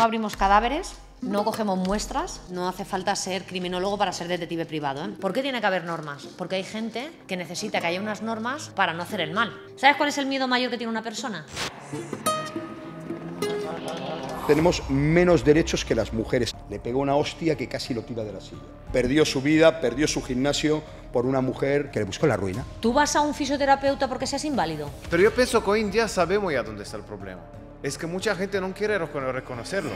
no abrimos cadáveres, no cogemos muestras, no hace falta ser criminólogo para ser detective privado, ¿eh? ¿Por qué tiene que haber normas? Porque hay gente que necesita que haya unas normas para no hacer el mal. ¿Sabes cuál es el miedo mayor que tiene una persona? Tenemos menos derechos que las mujeres. Le pegó una hostia que casi lo tira de la silla. Perdió su vida, perdió su gimnasio por una mujer que le buscó la ruina. ¿Tú vas a un fisioterapeuta porque seas inválido? Pero yo pienso que hoy en día sabemos ya dónde está el problema. Es que mucha gente no quiere reconocerlo.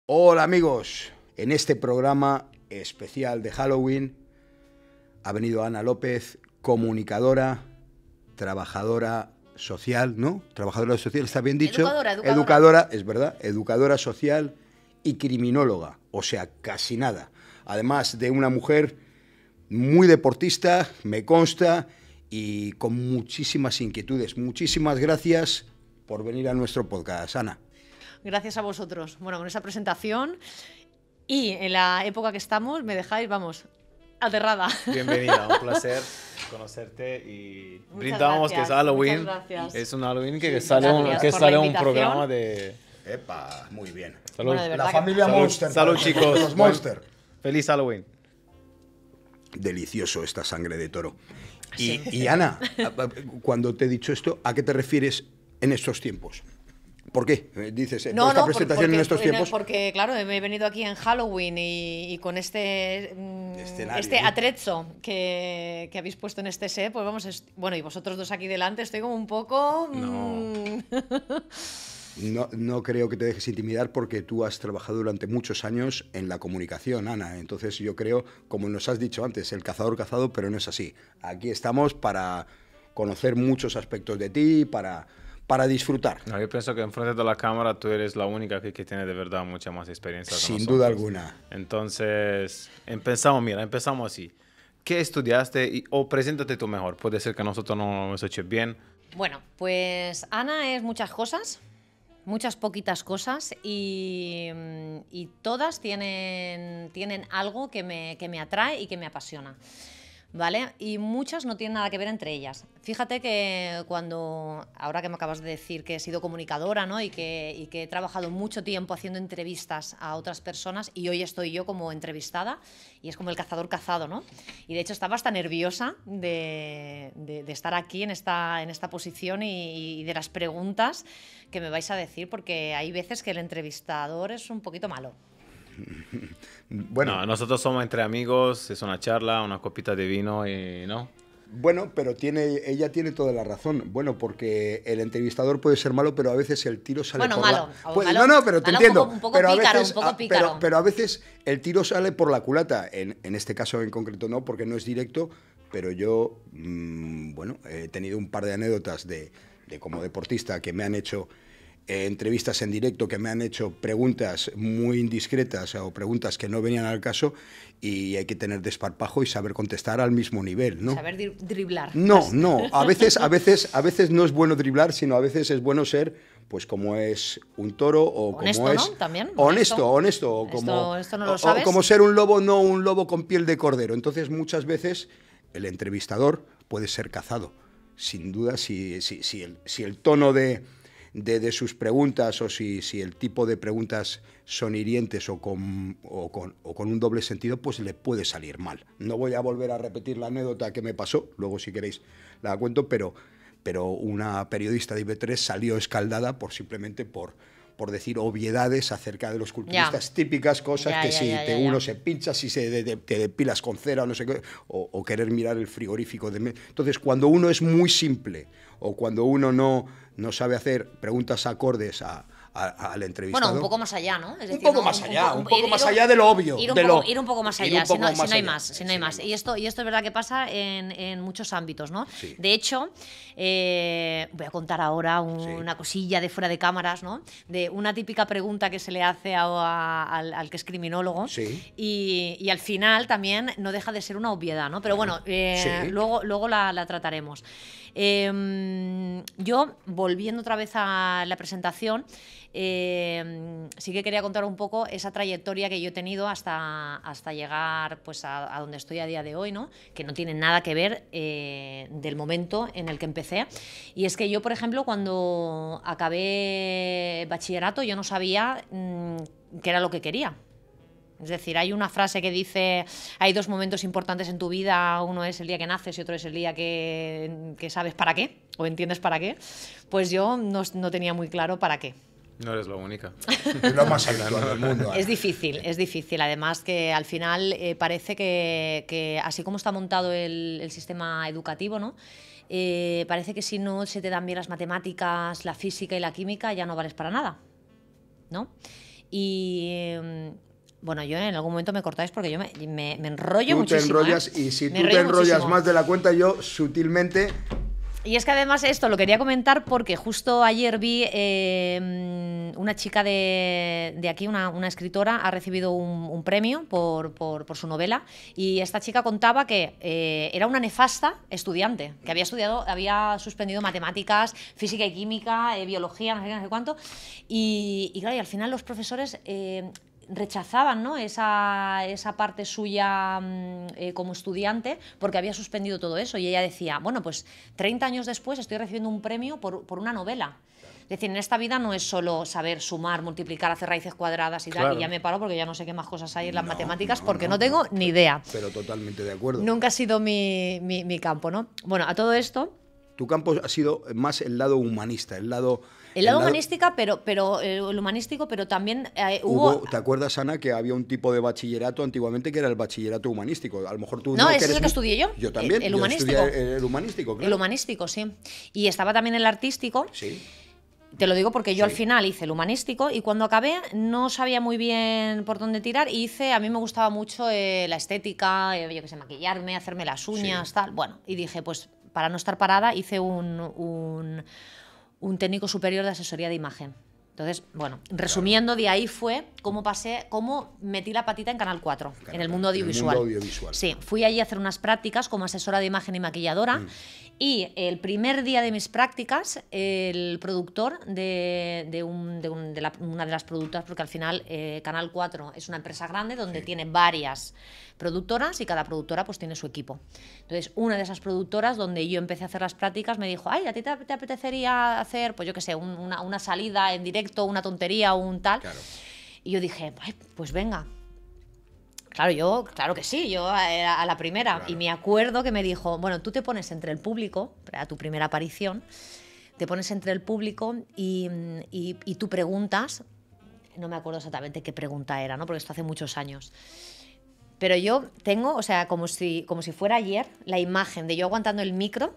Hola amigos, en este programa especial de Halloween ha venido Ana López, comunicadora, trabajadora social, ¿no? Trabajadora social, ¿está bien dicho? Educadora, es verdad, educadora social y criminóloga, o sea, casi nada. Además de una mujer muy deportista, me consta, y con muchísimas inquietudes. Muchísimas gracias por venir a nuestro podcast, Ana. Gracias a vosotros. Bueno, con esa presentación y en la época que estamos me dejáis, vamos, aterrada. Bienvenida, un placer conocerte y brindamos que es Halloween. Es un Halloween que sale un programa de... Epa, muy bien. Salud. Bueno, la familia salud, Monster. salud chicos. Los Monster. Feliz Halloween. Delicioso esta sangre de toro. Sí. Y Ana, cuando te he dicho esto, ¿a qué te refieres en estos tiempos? ¿Por qué? Dices, esta presentación en estos tiempos. Porque, claro, he venido aquí en Halloween y con este atrezzo que habéis puesto en este set, pues vamos, bueno, y vosotros dos aquí delante, estoy como un poco... No creo que te dejes intimidar porque tú has trabajado durante muchos años en la comunicación, Ana. Entonces yo creo, como nos has dicho antes, el cazador cazado, pero no es así. Aquí estamos para conocer muchos aspectos de ti, para disfrutar. No, yo pienso que enfrente de la cámara tú eres la única que tiene de verdad mucha más experiencia que Sin nosotros. duda alguna. Entonces, empezamos así. ¿Qué estudiaste? O preséntate tú mejor. Puede ser que nosotros no lo hemos hecho bien. Bueno, pues Ana es muchas cosas, muchas poquitas cosas y todas tienen algo que me atrae y que me apasiona. ¿Vale? Y muchas no tienen nada que ver entre ellas. Fíjate que ahora que me acabas de decir que he sido comunicadora, ¿no? y que he trabajado mucho tiempo haciendo entrevistas a otras personas y hoy estoy yo como entrevistada y es como el cazador cazado, ¿no? Y de hecho estaba hasta nerviosa de estar aquí en esta posición y de las preguntas que me vais a decir, porque hay veces que el entrevistador es un poquito malo. Bueno, no, nosotros somos entre amigos, es una charla, una copita de vino y ¿no? Bueno, pero ella tiene toda la razón. Bueno, porque el entrevistador puede ser malo, pero a veces el tiro sale por malo, la... No, pero te entiendo. Un poco pícaro. Pero a veces el tiro sale por la culata. En este caso en concreto no, porque no es directo, pero yo, bueno, he tenido un par de anécdotas de como deportista que me han hecho... entrevistas en directo, que me han hecho preguntas muy indiscretas o preguntas que no venían al caso, y hay que tener desparpajo y saber contestar al mismo nivel, ¿no? Saber driblar. No, a veces no es bueno driblar, sino a veces es bueno ser, pues como es un toro o honesto, como es... ¿no? También. Honesto. O como, esto no lo sabes. O como ser un lobo, no un lobo con piel de cordero. Entonces muchas veces el entrevistador puede ser cazado. Sin duda, si el tono de sus preguntas o si el tipo de preguntas son hirientes o con un doble sentido, pues le puede salir mal. No voy a volver a repetir la anécdota que me pasó, luego si queréis la cuento, pero una periodista de IB3 salió escaldada simplemente por decir obviedades acerca de los culturistas, típicas cosas uno se pincha, si te depilas con cera o no sé qué, o querer mirar el frigorífico. Entonces, cuando uno es muy simple o cuando uno no sabe hacer preguntas acordes a al entrevistado. Bueno, un poco más allá, ¿no? Es decir, un poco más allá de lo obvio. Ir un poco más allá, si no hay más. Y esto es verdad que pasa en muchos ámbitos, ¿no? Sí. De hecho, voy a contar ahora una cosilla de fuera de cámaras, ¿no? De una típica pregunta que se le hace al que es criminólogo. Sí. Y al final también no deja de ser una obviedad, ¿no? Pero bueno, luego la trataremos. Yo, volviendo otra vez a la presentación, sí que quería contar un poco esa trayectoria que yo he tenido hasta llegar pues, a donde estoy a día de hoy, ¿no? Que no tiene nada que ver del momento en el que empecé. Y es que yo, por ejemplo, cuando acabé bachillerato, yo no sabía qué era lo que quería. Es decir, hay una frase que dice, hay dos momentos importantes en tu vida, uno es el día que naces y otro es el día que sabes para qué, o entiendes para qué. Pues yo no tenía muy claro para qué. No eres la única. Es lo más habitual del mundo. Es difícil. Además que al final parece que así como está montado el sistema educativo, ¿no? Parece que si no se te dan bien las matemáticas, la física y la química, ya no vales para nada, ¿no? Y... bueno, yo en algún momento me cortáis porque yo me enrollo muchísimo. Tú te enrollas y si tú te enrollas más de la cuenta, yo sutilmente... Y es que además esto lo quería comentar porque justo ayer vi una chica de aquí, una escritora, ha recibido un premio por su novela y esta chica contaba que era una nefasta estudiante, que había suspendido matemáticas, física y química, biología, no sé qué, no sé cuánto, y claro, y al final los profesores... rechazaban, ¿no? esa parte suya como estudiante porque había suspendido todo eso y ella decía, bueno, pues 30 años después estoy recibiendo un premio por una novela. Es decir, en esta vida no es solo saber sumar, multiplicar, hacer raíces cuadradas y tal, y ya me paro porque ya no sé qué más cosas hay en las matemáticas porque no tengo ni idea. Pero totalmente de acuerdo. Nunca ha sido mi campo, ¿no? Bueno, a todo esto... Tu campo ha sido más el lado humanista, el lado humanística, el humanístico, pero también hubo... ¿Te acuerdas, Ana, que había un tipo de bachillerato antiguamente que era el bachillerato humanístico? A lo mejor tú... No, ese es el que estudié yo. Yo también. El humanístico. El humanístico, claro. El humanístico, sí. Y estaba también el artístico. Sí. Te lo digo porque yo al final hice el humanístico y cuando acabé no sabía muy bien por dónde tirar y a mí me gustaba mucho la estética, yo qué sé, maquillarme, hacerme las uñas, tal. Bueno, y dije, pues para no estar parada hice un técnico superior de asesoría de imagen. Entonces, bueno, resumiendo, de ahí fue cómo metí la patita en Canal 4, en el mundo audiovisual. Sí, fui allí a hacer unas prácticas como asesora de imagen y maquilladora. Y el primer día de mis prácticas, el productor de una de las productoras, porque al final Canal 4 es una empresa grande donde tiene varias productoras y cada productora pues tiene su equipo. Entonces, una de esas productoras donde yo empecé a hacer las prácticas me dijo, ay, ¿a ti te apetecería hacer, pues yo qué sé, una salida en directo, una tontería o un tal? Claro. Y yo dije, ay, pues venga. Claro que sí, yo a la primera. Claro. Y me acuerdo que me dijo, bueno, tú te pones entre el público, a tu primera aparición, te pones entre el público y tú preguntas, no me acuerdo exactamente qué pregunta era, ¿no? Porque esto hace muchos años. Pero yo tengo, o sea, como si fuera ayer, la imagen de yo aguantando el micro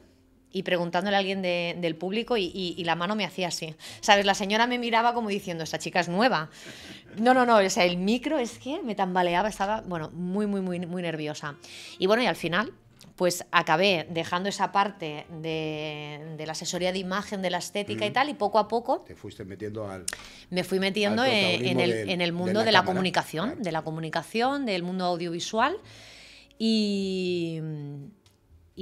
y preguntándole a alguien del público y la mano me hacía así. ¿Sabes? La señora me miraba como diciendo, esta chica es nueva. No, o sea, el micro es que me tambaleaba, estaba, bueno, muy nerviosa. Y bueno, y al final, pues acabé dejando esa parte de la asesoría de imagen, de la estética y tal, y poco a poco... Te fuiste metiendo Me fui metiendo en el mundo de la comunicación, claro. De la comunicación, del mundo audiovisual y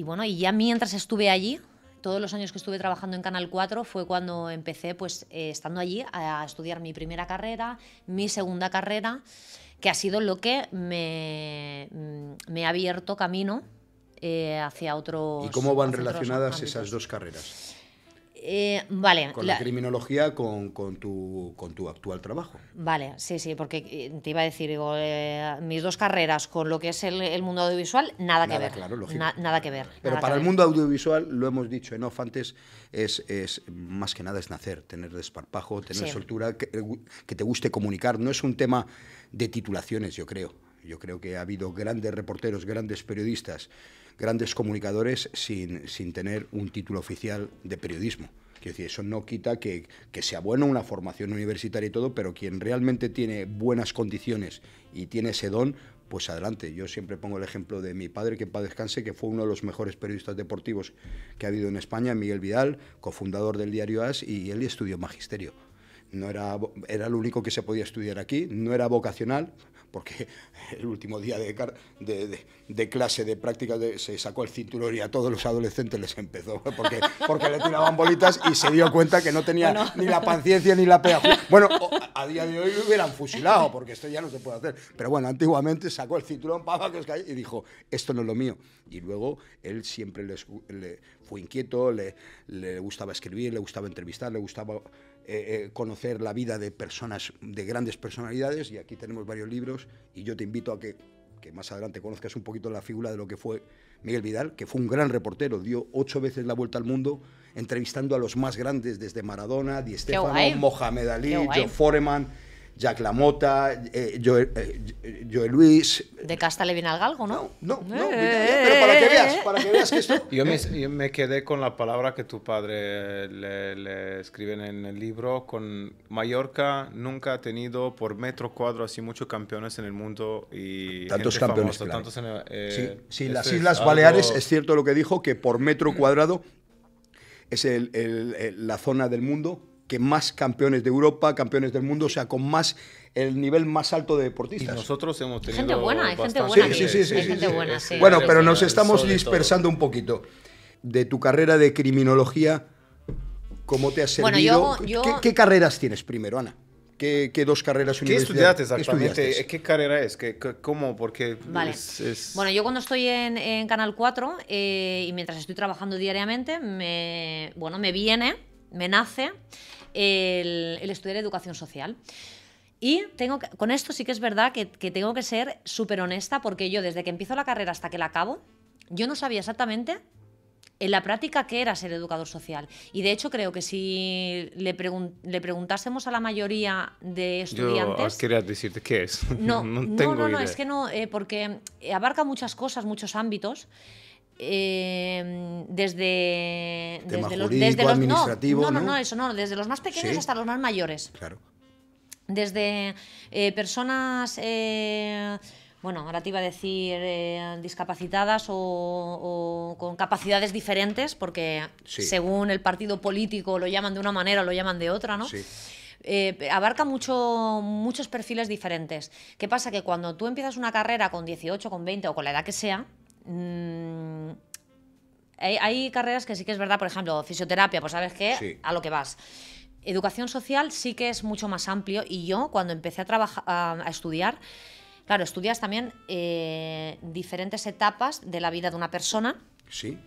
bueno, y ya mientras estuve allí, todos los años que estuve trabajando en Canal 4 fue cuando empecé, pues, estando allí, a estudiar mi primera carrera, mi segunda carrera, que ha sido lo que me ha abierto camino hacia otros... ¿Y cómo van relacionadas esas dos carreras? Vale. Con la criminología, con tu actual trabajo. Vale, sí, porque te iba a decir, digo, mis dos carreras con lo que es el mundo audiovisual, nada que ver. Claro, lógico. Nada que ver. Pero para el mundo audiovisual, lo hemos dicho en off antes, es más que nada es nacer, tener desparpajo, tener soltura, que te guste comunicar. No es un tema de titulaciones, yo creo. Yo creo que ha habido grandes reporteros, grandes periodistas, grandes comunicadores sin tener un título oficial de periodismo. Quiero decir, eso no quita que sea bueno una formación universitaria y todo, pero quien realmente tiene buenas condiciones y tiene ese don, pues adelante. Yo siempre pongo el ejemplo de mi padre, que en paz descanse, que fue uno de los mejores periodistas deportivos que ha habido en España, Miguel Vidal, cofundador del diario AS, y él estudió magisterio. No era lo único que se podía estudiar aquí, no era vocacional, porque el último día de clase, de práctica, se sacó el cinturón y a todos los adolescentes les empezó, porque le tiraban bolitas y se dio cuenta que no tenía ni la paciencia ni la pedagogía. Bueno, a día de hoy lo hubieran fusilado, porque esto ya no se puede hacer. Pero bueno, antiguamente sacó el cinturón que os cayó, y dijo, esto no es lo mío. Y luego él siempre le fue inquieto, le gustaba escribir, le gustaba entrevistar, le gustaba conocer la vida de personas, de grandes personalidades, y aquí tenemos varios libros, y yo te invito a que más adelante conozcas un poquito la figura de lo que fue Miguel Vidal, que fue un gran reportero, dio 8 veces la vuelta al mundo entrevistando a los más grandes, desde Maradona, Di Stéfano, Mohamed Ali, Joe Foreman, Jack LaMotta, Joe Luis. De casta le viene al galgo, ¿no? No, pero para que veas que esto... Yo me quedé con la palabra que tu padre le escriben en el libro, con Mallorca nunca ha tenido por metro cuadro así muchos campeones en el mundo y tantos campeones, famosa, claro. Sí, las Islas Baleares, es cierto lo que dijo, que por metro cuadrado es la zona del mundo que más campeones de Europa, campeones del mundo, o sea, con más el nivel más alto de deportistas. Y nosotros hemos tenido gente buena, hay gente buena. Sí, hay gente buena, sí. Bueno, pero nos estamos dispersando un poquito. De tu carrera de criminología, ¿cómo te has servido? Bueno, ¿Qué carreras tienes primero, Ana? ¿Qué 2 carreras universitarias? ¿Qué estudiaste exactamente? ¿Qué carrera es? ¿Cómo? Porque vale. Bueno, yo cuando estoy en Canal 4 y mientras estoy trabajando diariamente, me nace el estudiar educación social. Y con esto sí que es verdad que tengo que ser súper honesta, porque yo desde que empiezo la carrera hasta que la acabo, yo no sabía exactamente en la práctica qué era ser educador social. Y de hecho creo que si le preguntásemos a la mayoría de estudiantes... Yo quería decirte qué es. No, tengo idea. es que no, porque abarca muchas cosas, muchos ámbitos. Desde jurídico, administrativo, desde los más pequeños hasta los más mayores. Claro. Desde personas, bueno, ahora te iba a decir discapacitadas o con capacidades diferentes, porque según el partido político lo llaman de una manera o lo llaman de otra, ¿no? Sí. Abarca muchos perfiles diferentes. ¿Qué pasa? Que cuando tú empiezas una carrera con 18, con 20 o con la edad que sea, hay carreras que sí que es verdad, por ejemplo, fisioterapia, pues sabes que a lo que vas. Educación social sí que es mucho más amplio, y yo cuando empecé a estudiar, claro, estudias también diferentes etapas de la vida de una persona. Sí.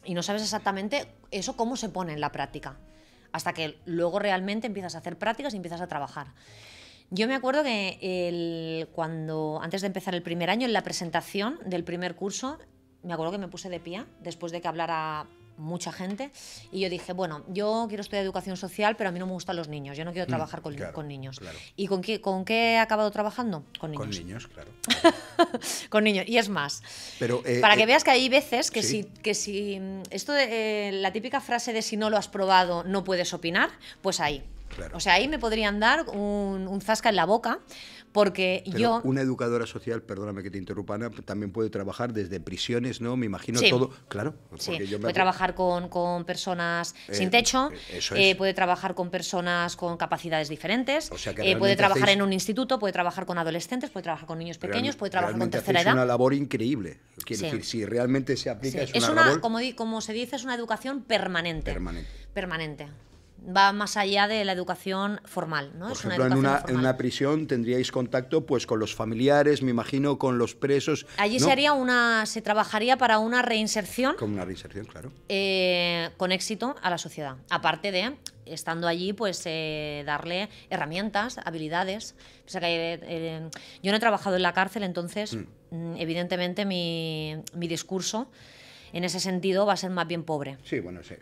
Y no sabes exactamente eso cómo se pone en la práctica, hasta que luego realmente empiezas a hacer prácticas y empiezas a trabajar. Yo me acuerdo que antes de empezar el primer año, en la presentación del primer curso, me acuerdo que me puse de pie después de que hablara mucha gente, y yo dije, bueno, yo quiero estudiar educación social, pero a mí no me gustan los niños, yo no quiero trabajar con niños. Claro. ¿Y con qué he acabado trabajando? Con niños. Con niños, claro. Con niños. Y es más, pero, para que veas que hay veces que si esto de la típica frase de si no lo has probado no puedes opinar, pues ahí. Claro. O sea, ahí me podrían dar un zasca en la boca, porque pero una educadora social, perdóname que te interrumpa, Ana, también puede trabajar desde prisiones, ¿no? Me imagino todo. Claro. Sí, puede trabajar con personas sin techo, puede trabajar con personas con capacidades diferentes, o sea que puede trabajar en un instituto, puede trabajar con adolescentes, puede trabajar con niños pequeños, puede trabajar con tercera edad. Es una labor increíble. Quiero decir, si realmente se aplica, es una labor... Como se dice, es una educación permanente. Va más allá de la educación formal, ¿no? Por ejemplo, en una prisión tendríais contacto pues con los familiares, me imagino, con los presos. Allí ¿no? se trabajaría para una reinserción. Con una reinserción, claro. Con éxito a la sociedad. Aparte de, estando allí, pues darle herramientas, habilidades. O sea que, yo no he trabajado en la cárcel, entonces, evidentemente, mi discurso en ese sentido va a ser más bien pobre. Sí, bueno, sí.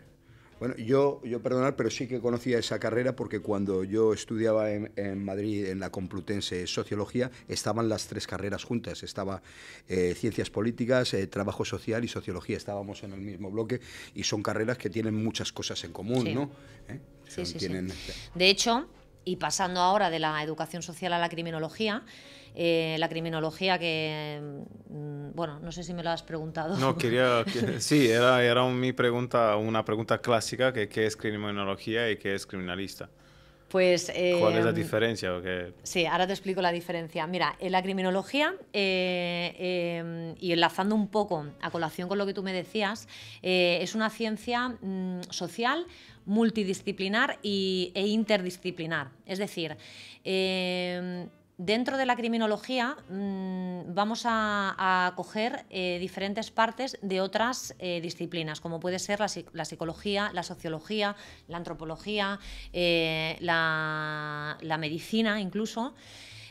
Bueno, yo perdonar, pero sí que conocía esa carrera porque cuando yo estudiaba en Madrid, en la Complutense Sociología, estaban las 3 carreras juntas. Estaba Ciencias Políticas, Trabajo Social y Sociología. Estábamos en el mismo bloque y son carreras que tienen muchas cosas en común, Sí. ¿no? Sí, sí, tienen... sí. De hecho, y pasando ahora de la educación social a la criminología que, bueno, no sé si me lo has preguntado. No, sí, era mi pregunta, una pregunta clásica, que qué es criminología y qué es criminalista. Pues, ¿Cuál es la diferencia? Sí, ahora te explico la diferencia. Mira, en la criminología, y enlazando un poco a colación con lo que tú me decías, es una ciencia social, multidisciplinar e interdisciplinar. Es decir, dentro de la criminología vamos a coger diferentes partes de otras disciplinas, como puede ser la psicología, la sociología, la antropología, la medicina incluso,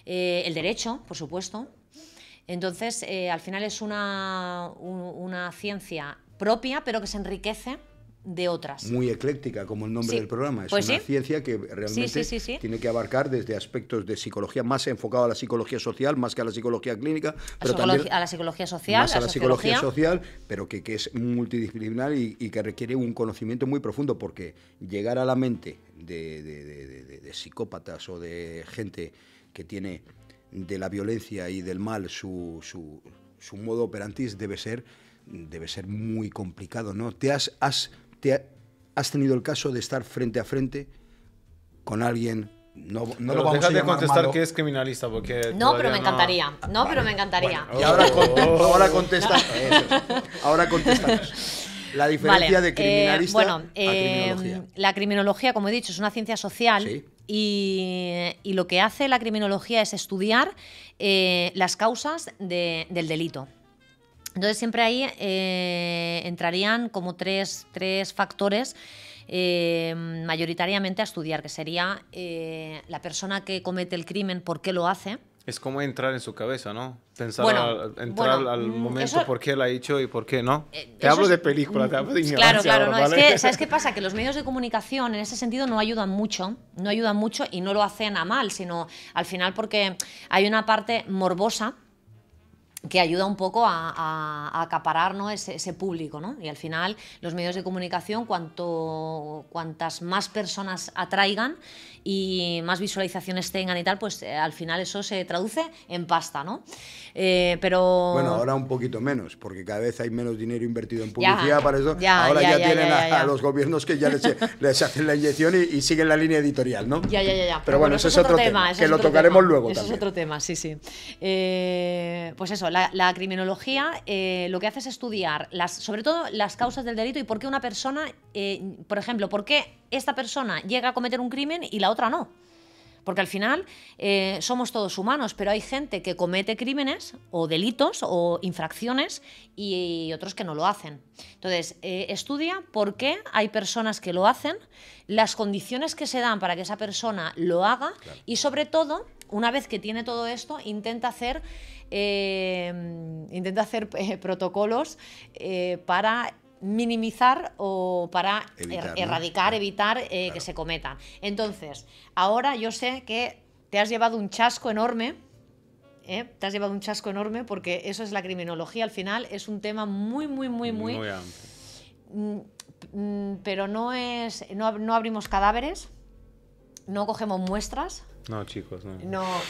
el derecho, por supuesto. Entonces, al final es una ciencia propia, pero que se enriquece de otras. Muy ecléctica, como el nombre del programa. Es pues una ciencia que realmente tiene que abarcar desde aspectos de psicología, más enfocado a la psicología social, más que a la psicología clínica, pero también a la psicología social, más a la psicología social, pero que es multidisciplinar y que requiere un conocimiento muy profundo, porque llegar a la mente de psicópatas o de gente que tiene de la violencia y del mal su modo operandis debe ser muy complicado, ¿no? ¿Has tenido el caso de estar frente a frente con alguien? No lo vamos a llamar contestar malo. que es criminalista, porque pero me encantaría. Pero me encantaría. Bueno, y ahora contestamos. La diferencia de criminalista a criminología. La criminología, como he dicho, es una ciencia social. Sí. Y lo que hace la criminología es estudiar las causas del delito. Entonces siempre ahí entrarían como tres factores mayoritariamente a estudiar, que sería la persona que comete el crimen, por qué lo hace. Es como entrar en su cabeza, ¿no? Pensar, Bueno, al momento eso, por qué lo ha hecho y por qué no. Te hablo de película, te hablo de ignorancia. Claro, ahora, no, ¿vale? es que, ¿sabes qué pasa? Que los medios de comunicación en ese sentido no ayudan mucho y no lo hacen a mal, sino al final porque hay una parte morbosa que ayuda un poco a acaparar, ¿no? ese público, ¿no? Y al final los medios de comunicación, cuantas más personas atraigan y más visualizaciones tengan y tal, pues al final eso se traduce en pasta, ¿no? Pero... Bueno, ahora un poquito menos, porque cada vez hay menos dinero invertido en publicidad para eso. Ahora ya tienen a los gobiernos que ya les hacen la inyección y siguen la línea editorial, ¿no? Ya. Pero bueno, ese es otro tema, que lo tocaremos luego también. Eso es otro tema, sí. Pues eso, la criminología lo que hace es estudiar sobre todo las causas del delito y por qué una persona, por ejemplo, por qué esta persona llega a cometer un crimen y la otra no. Porque al final somos todos humanos, pero hay gente que comete crímenes o delitos o infracciones y otros que no lo hacen. Entonces, estudia por qué hay personas que lo hacen, las condiciones que se dan para que esa persona lo haga, claro. Y sobre todo, una vez que tiene todo esto, intenta hacer protocolos para minimizar o para evitar que se cometan. Entonces, ahora yo sé que te has llevado un chasco enorme, porque eso es la criminología. Al final es un tema muy amplio. Pero no abrimos cadáveres, no cogemos muestras. No, chicos, no.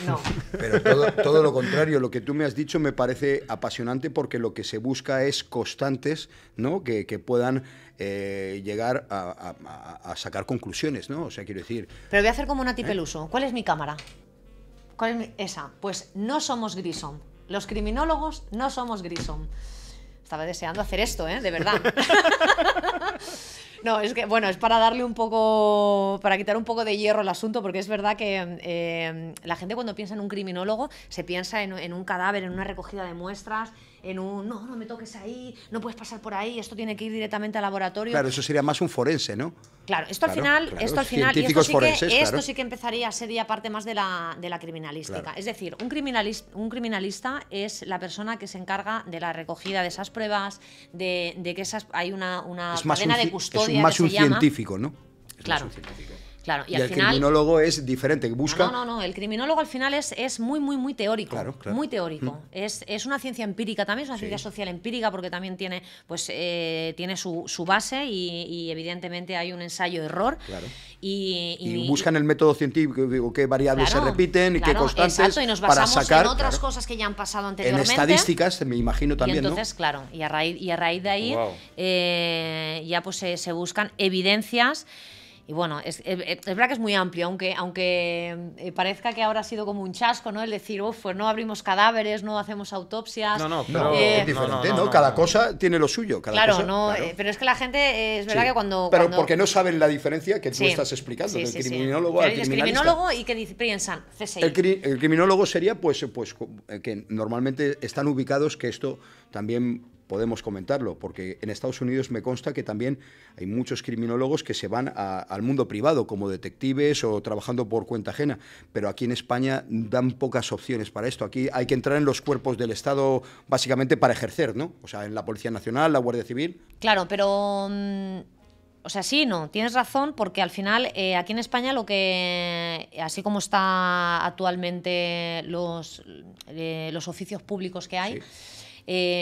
No. Pero todo lo contrario, lo que tú me has dicho me parece apasionante porque lo que se busca es constantes, ¿no? Que puedan llegar a sacar conclusiones, ¿no? O sea, quiero decir... Pero voy a hacer como Nati Peluso. ¿Cuál es mi cámara? ¿Cuál es esa? Pues no somos Grissom. Los criminólogos no somos Grissom. Estaba deseando hacer esto, de verdad. No, es que, bueno, es para darle un poco, para quitar un poco de hierro al asunto, porque es verdad que la gente cuando piensa en un criminólogo se piensa en un cadáver, en una recogida de muestras, en un, no me toques ahí, no puedes pasar por ahí, esto tiene que ir directamente al laboratorio. Claro, eso sería más un forense, ¿no? Claro, esto al final, esto sí que empezaría a ser ya parte más de la criminalística. Claro. Es decir, un criminalista es la persona que se encarga de la recogida de esas pruebas, de que hay una cadena de custodia. parodia más que un se llama. científico, ¿no? Es Claro. más un científico. Claro, y Y al el final... criminólogo es diferente, busca... No. El criminólogo al final es muy teórico. Claro. Muy teórico. Es una ciencia empírica también, es una ciencia social empírica porque también tiene, pues, tiene su base y evidentemente hay un ensayo-error. Claro. Y buscan el método científico, qué variables se repiten y qué constantes, exacto, y nos para basamos sacar en otras cosas que ya han pasado anteriormente. En estadísticas, me imagino también, y entonces, ¿no? claro, y a raíz de ahí ya pues se buscan evidencias. Y bueno, es verdad que es muy amplio, aunque parezca que ahora ha sido como un chasco, ¿no? El decir, pues no abrimos cadáveres, no hacemos autopsias. No, Pero es diferente, ¿no? Cada cosa tiene lo suyo. Claro, cosa, claro. Pero es que la gente, es verdad que cuando... Pero porque no saben la diferencia que tú estás explicando, del criminólogo al criminalista. Criminólogo y que piensan, CSI. El criminólogo sería, pues, que normalmente están ubicados, que esto también... podemos comentarlo, porque en Estados Unidos me consta que también hay muchos criminólogos que se van al mundo privado, como detectives o trabajando por cuenta ajena, pero aquí en España dan pocas opciones para esto. Aquí hay que entrar en los cuerpos del Estado básicamente para ejercer, ¿no? O sea, en la Policía Nacional, la Guardia Civil. Claro, pero... o sea, sí, no, tienes razón, porque al final aquí en España lo que, así como está actualmente los oficios públicos que hay,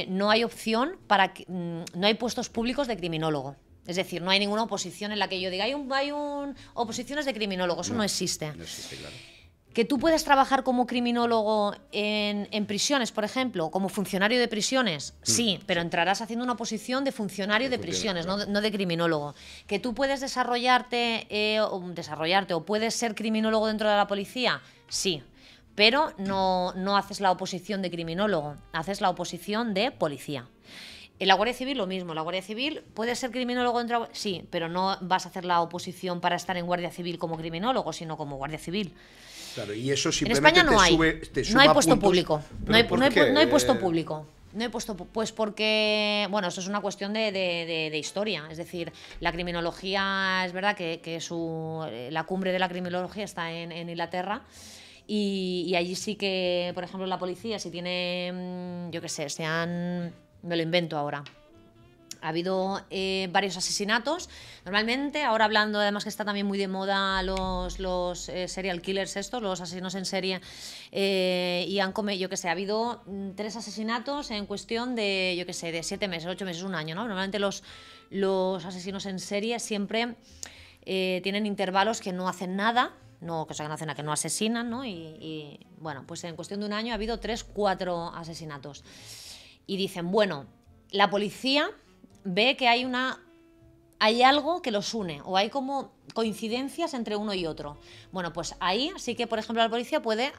no hay opción para no hay puestos públicos de criminólogo. Es decir, no hay ninguna oposición en la que yo diga hay oposiciones de criminólogo, eso no existe. No existe, claro. Que tú puedes trabajar como criminólogo en prisiones, por ejemplo, como funcionario de prisiones, sí, pero entrarás haciendo una posición de funcionario de prisiones, claro. no de criminólogo. Que tú puedes desarrollarte o puedes ser criminólogo dentro de la policía, sí, pero no haces la oposición de criminólogo, haces la oposición de policía. En la Guardia Civil lo mismo, la Guardia Civil puede ser criminólogo dentro, sí, pero no vas a hacer la oposición para estar en Guardia Civil como criminólogo, sino como Guardia Civil. Claro, y eso en España no hay, no hay puesto público, no hay puesto público. No he puesto, pues porque, bueno, esto es una cuestión de historia, es decir, la criminología, es verdad que la cumbre de la criminología está en Inglaterra. Y allí sí que, por ejemplo, la policía, si tiene, yo qué sé, me lo invento ahora. Ha habido varios asesinatos. Normalmente, ahora hablando, además que está también muy de moda los serial killers estos, los asesinos en serie, y yo qué sé, ha habido 3 asesinatos en cuestión de, yo qué sé, de 7 meses, 8 meses, un año, ¿no? Normalmente los asesinos en serie siempre tienen intervalos que no hacen nada, que no asesinan, ¿no? Y bueno, pues en cuestión de un año ha habido 3, 4 asesinatos. Y dicen, bueno, la policía ve que hay algo que los une, o hay como coincidencias entre uno y otro. Bueno, pues ahí sí que, por ejemplo, la policía puede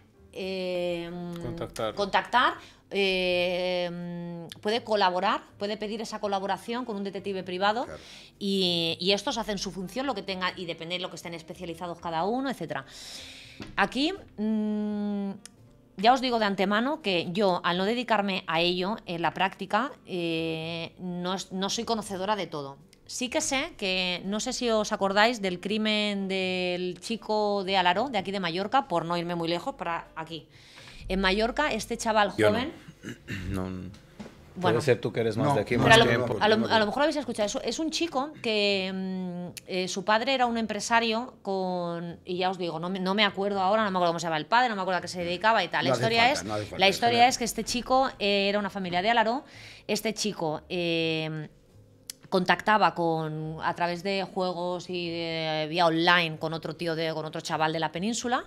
contactar, puede colaborar, puede pedir esa colaboración con un detective privado, claro. y estos hacen su función, lo que tengan, y depende de lo que estén especializados cada uno, etc. Aquí ya os digo de antemano que yo, al no dedicarme a ello en la práctica, no soy conocedora de todo. Sí que sé que, no sé si os acordáis del crimen del chico de Alaró, de aquí de Mallorca, por no irme muy lejos, para aquí. En Mallorca, este chaval joven... No. Bueno, puede ser tú que eres más de aquí, pero más tiempo. A lo mejor lo habéis escuchado. Es un chico que su padre era un empresario y ya os digo, no me acuerdo ahora, no me acuerdo cómo se llama el padre, no me acuerdo a qué se dedicaba y tal. La historia es que este chico era una familia de Alaró. Este chico contactaba a través de juegos y vía online con otro chaval de la península.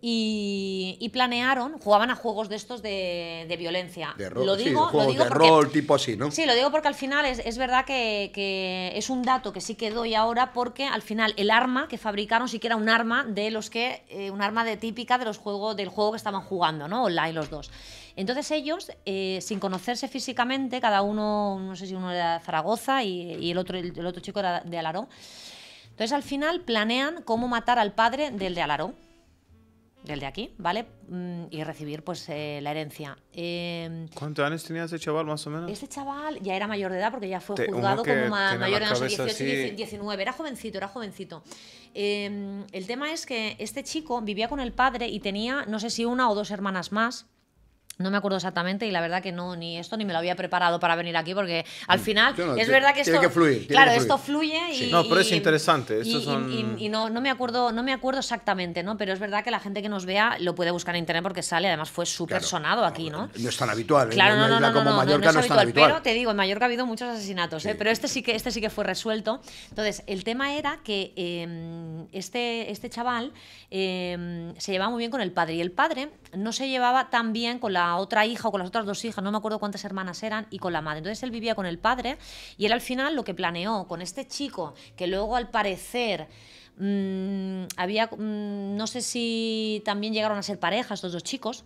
Y planearon, jugaban a juegos de estos de violencia. Lo digo de rol, tipo así, ¿no? Sí, lo digo porque al final es verdad que es un dato que sí que doy ahora, porque al final el arma que fabricaron sí que era un arma un arma típica del juego que estaban jugando, ¿no? Online los dos. Entonces ellos, sin conocerse físicamente, cada uno, no sé si uno era de Zaragoza y el otro chico era de Alaró. Entonces al final planean cómo matar al padre del de Alaró, del de aquí, ¿vale? Y recibir pues la herencia. ¿Cuántos años tenía ese chaval más o menos? Este chaval ya era mayor de edad porque ya fue juzgado como mayor de edad, 18, 19, era jovencito. El tema es que este chico vivía con el padre y tenía, no sé si 1 o 2 hermanas más. No me acuerdo exactamente y la verdad que no, ni esto ni me lo había preparado para venir aquí porque al final No, es verdad que esto... tiene que fluir, claro, que fluir. esto fluye y... Sí. No, pero es interesante. Y no me acuerdo exactamente, ¿no? Pero es verdad que la gente que nos vea lo puede buscar en internet porque sale, además fue súper sonado aquí, ¿no? No es tan habitual. Claro, en una isla como Mallorca no es tan habitual. Pero te digo, en Mallorca ha habido muchos asesinatos, pero este sí que fue resuelto. Entonces, el tema era que este chaval se llevaba muy bien con el padre y el padre no se llevaba tan bien con la otra hija o con las otras dos hijas, no me acuerdo cuántas hermanas eran, y con la madre. Entonces él vivía con el padre y él al final lo que planeó con este chico, que luego al parecer había, no sé si también llegaron a ser pareja estos dos chicos,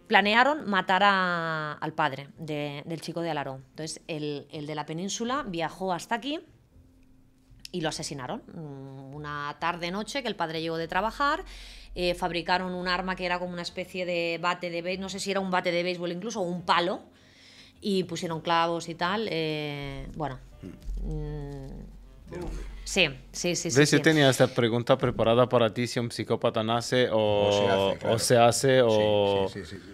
planearon matar al padre del chico de Alaró. Entonces el de la península viajó hasta aquí y lo asesinaron. Una tarde-noche que el padre llegó de trabajar, fabricaron un arma que era como una especie de bate de béisbol, no sé si era un bate de béisbol incluso, o un palo, y pusieron clavos y tal. Bueno. Sí. ¿Ves? Yo tenía esta pregunta preparada para ti, si un psicópata nace o se hace.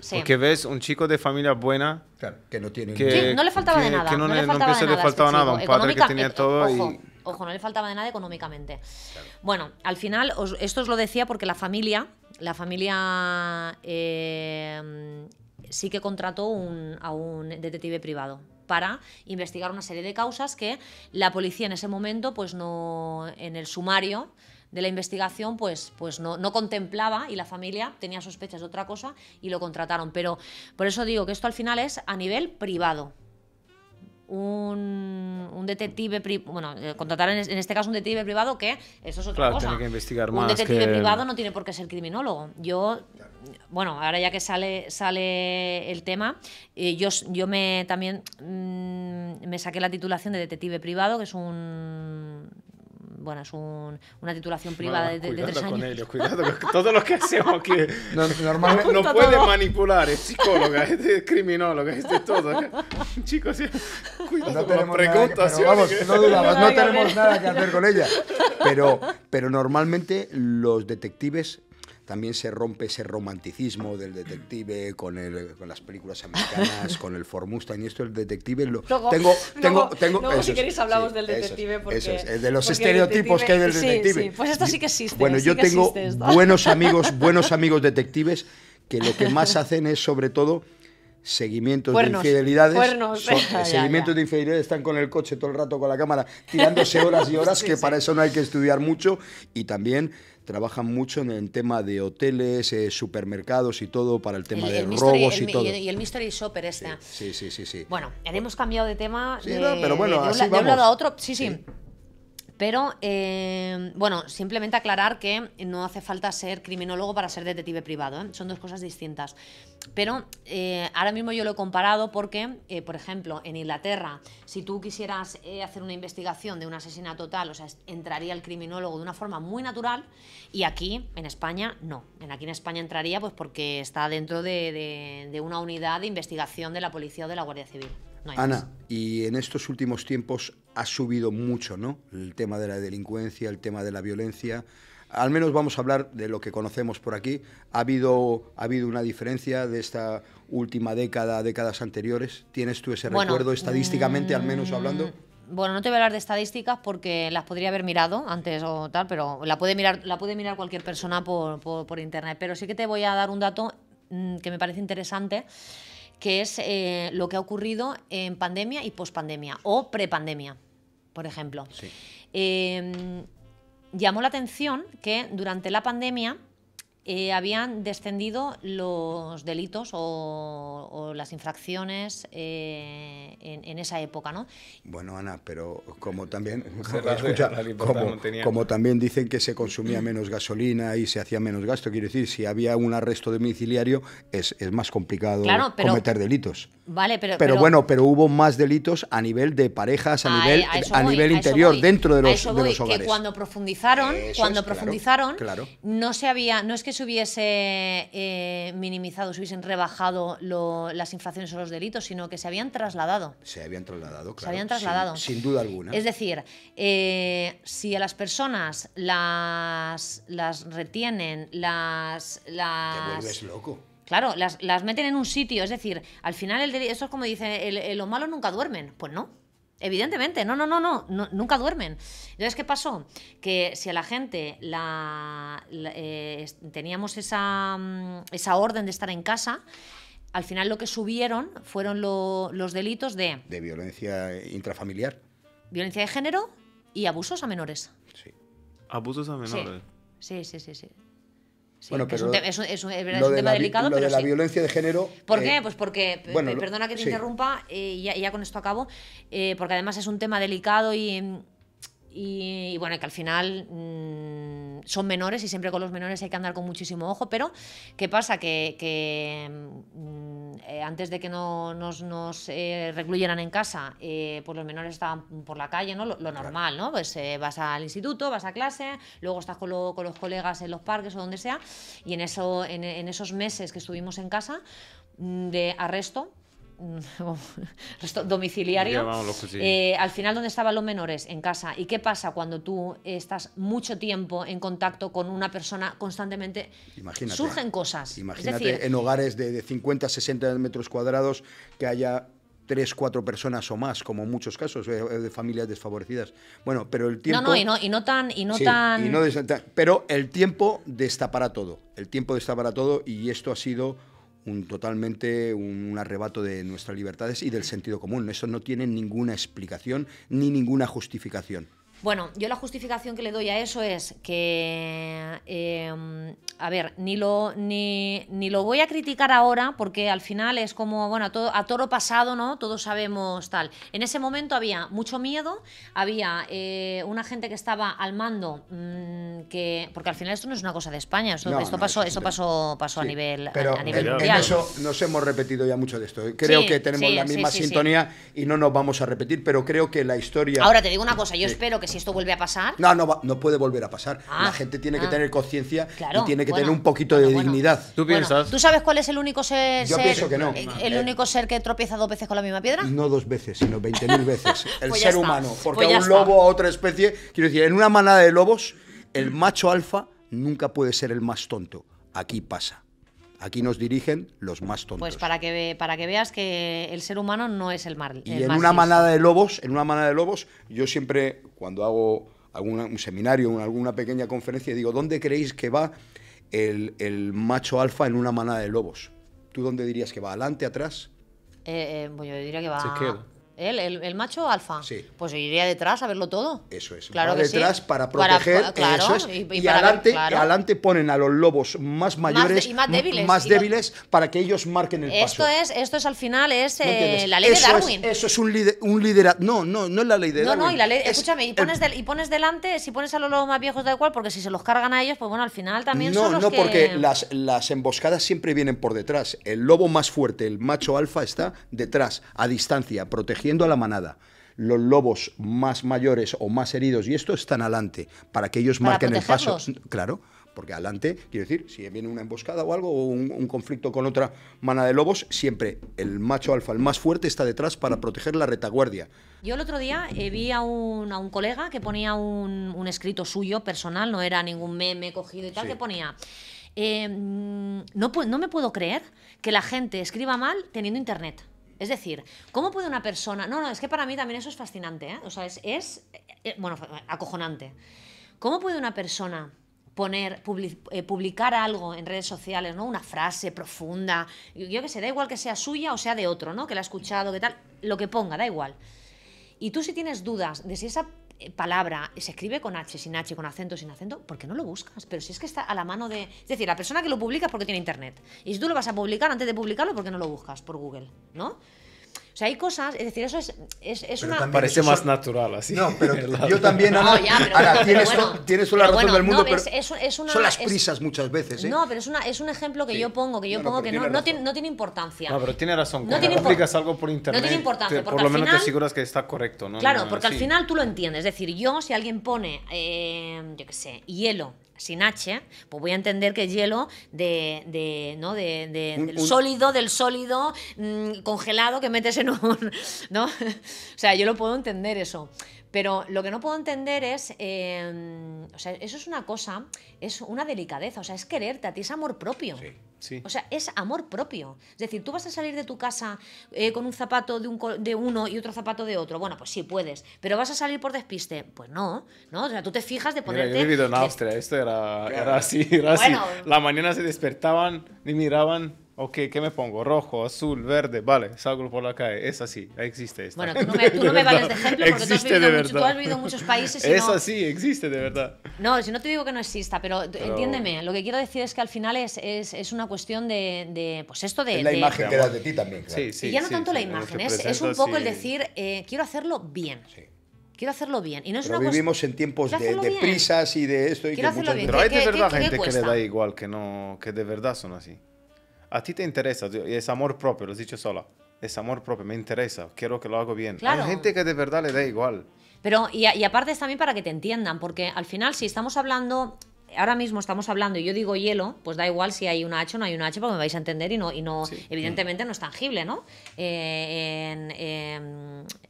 Sí. Porque ves, un chico de familia buena... Claro, que no tiene... Sí, no le faltaba de nada. Que no le a faltaba nada. Un padre que tenía todo Ojo, no le faltaba de nada económicamente. Claro. Bueno, al final, esto os lo decía porque la familia sí que contrató a un detective privado para investigar una serie de causas que la policía en ese momento, pues no, en el sumario de la investigación, pues no contemplaba, y la familia tenía sospechas de otra cosa y lo contrataron. Pero por eso digo que esto al final es a nivel privado. Un detective contratar en este caso un detective privado, que eso es otra cosa. Tiene que investigar un más. Detective privado no tiene por qué ser criminólogo. Ahora ya que sale el tema, yo también me saqué la titulación de detective privado, que es es una titulación privada de 3 años. Con ello, cuidado con todo lo que hacemos aquí. Normalmente no puede manipular, es psicóloga, es criminóloga, es de todo. Chicos, cuidado con las preguntas. No dudabas, no tenemos nada que hacer con ella. Pero normalmente los detectives... También se rompe ese romanticismo del detective con las películas americanas, con el Ford Mustang, y esto el detective Luego si queréis hablamos del detective, eso es, de los estereotipos que hay del detective. Sí, pues esto sí que existe. Bueno, yo tengo buenos amigos detectives que lo que más hacen es sobre todo seguimientos de infidelidades. Seguimientos de infidelidades, están con el coche todo el rato con la cámara, tirándose horas y horas, para eso no hay que estudiar mucho, y también trabajan mucho en el tema de hoteles, supermercados y todo, para el tema de robos y todo. Y el Mystery Shopper este. Sí. Bueno, hemos cambiado de tema pero bueno, de un lado a otro. Sí. Pero, simplemente aclarar que no hace falta ser criminólogo para ser detective privado, ¿eh? Son dos cosas distintas. Pero ahora mismo yo lo he comparado porque, por ejemplo, en Inglaterra, si tú quisieras hacer una investigación de un asesinato tal, o sea, entraría el criminólogo de una forma muy natural, y aquí, en España, no. Aquí en España entraría pues porque está dentro de una unidad de investigación de la policía o de la Guardia Civil. No Ana, más. y en estos últimos tiempos ha subido mucho, ¿no? El tema de la delincuencia, el tema de la violencia. Al menos vamos a hablar de lo que conocemos por aquí. ¿Ha habido una diferencia de esta última década, décadas anteriores? ¿Tienes tú ese recuerdo estadísticamente, al menos hablando? Bueno, no te voy a hablar de estadísticas porque las podría haber mirado antes o tal, pero la puede mirar cualquier persona por internet. Pero sí que te voy a dar un dato que me parece interesante, que es lo que ha ocurrido en pandemia y pospandemia, o prepandemia, por ejemplo. Sí. Llamó la atención que durante la pandemia habían descendido los delitos o las infracciones en esa época, ¿no? Bueno, Ana, pero como también, como también dicen que se consumía menos gasolina y se hacía menos gasto, quiero decir, si había un arresto domiciliario es más complicado cometer delitos. Vale, pero hubo más delitos a nivel de parejas, a nivel interior, dentro de los hogares. Que cuando profundizaron, claro. no es que se hubiese minimizado, se hubiesen rebajado las infracciones o los delitos, sino que se habían trasladado. Se habían trasladado, claro. Se habían trasladado. Sin duda alguna. Es decir, si a las personas las retienen, Te vuelves loco. Claro, las meten en un sitio, es decir, al final eso es como dice, los malos nunca duermen. Pues no, evidentemente, no, nunca duermen. Entonces, ¿qué pasó? Que si a la gente teníamos esa orden de estar en casa, al final lo que subieron fueron los delitos de violencia intrafamiliar. Violencia de género y abusos a menores. Sí. Abusos a menores. Sí. Sí, bueno, pero es un tema delicado, lo pero de la sí. violencia de género... ¿Por qué? Pues porque, bueno, perdona que te sí. interrumpa, ya con esto acabo, porque además es un tema delicado y bueno, que al final son menores y siempre con los menores hay que andar con muchísimo ojo, pero ¿qué pasa? Que antes de que nos recluyeran en casa, pues los menores estaban por la calle, ¿no? Lo normal, ¿no? Pues vas al instituto, vas a clase, luego estás con los colegas en los parques o donde sea, y en esos meses que estuvimos en casa de arresto domiciliario, al final, ¿dónde estaban los menores? En casa. ¿Y qué pasa cuando tú estás mucho tiempo en contacto con una persona constantemente? Imagínate, surgen cosas. Imagínate es decir, en hogares de 50, 60 metros cuadrados que haya 3, 4 personas o más, como en muchos casos de familias desfavorecidas. Bueno, pero el tiempo... Pero el tiempo destapará todo. El tiempo destapará todo y esto ha sido totalmente un arrebato de nuestras libertades y del sentido común. Eso no tiene ninguna explicación ni ninguna justificación. Bueno, yo la justificación que le doy a eso es que, a ver, ni lo voy a criticar ahora porque al final es como, bueno, a toro pasado, ¿no? Todos sabemos tal. En ese momento había mucho miedo, había una gente que estaba al mando, porque al final esto no es una cosa de España, esto pasó sí, a nivel En mundial. eso nos hemos repetido ya mucho de esto. Creo que tenemos la misma sintonía y no nos vamos a repetir, pero creo que la historia... Ahora te digo una cosa, yo espero que si esto vuelve a pasar... No puede volver a pasar. La gente tiene que tener conciencia y tiene que tener un poquito de dignidad. ¿Tú piensas? ¿Tú sabes cuál es el único ser... Yo pienso que no. El único ser que tropieza 2 veces con la misma piedra? No 2 veces, sino 20.000 veces. El Pues ser humano. Porque a un lobo, a otra especie... Quiero decir, en una manada de lobos, el macho alfa nunca puede ser el más tonto. Aquí pasa. Aquí nos dirigen los más tontos. Pues para que veas que el ser humano no es el más listo. Y en una manada de lobos, yo siempre, cuando hago un seminario, alguna pequeña conferencia, digo, ¿dónde creéis que va el macho alfa en una manada de lobos? ¿Tú dónde dirías que va? ¿Adelante, atrás? Pues yo diría que va... Se queda. ¿El macho alfa? Sí. Pues yo iría detrás a verlo todo. Eso es. Claro va que detrás sí. para proteger. Claro, eso es. y Y para adelante, ver, claro. adelante ponen a los lobos más mayores, y más débiles. más débiles para que ellos marquen el Esto paso. es al final, ¿No entiendes? la ley de Darwin. Eso es un liderazgo. No es la ley de Darwin. No, y la ley, escúchame, y pones delante, si pones a los lobos más viejos da igual, porque si se los cargan a ellos, pues bueno, al final también son los que... No, porque las emboscadas siempre vienen por detrás. El lobo más fuerte, el macho alfa, está detrás, a distancia, protegiendo a la manada. Los lobos más mayores o más heridos y esto están adelante, para que ellos marquen el paso. Claro, porque adelante, quiero decir, si viene una emboscada o algo, o un conflicto con otra manada de lobos, siempre el macho alfa, el más fuerte, está detrás para proteger la retaguardia. Yo el otro día vi a un colega que ponía un escrito suyo, personal, no era ningún meme cogido y tal, que ponía... no me puedo creer que la gente escriba mal teniendo internet. Es decir, ¿cómo puede una persona...? No, es que para mí también eso es fascinante, ¿eh? O sea, es acojonante. ¿Cómo puede una persona publicar algo en redes sociales, ¿no? Una frase profunda, yo qué sé, da igual que sea suya o sea de otro, ¿no? Que la ha escuchado, que tal, lo que ponga, da igual. Y tú si tienes dudas de si esa palabra se escribe con H, sin H, con acento, sin acento, ¿por qué no lo buscas? Pero si es que está a la mano de... Es decir, la persona que lo publica es porque tiene internet. Y si tú lo vas a publicar, antes de publicarlo, ¿por qué no lo buscas por Google? ¿No? O sea, hay cosas, es decir, eso es una... Parece más natural así. No, pero yo también, Ana, tienes toda la razón del mundo, pero son las prisas muchas veces, ¿eh? No, pero es un ejemplo que yo pongo, que no tiene importancia. No, pero tiene razón. Cuando publicas algo por internet, no tiene importancia, por lo menos te aseguras que está correcto, ¿no? Claro, porque al final tú lo entiendes. Es decir, si alguien pone, yo qué sé, hielo sin H, pues voy a entender que es hielo del sólido congelado que metes en un... ¿no? O sea, yo lo puedo entender eso. Pero lo que no puedo entender es, o sea, eso es una cosa, es una delicadeza, o sea, es quererte, a ti es amor propio. Sí. Sí. O sea, es amor propio. Es decir, tú vas a salir de tu casa con un zapato de uno y otro zapato de otro. Bueno, pues sí, puedes. Pero vas a salir por despiste. Pues no, ¿no? O sea, tú te fijas de Mira, ponerte... yo he vivido en Austria, esto era así, era así. Bueno. La mañana se despertaban y miraban, ok, ¿qué me pongo? Rojo, azul, verde, vale, salgo por la calle, es así, existe esto. Bueno, tú no me vales de ejemplo porque tú has vivido en muchos países y es no... así, existe de verdad. No, si no te digo que no exista, pero entiéndeme, lo que quiero decir es que al final es una cuestión pues esto de... Es la imagen que das de ti también, claro. Sí, sí, y ya no sí, tanto sí, la cuando imagen, te es un presentas poco el y- decir, quiero hacerlo bien. Sí. Quiero hacerlo bien. Y no es Pero una cuestión- vivimos en tiempos quiero de hacerlo bien. prisas y de esto y Quiero que hacerlo muchas bien. Pero veces... hay de verdad ¿Qué gente que le cuesta? da igual, que de verdad son así. A ti te interesa, es amor propio, lo has dicho sola. Es amor propio, me interesa, quiero que lo hago bien. Claro. Hay gente que de verdad le da igual. Pero, y aparte es también para que te entiendan, porque al final, si estamos hablando, ahora mismo estamos hablando y yo digo hielo, pues da igual si hay una H o no hay una H, porque me vais a entender y no Sí. evidentemente no es tangible, ¿no?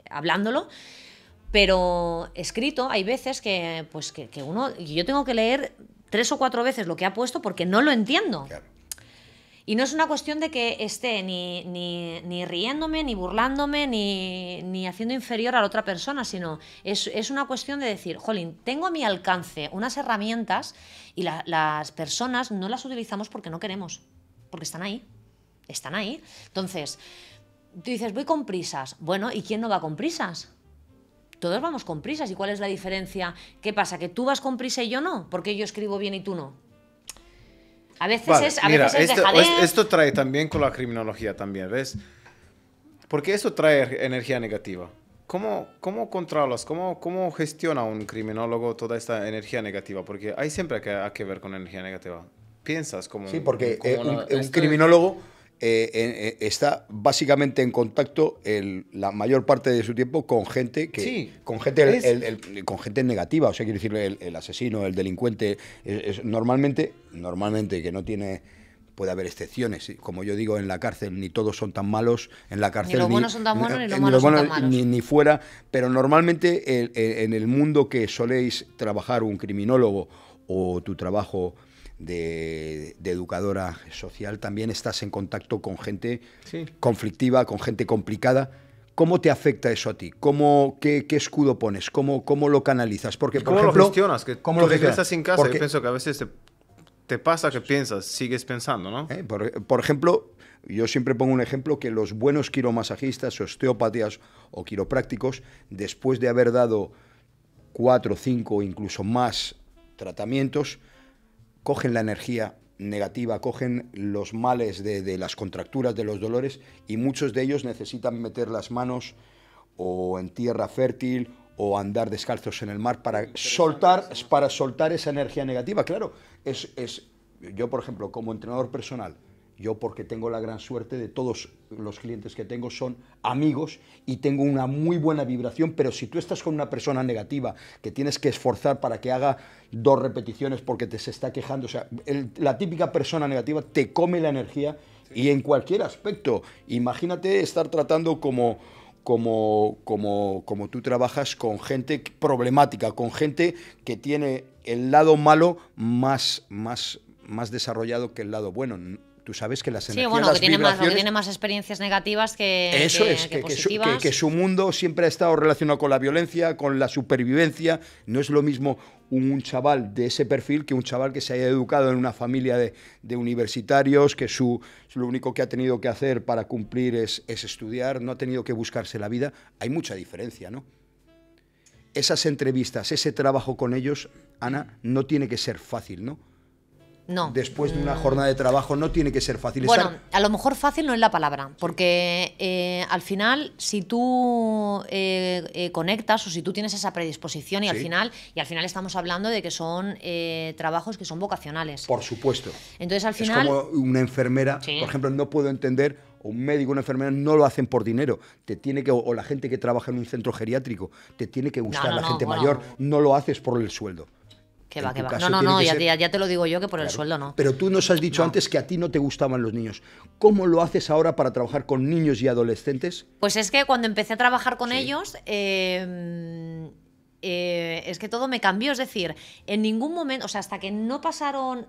Hablándolo. Pero escrito, hay veces que yo tengo que leer 3 o 4 veces lo que ha puesto porque no lo entiendo. Claro. Y no es una cuestión de que esté ni riéndome, ni burlándome, ni haciendo inferior a la otra persona, sino es una cuestión de decir, jolín, tengo a mi alcance unas herramientas y las personas no las utilizamos porque no queremos, porque están ahí. Están ahí. Entonces, tú dices, voy con prisas. Bueno, ¿y quién no va con prisas? Todos vamos con prisas. ¿Y cuál es la diferencia? ¿Qué pasa? ¿Que tú vas con prisa y yo no? ¿Porque yo escribo bien y tú no? A veces Vale, es mira, dejadez. esto trae también con la criminología también, ¿ves? Porque eso trae energía negativa. ¿Cómo controlas, cómo gestiona un criminólogo toda esta energía negativa? Porque hay siempre que ver con energía negativa. Piensas como... Sí, porque como un criminólogo está básicamente en contacto la mayor parte de su tiempo con gente que Sí, con gente es- con gente negativa, o sea, quiero decir el asesino, el delincuente normalmente que no tiene, puede haber excepciones, ¿sí? Como yo digo, en la cárcel ni todos son tan malos, en la cárcel los buenos son tan buenos ni los ni malos son tan buenos, malos. ni fuera, pero normalmente en el mundo que soléis trabajar un criminólogo o tu trabajo de educadora social, también estás en contacto con gente Sí. conflictiva, con gente complicada. ¿Cómo te afecta eso a ti? ¿Qué escudo pones? ¿Cómo lo canalizas? Porque, por ¿Cómo ejemplo, lo gestionas? Que ¿cómo tú lo gestionas? regresas en casa, Porque, yo pienso que a veces te pasa que piensas, sigues pensando, ¿no? por ejemplo, yo siempre pongo un ejemplo que los buenos quiromasajistas, osteópatas o quiroprácticos, después de haber dado 4, 5 incluso más tratamientos, cogen la energía negativa, cogen los males de las contracturas, de los dolores, y muchos de ellos necesitan meter las manos o en tierra fértil o andar descalzos en el mar para soltar esa energía negativa. Claro, yo, por ejemplo, como entrenador personal, yo porque tengo la gran suerte de todos los clientes que tengo son amigos y tengo una muy buena vibración, pero si tú estás con una persona negativa que tienes que esforzar para que haga 2 repeticiones porque se está quejando, o sea, la típica persona negativa te come la energía y en cualquier aspecto. Imagínate estar tratando como tú trabajas con gente problemática, con gente que tiene el lado malo más desarrollado que el lado bueno. Tú sabes que las Sí, energías, bueno, las que tiene vibraciones... más experiencias negativas que Eso es, que positivas. su mundo siempre ha estado relacionado con la violencia, con la supervivencia. No es lo mismo un chaval de ese perfil que un chaval que se haya educado en una familia de universitarios, que lo único que ha tenido que hacer para cumplir es estudiar, no ha tenido que buscarse la vida. Hay mucha diferencia, ¿no? Esas entrevistas, ese trabajo con ellos, Ana, no tiene que ser fácil, ¿no? No. Después de una jornada de trabajo no tiene que ser fácil. Bueno, a lo mejor fácil no es la palabra, porque al final, si tú conectas o si tú tienes esa predisposición y al final estamos hablando de que son trabajos que son vocacionales. Por supuesto. Entonces al final... Es como una enfermera, Sí. por ejemplo, no puedo entender, o un médico, una enfermera, no lo hacen por dinero. O la gente que trabaja en un centro geriátrico, te tiene que gustar la gente bueno. mayor, no lo haces por el sueldo. Que En va, tu que va. caso No, tiene que ya ser- te lo digo yo que por el Claro. sueldo no. Pero tú nos has dicho No. antes que a ti no te gustaban los niños. ¿Cómo lo haces ahora para trabajar con niños y adolescentes? Pues es que cuando empecé a trabajar con Sí. ellos, es que todo me cambió. Es decir, en ningún momento, o sea, hasta que no pasaron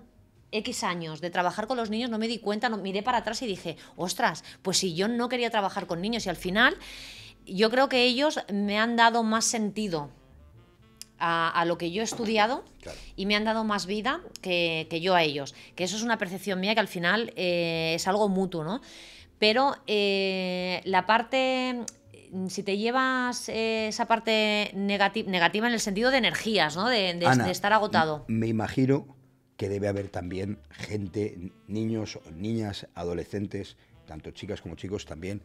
X años de trabajar con los niños, no me di cuenta, no, miré para atrás y dije, ostras, pues si yo no quería trabajar con niños, y al final yo creo que ellos me han dado más sentido a lo que yo he estudiado, Claro. y me han dado más vida que yo a ellos. Que eso es una percepción mía que al final es algo mutuo, ¿no? Pero la parte, si te llevas esa parte negativa en el sentido de energías, ¿no? De Ana, estar agotado. Me imagino que debe haber también gente, niños, niñas, adolescentes, tanto chicas como chicos también,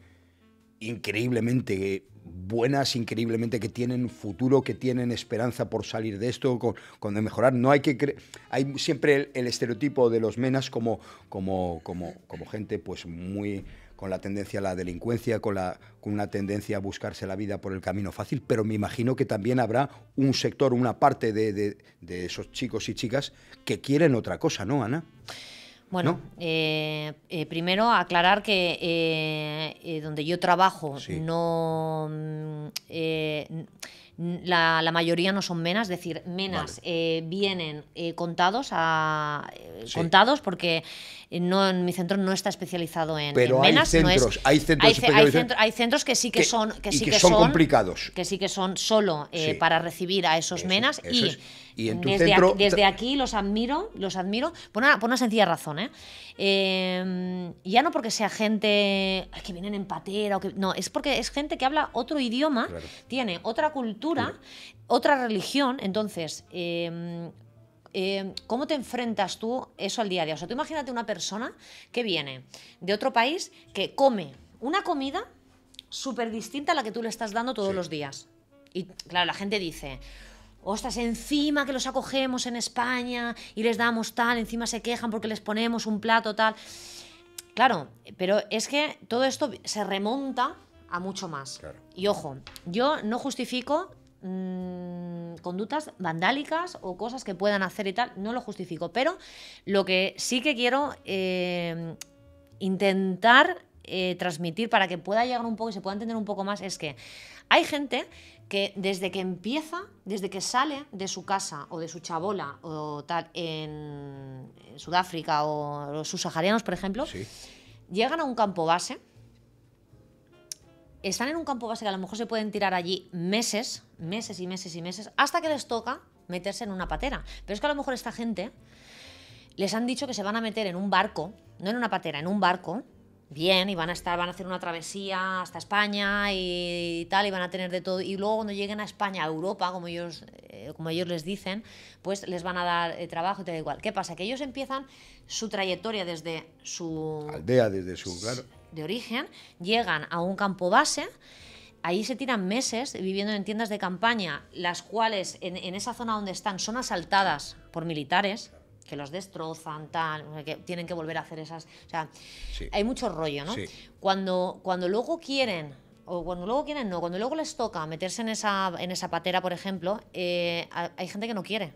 increíblemente buenas, increíblemente que tienen futuro, que tienen esperanza por salir de esto, con de mejorar. No hay que hay siempre el estereotipo de los menas como gente pues muy con la tendencia a la delincuencia, con una tendencia a buscarse la vida por el camino fácil, pero me imagino que también habrá un sector, una parte de esos chicos y chicas que quieren otra cosa, ¿no, Ana? Bueno, ¿No? Primero aclarar que donde yo trabajo Sí. no la mayoría no son menas, es decir, menas vienen contados Sí. contados porque no, en mi centro no está especializado en Pero hay menas. centros, hay centros especializados hay centros que sí que son complicados. que sí que son solo Sí. para recibir a esos Eso, menas, eso y es. Y en tu desde, centro- desde aquí los admiro por una sencilla razón, ya no porque sea gente que vienen en patera, no, es porque es gente que habla otro idioma, Claro. tiene otra cultura, otra religión. Entonces, ¿cómo te enfrentas tú eso al día a día? O sea, tú imagínate una persona que viene de otro país, que come una comida súper distinta a la que tú le estás dando todos Sí. los días. Y claro, la gente dice, ostras, encima que los acogemos en España y les damos tal, encima se quejan porque les ponemos un plato tal. Claro, pero es que todo esto se remonta a mucho más. Claro. Y ojo, yo no justifico conductas vandálicas o cosas que puedan hacer y tal, no lo justifico, pero lo que sí que quiero intentar transmitir para que pueda llegar un poco y se pueda entender un poco más es que hay gente que desde que empieza, desde que sale de su casa o de su chabola o tal en Sudáfrica o los subsaharianos, por ejemplo, Sí. llegan a un campo base, están en un campo base que a lo mejor se pueden tirar allí meses y meses y meses, hasta que les toca meterse en una patera. Pero es que a lo mejor esta gente les han dicho que se van a meter en un barco, no en una patera, en un barco, bien, y van a hacer una travesía hasta España y tal, y van a tener de todo. Y luego cuando lleguen a España, a Europa, como ellos les dicen, pues les van a dar trabajo y tal igual. ¿Qué pasa? Que ellos empiezan su trayectoria desde su Aldea, desde su... Claro. de origen, llegan a un campo base, ahí se tiran meses viviendo en tiendas de campaña, las cuales en esa zona donde están son asaltadas por militares que los destrozan, tal, que tienen que volver a hacer esas... O sea, Sí. hay mucho rollo, ¿no? Sí. Cuando luego quieren, o cuando luego les toca meterse en esa patera, por ejemplo, hay gente que no quiere.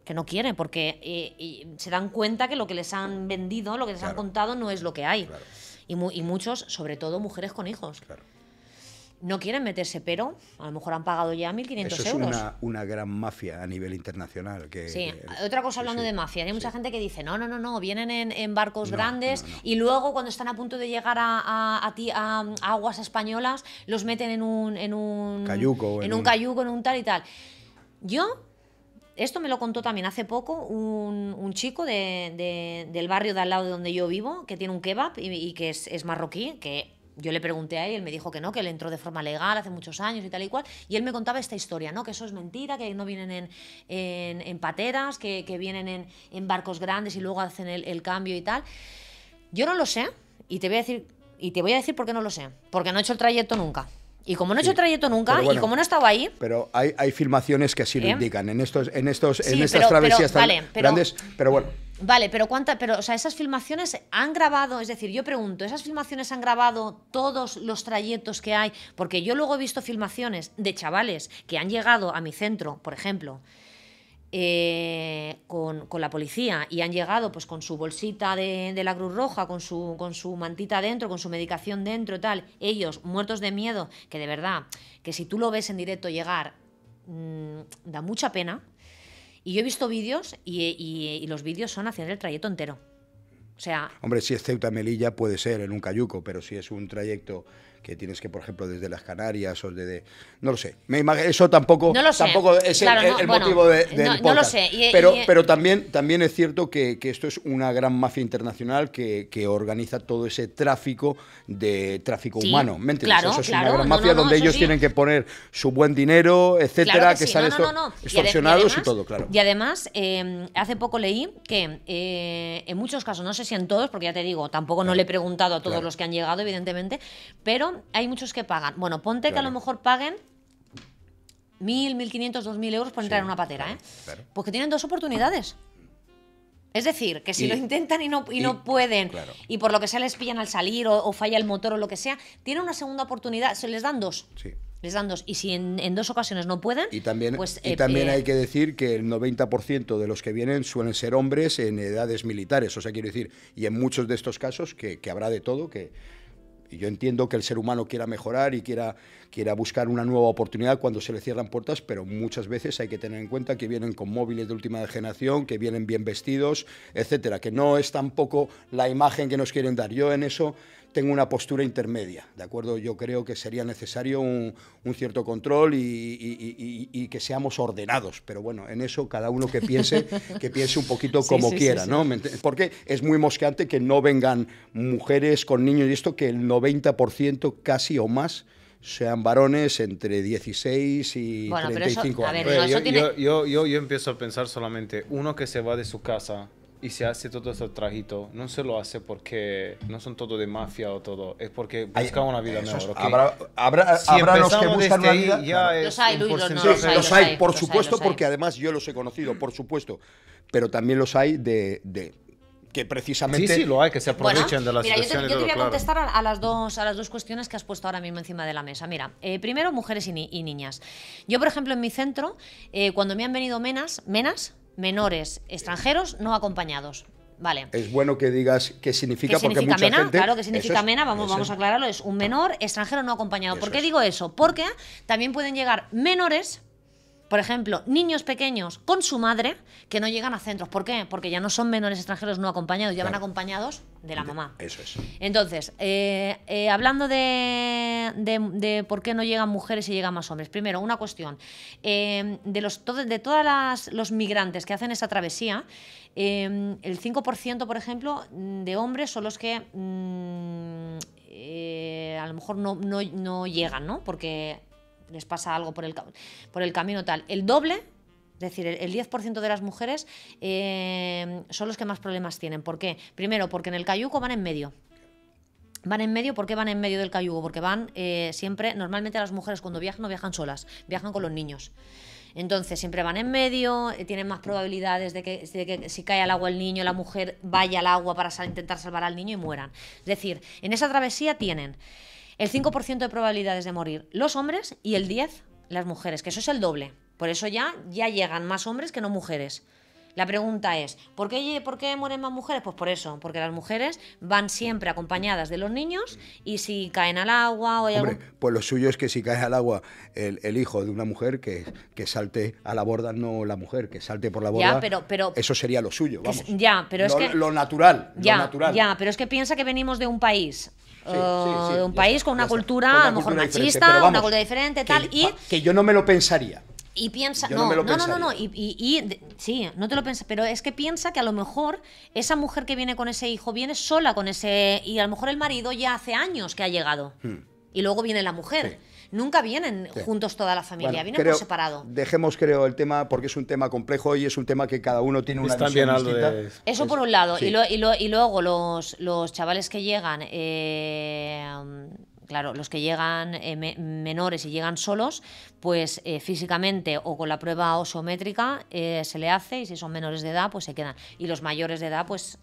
Que no quiere, porque se dan cuenta que lo que les han vendido, lo que les han Claro. contado, no es lo que hay. Claro. Y muchos, sobre todo mujeres con hijos, Claro. no quieren meterse, pero a lo mejor han pagado ya 1.500 Eso es euros. una gran mafia a nivel internacional. Sí, otra cosa hablando sí, de mafia. Hay mucha sí. gente que dice, no, vienen en barcos No, grandes no. y luego cuando están a punto de llegar a aguas españolas, los meten en un Cayuco, en un cayuco, en un tal y tal. Esto me lo contó también hace poco un chico del barrio de al lado de donde yo vivo, que tiene un kebab y que es marroquí, que yo le pregunté a él, él me dijo que no, que él entró de forma legal hace muchos años y tal y cual, y él me contaba esta historia, ¿no? Que eso es mentira, que no vienen en pateras, que vienen en barcos grandes y luego hacen el cambio y tal. Yo no lo sé, y te voy a decir por qué no lo sé, porque no he hecho el trayecto nunca. Y como no he hecho el trayecto nunca, Pero bueno, y como no he estado ahí... Pero hay filmaciones que así lo indican, en estas Sí, travesías tan vale, grandes, pero bueno. Vale, pero o sea, esas filmaciones han grabado, es decir, yo pregunto, ¿esas filmaciones han grabado todos los trayectos que hay? Porque yo luego he visto filmaciones de chavales que han llegado a mi centro, por ejemplo, con la policía, y han llegado pues con su bolsita de la Cruz Roja, con su mantita dentro, con su medicación dentro, tal, ellos muertos de miedo, que de verdad, que si tú lo ves en directo llegar, da mucha pena. Y yo he visto vídeos y los vídeos son hacer el trayecto entero. O sea... Hombre, si es Ceuta-Melilla puede ser en un cayuco, pero si es un trayecto que tienes que, por ejemplo, desde las Canarias o desde... No lo sé. Eso tampoco, no lo sé. tampoco es claro, el motivo del podcast. No lo sé. Pero también es cierto que esto es una gran mafia internacional que organiza todo ese tráfico humano. ¿Me entiendes? Claro, eso es una gran mafia donde ellos tienen que poner su buen dinero, etcétera, claro que salen extorsionados y todo, claro. Y además, hace poco leí que en muchos casos, no sé si en todos, porque ya te digo, tampoco no le he preguntado a todos los que han llegado, evidentemente, pero hay muchos que pagan. Bueno, ponte que a lo mejor paguen 1.000, 1.500, 2.000 euros por entrar en una patera, ¿eh? Claro. Porque tienen 2 oportunidades. Es decir, que si lo intentan y no pueden, y por lo que sea les pillan al salir o falla el motor o lo que sea, tienen una segunda oportunidad, se les dan 2. Sí. Les dan 2. Y si en 2 ocasiones no pueden, y también hay que decir que el 90% de los que vienen suelen ser hombres en edades militares. O sea, quiero decir, y en muchos de estos casos, que habrá de todo, y yo entiendo que el ser humano quiera mejorar y quiera buscar una nueva oportunidad cuando se le cierran puertas, pero muchas veces hay que tener en cuenta que vienen con móviles de última generación, que vienen bien vestidos, etcétera, que no es tampoco la imagen que nos quieren dar. Yo en eso tengo una postura intermedia, ¿de acuerdo? Yo creo que sería necesario un cierto control y que seamos ordenados, pero bueno, en eso cada uno que piense un poquito como quiera, ¿no? Porque es muy mosqueante que no vengan mujeres con niños y esto, que el 90% casi o más sean varones entre 16 y 35 años. Yo empiezo a pensar solamente, uno que se va de su casa y se hace todo ese trajito, no se lo hace porque no son todo de mafia o todo, es porque buscan una vida mejor. ¿Okay? Habrá los que buscan una vida. Los hay, Luis, los hay, por supuesto, porque además yo los he conocido, por supuesto, pero también los hay que precisamente... Sí, lo hay, que se aprovechan de la situación. Yo te voy a contestar a las dos cuestiones que has puesto ahora mismo encima de la mesa. Mira, primero, mujeres y niñas. Yo, por ejemplo, en mi centro, cuando me han venido menores extranjeros no acompañados. Vale. Es bueno que digas qué significa, porque significa mucha mena? gente... Claro, ¿qué significa mena? Vamos a aclararlo. Es un menor extranjero no acompañado. ¿Por qué digo eso? Porque también pueden llegar menores, por ejemplo, niños pequeños con su madre, que no llegan a centros. ¿Por qué? Porque ya no son menores extranjeros no acompañados, ya van acompañados de la mamá. Eso es. Entonces, hablando de por qué no llegan mujeres y llegan más hombres. Primero, una cuestión. De todos los migrantes que hacen esta travesía, el 5%, por ejemplo, de hombres son los que a lo mejor no llegan, ¿no? Porque les pasa algo por el camino tal. El doble, es decir, el 10% de las mujeres son los que más problemas tienen. ¿Por qué? Primero, porque en el cayuco van en medio. Van en medio, ¿por qué van en medio del cayuco? Porque van siempre, normalmente las mujeres cuando viajan no viajan solas, viajan con los niños. Entonces siempre van en medio, tienen más probabilidades de que si cae al agua el niño, la mujer vaya al agua para intentar salvar al niño y mueran. Es decir, en esa travesía tienen el 5% de probabilidades de morir los hombres y el 10% las mujeres, que eso es el doble. Por eso ya llegan más hombres que no mujeres. La pregunta es, ¿por qué mueren más mujeres? Pues por eso, porque las mujeres van siempre acompañadas de los niños y si caen al agua o hay pues lo suyo es que si cae al agua el hijo de una mujer, que salte a la borda, no la mujer, que salte por la borda. Pero eso sería lo suyo, vamos. Lo natural. Ya, pero es que piensa que venimos de un país... de un país con una cultura a lo mejor machista, vamos, una cultura diferente, tal, que yo no me lo pensaría. Y piensa, no, sí, no te lo piensas, pero es que piensa que a lo mejor esa mujer que viene con ese hijo viene sola con ese, y a lo mejor el marido ya hace años que ha llegado y luego viene la mujer. Nunca vienen juntos toda la familia, vienen por separado. Dejemos, creo, el tema, porque es un tema complejo y es un tema que cada uno tiene una visión distinta. Eso por un lado. Sí. Y luego los chavales que llegan, claro, los que llegan menores y llegan solos, pues físicamente o con la prueba osométrica se le hace, y si son menores de edad, pues se quedan. Y los mayores de edad, pues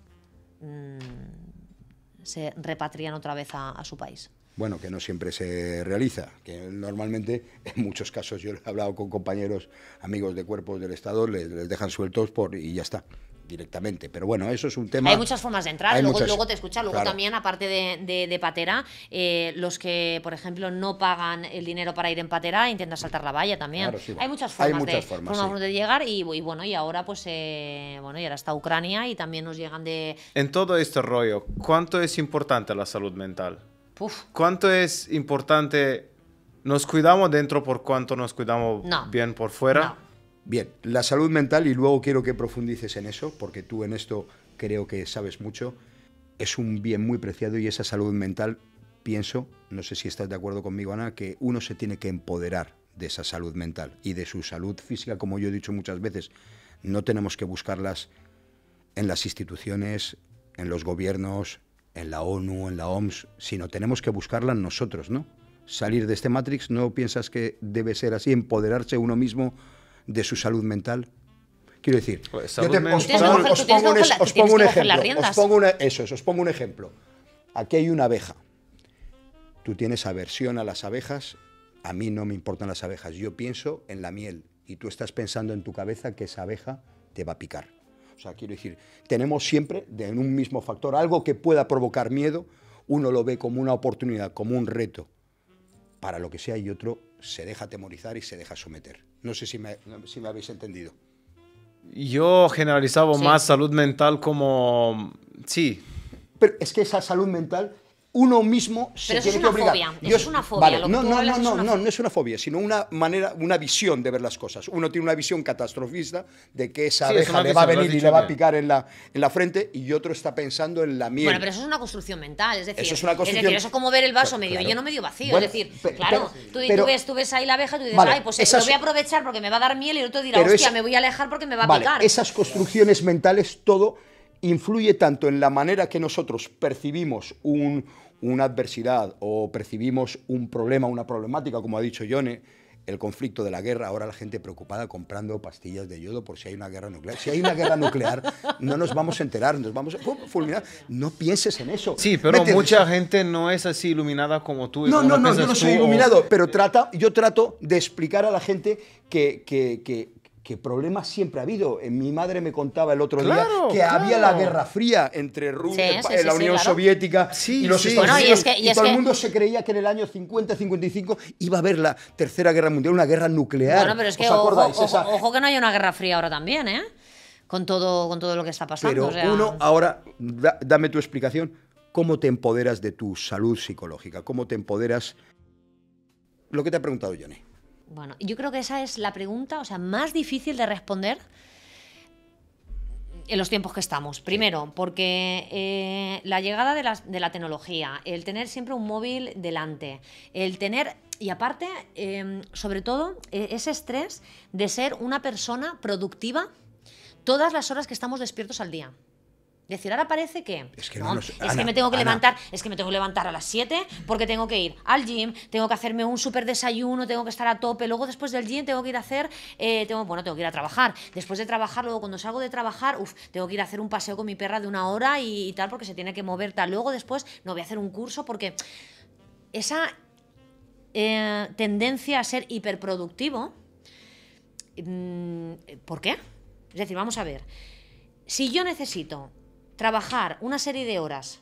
se repatrian otra vez a su país. Bueno, que no siempre se realiza, que normalmente, en muchos casos, yo he hablado con compañeros, amigos de cuerpos del Estado, les dejan sueltos y ya está. directamente. Pero bueno, eso es un tema... Hay muchas formas de entrar, Hay luego, muchas- luego te escucha, luego claro. también, aparte de patera, los que, por ejemplo, no pagan el dinero para ir en patera, intentan saltar la valla también. Claro, sí. Hay muchas Hay formas, muchas formas, sí. de llegar y bueno, y ahora pues, bueno, y ahora está Ucrania y también nos llegan de... En todo este rollo, ¿cuánto es importante la salud mental? Uf, ¿Cuánto es importante? ¿Nos cuidamos dentro por cuánto nos cuidamos No. bien por fuera? No. Bien, la salud mental, y luego quiero que profundices en eso, porque tú en esto creo que sabes mucho, es un bien muy preciado y esa salud mental, pienso, no sé si estás de acuerdo conmigo, Ana, que uno se tiene que empoderar de esa salud mental y de su salud física, como yo he dicho muchas veces. No tenemos que buscarlas en las instituciones, en los gobiernos, en la ONU, en la OMS, sino tenemos que buscarlas nosotros, ¿no? Salir de este Matrix, ¿no piensas que debe ser así, empoderarse uno mismo de su salud mental? Quiero decir, Pues, yo salud mental. os pongo un Tú tienes que coger las ejemplo, riendas. os pongo un ejemplo. Aquí hay una abeja. Tú tienes aversión a las abejas, a mí no me importan las abejas, yo pienso en la miel y tú estás pensando en tu cabeza que esa abeja te va a picar. O sea, quiero decir, tenemos siempre en un mismo factor algo que pueda provocar miedo, uno lo ve como una oportunidad, como un reto para lo que sea y otro se deja atemorizar y se deja someter. No sé si me habéis entendido. Yo generalizaba Sí. más salud mental como... Sí, Pero es que esa salud mental, uno mismo se Pero eso tiene es que una obligar. fobia, eso es una fobia, lo que No, tú no, hablas no, es no, una no, fobia. no es una fobia, sino una manera, una visión de ver las cosas. Uno tiene una visión catastrofista de que esa Sí, es abeja una le va a visión, lo has venir y dicho le va a bien. picar en la frente y otro está pensando en la miel. Bueno, pero eso es una construcción mental, es decir, Eso es una construcción- decir, eso es como ver el vaso Claro, medio claro. lleno, medio vacío. Bueno, es decir, pe- claro, pero- tú ves ahí la abeja y tú dices, Vale, ay, pues esas- lo voy a aprovechar porque me va a dar miel y el otro dirá, Pero hostia, esa- me voy a alejar porque me va a Vale, picar. esas construcciones mentales, todo influye tanto en la manera que nosotros percibimos una adversidad o percibimos un problema, una problemática, como ha dicho Yone, el conflicto de la guerra. Ahora la gente preocupada comprando pastillas de yodo por si hay una guerra nuclear. Si hay una guerra nuclear, no nos vamos a enterar, nos vamos a fulminar. No pienses en eso. sí, ¿Me pero entiendes? mucha gente no es así iluminada como tú. y No, como no, lo no, yo piensas no soy tú, o- iluminado, pero yo trato de explicar a la gente que problemas siempre ha habido. Mi madre me contaba el otro Claro, día que había la claro. Guerra Fría entre Rusia, Sí, sí, la sí, Unión claro. Soviética Sí, y los sí. Estados Bueno, y Unidos. es que- y Y es todo el que- mundo se creía que en el año 50-55 iba a haber la Tercera Guerra Mundial, una guerra nuclear. Bueno, pero es que ¿Os acordáis? ojo que no haya una guerra fría ahora también, ¿eh? Con todo lo que está pasando. Pero o sea, uno, ahora, dame tu explicación, ¿cómo te empoderas de tu salud psicológica? ¿Cómo te empoderas? Lo que te ha preguntado Johnny. Bueno, yo creo que esa es la pregunta, o sea, más difícil de responder en los tiempos que estamos. Primero, porque la llegada de la tecnología, el tener siempre un móvil delante, el tener, y aparte, sobre todo, ese estrés de ser una persona productiva todas las horas que estamos despiertos al día. Decir, ahora parece que, Es que no, no nos- es Ana, que me tengo que Ana. levantar, es que me tengo que levantar a las 7 porque tengo que ir al gym, tengo que hacerme un súper desayuno, tengo que estar a tope, luego después del gym tengo que ir a hacer, tengo que ir a trabajar, después de trabajar, luego cuando salgo de trabajar, tengo que ir a hacer un paseo con mi perra de 1 hora y tal porque se tiene que mover tal, luego después no voy a hacer un curso porque esa tendencia a ser hiperproductivo, ¿por qué? Es decir, vamos a ver, si yo necesito trabajar una serie de horas,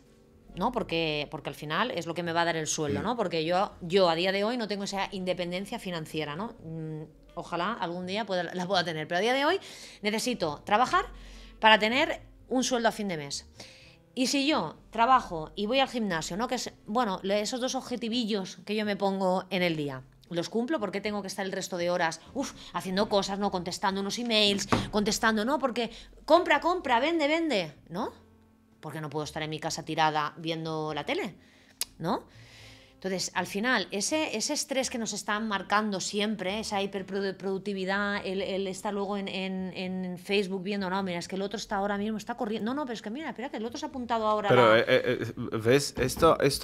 ¿no? Porque al final es lo que me va a dar el sueldo, ¿no? Porque yo a día de hoy no tengo esa independencia financiera, ¿no? Ojalá algún día la pueda tener, pero a día de hoy necesito trabajar para tener un sueldo a fin de mes. Y si yo trabajo y voy al gimnasio, ¿no? Que es, bueno, esos 2 objetivillos que yo me pongo en el día, los cumplo porque tengo que estar el resto de horas haciendo cosas, ¿no? Contestando unos emails, contestando, ¿no? Porque compra, vende, ¿no? Porque no puedo estar en mi casa tirada viendo la tele, ¿no? Entonces, al final, ese estrés que nos están marcando siempre, esa hiperproductividad, el estar luego en Facebook viendo, no, mira, es que el otro está ahora mismo, está corriendo. No, pero es que mira, espera, que el otro se ha apuntado ahora. Pero, ¿ves? Esto es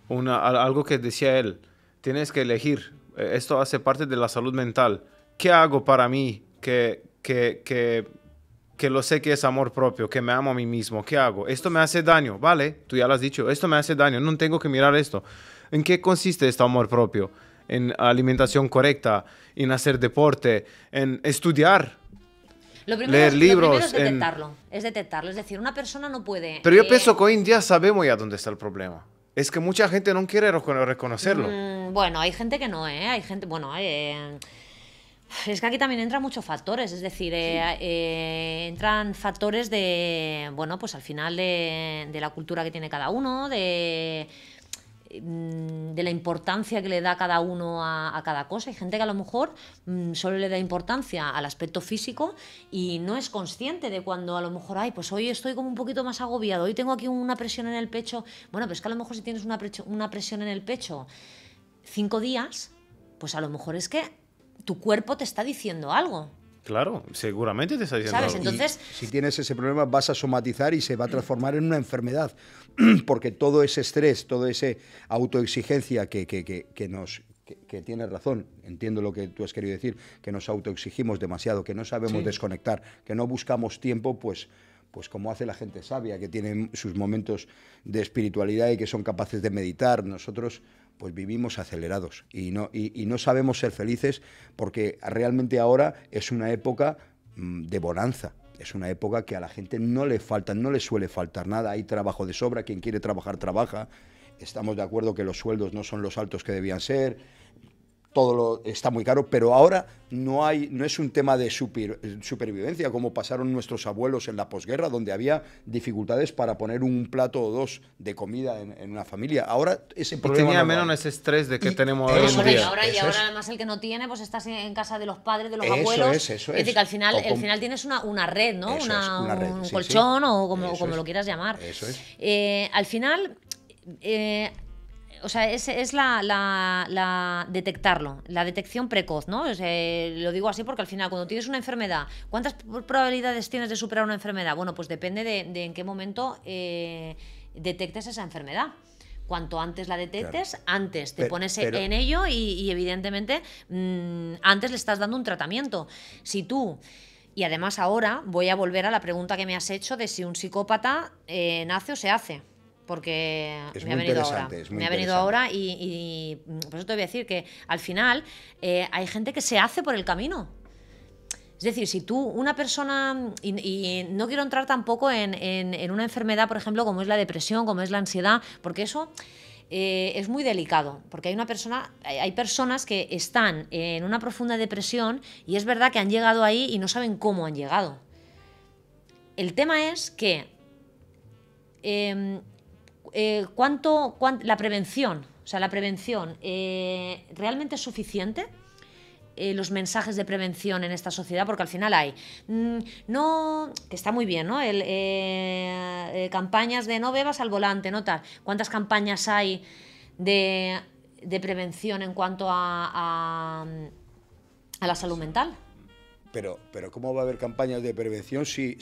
algo que decía él. Tienes que elegir. Esto hace parte de la salud mental. ¿Qué hago para mí que lo sé que es amor propio, que me amo a mí mismo? ¿Qué hago? Esto me hace daño, ¿vale? Tú ya lo has dicho. Esto me hace daño. No tengo que mirar esto. ¿En qué consiste este amor propio? En alimentación correcta, en hacer deporte, en estudiar. Lo primero, leer lo primero libros. es detectarlo, es decir, una persona no puede... Pero yo pienso que hoy en día sabemos ya dónde está el problema. Es que mucha gente no quiere reconocerlo. Bueno, hay gente que no, ¿eh? Hay gente, bueno, es que aquí también entran muchos factores, es decir, entran factores de, bueno, pues al final de la cultura que tiene cada uno, de la importancia que le da cada uno a cada cosa. Hay gente que a lo mejor solo le da importancia al aspecto físico y no es consciente de cuando a lo mejor, ay, pues hoy estoy como un poquito más agobiado, hoy tengo aquí una presión en el pecho. Bueno, pero es que a lo mejor si tienes una presión en el pecho 5 días, pues a lo mejor es que tu cuerpo te está diciendo algo. Claro, seguramente te está diciendo ¿Sabes? algo. Entonces, si tienes ese problema vas a somatizar y se va a transformar en una enfermedad, porque todo ese estrés, toda esa autoexigencia que tienes razón, entiendo lo que tú has querido decir, que nos autoexigimos demasiado, que no sabemos desconectar, que no buscamos tiempo, pues como hace la gente sabia, que tiene sus momentos de espiritualidad y que son capaces de meditar. Nosotros pues vivimos acelerados y no sabemos ser felices, porque realmente ahora es una época de bonanza. Es una época que a la gente no le suele faltar nada. Hay trabajo de sobra, quien quiere trabajar, trabaja. Estamos de acuerdo que los sueldos no son los altos que debían ser. Todo está muy caro, pero ahora no es un tema de supervivencia, como pasaron nuestros abuelos en la posguerra, donde había dificultades para poner un plato o dos de comida en una familia. Ahora ese problema tenía no menos ese estrés de que tenemos hoy en bueno, y día. ahora además el que no tiene, pues estás en casa de los padres, de los abuelos. Eso es. Es decir, que al final tienes una red, ¿no? Eso es, una red, un sí, colchón sí. o como lo quieras llamar. Eso es. Al final... o sea, es la detectarlo, la detección precoz, ¿no? O sea, lo digo así porque al final, cuando tienes una enfermedad, ¿cuántas probabilidades tienes de superar una enfermedad? Bueno, pues depende de en qué momento detectes esa enfermedad. Cuanto antes la detectes, claro, antes te pones en ello y evidentemente antes le estás dando un tratamiento. Si tú... Y además ahora voy a volver a la pregunta que me has hecho de si un psicópata nace o se hace. Porque me ha venido ahora. Me ha venido ahora y por eso te voy a decir que al final hay gente que se hace por el camino. Es decir, si tú, una persona, y no quiero entrar tampoco en una enfermedad, por ejemplo, como es la depresión, como es la ansiedad, porque eso es muy delicado, porque hay personas que están en una profunda depresión y es verdad que han llegado ahí y no saben cómo han llegado. El tema es que la prevención, ¿realmente es suficiente? Los mensajes de prevención en esta sociedad, porque al final hay que está muy bien, ¿no? Campañas de no bebas al volante, no tal. ¿Cuántas campañas hay de prevención en cuanto a la salud mental? Pero ¿cómo va a haber campañas de prevención si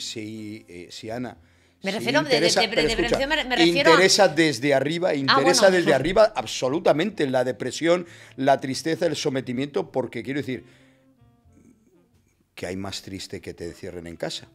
Ana? Me refiero de prevención, me refiero interesa desde arriba, desde arriba absolutamente la depresión, la tristeza, el sometimiento, porque quiero decir que hay más triste que te encierren en casa.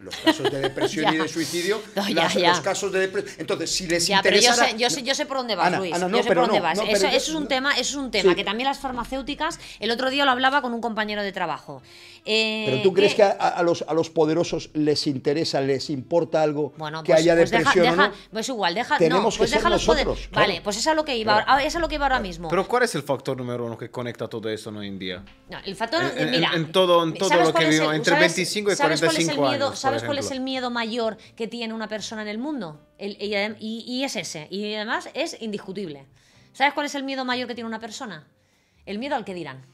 Los casos de depresión y de suicidio, los casos de depresión. Entonces, si les interesa. Pero yo sé por dónde vas, Luis. Yo sé por dónde vas. Eso es un tema sí, que también las farmacéuticas, el otro día lo hablaba con un compañero de trabajo. ¿Pero tú crees que a los poderosos les interesa, les importa algo que haya depresión o no? Pues igual, Tenemos que ser nosotros. Claro. Vale, pues es a lo que iba ahora mismo. Pero ¿cuál es el factor número uno que conecta todo eso hoy en día? No, el factor, mira, en todo lo que vivimos, entre 25 y 45 años. ¿Sabes cuál es el miedo mayor que tiene una persona en el mundo? Y es ese. Y además es indiscutible. ¿Sabes cuál es el miedo mayor que tiene una persona? El miedo al que dirán.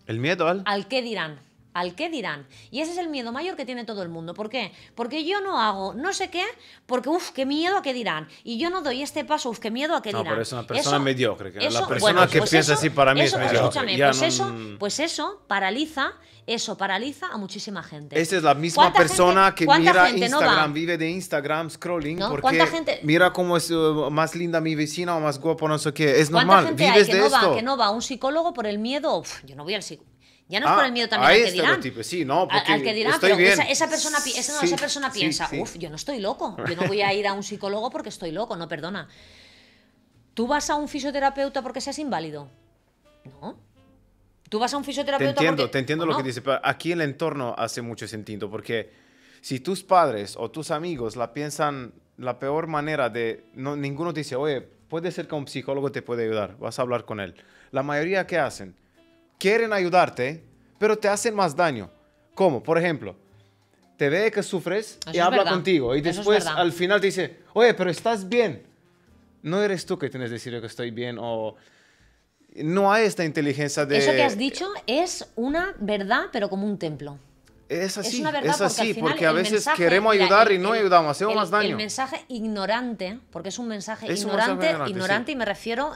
¿El miedo al? Al qué dirán. ¿Al qué dirán? Y ese es el miedo mayor que tiene todo el mundo. ¿Por qué? Porque yo no hago no sé qué, porque qué miedo a qué dirán. Y yo no doy este paso, qué miedo a qué dirán. No, pero es una persona mediocre. La persona que piensa así para mí es mediocre. Escúchame, pues eso paraliza a muchísima gente. Esa es la misma persona que mira Instagram, vive de Instagram, scrolling, porque mira cómo es más linda mi vecina o más guapo, no sé qué. Es normal, vives de esto. Que no va a un psicólogo por el miedo. Yo no voy al psicólogo. Ya no es por el miedo también al que dirán. Sí, no, porque al que dirán, estoy pero bien. Esa persona piensa, yo no estoy loco. Yo no voy a ir a un psicólogo porque estoy loco. No, perdona. ¿Tú vas a un fisioterapeuta porque seas inválido? No. Tú vas a un Te fisioterapeuta entiendo, porque... te entiendo ¿o lo no? que dices, pero aquí el entorno hace mucho sentido, porque si tus padres o tus amigos la piensan la peor manera de... No, ninguno dice, oye, puede ser que un psicólogo te puede ayudar, vas a hablar con él. La mayoría, ¿qué hacen? Quieren ayudarte, pero te hacen más daño. ¿Cómo? Por ejemplo, te ve que sufres Eso y es habla verdad. contigo y Eso es después verdad. al final te dice, oye, pero estás bien. No eres tú que tienes que decir que estoy bien o... No hay esta inteligencia de... Eso que has dicho es una verdad, pero como un templo. Es así, una verdad es así, al final porque a el veces mensaje, queremos mira, ayudar y no ayudamos, hacemos más El daño. mensaje ignorante, porque es un mensaje Es un mensaje ignorante, ignorante, sí. y me refiero,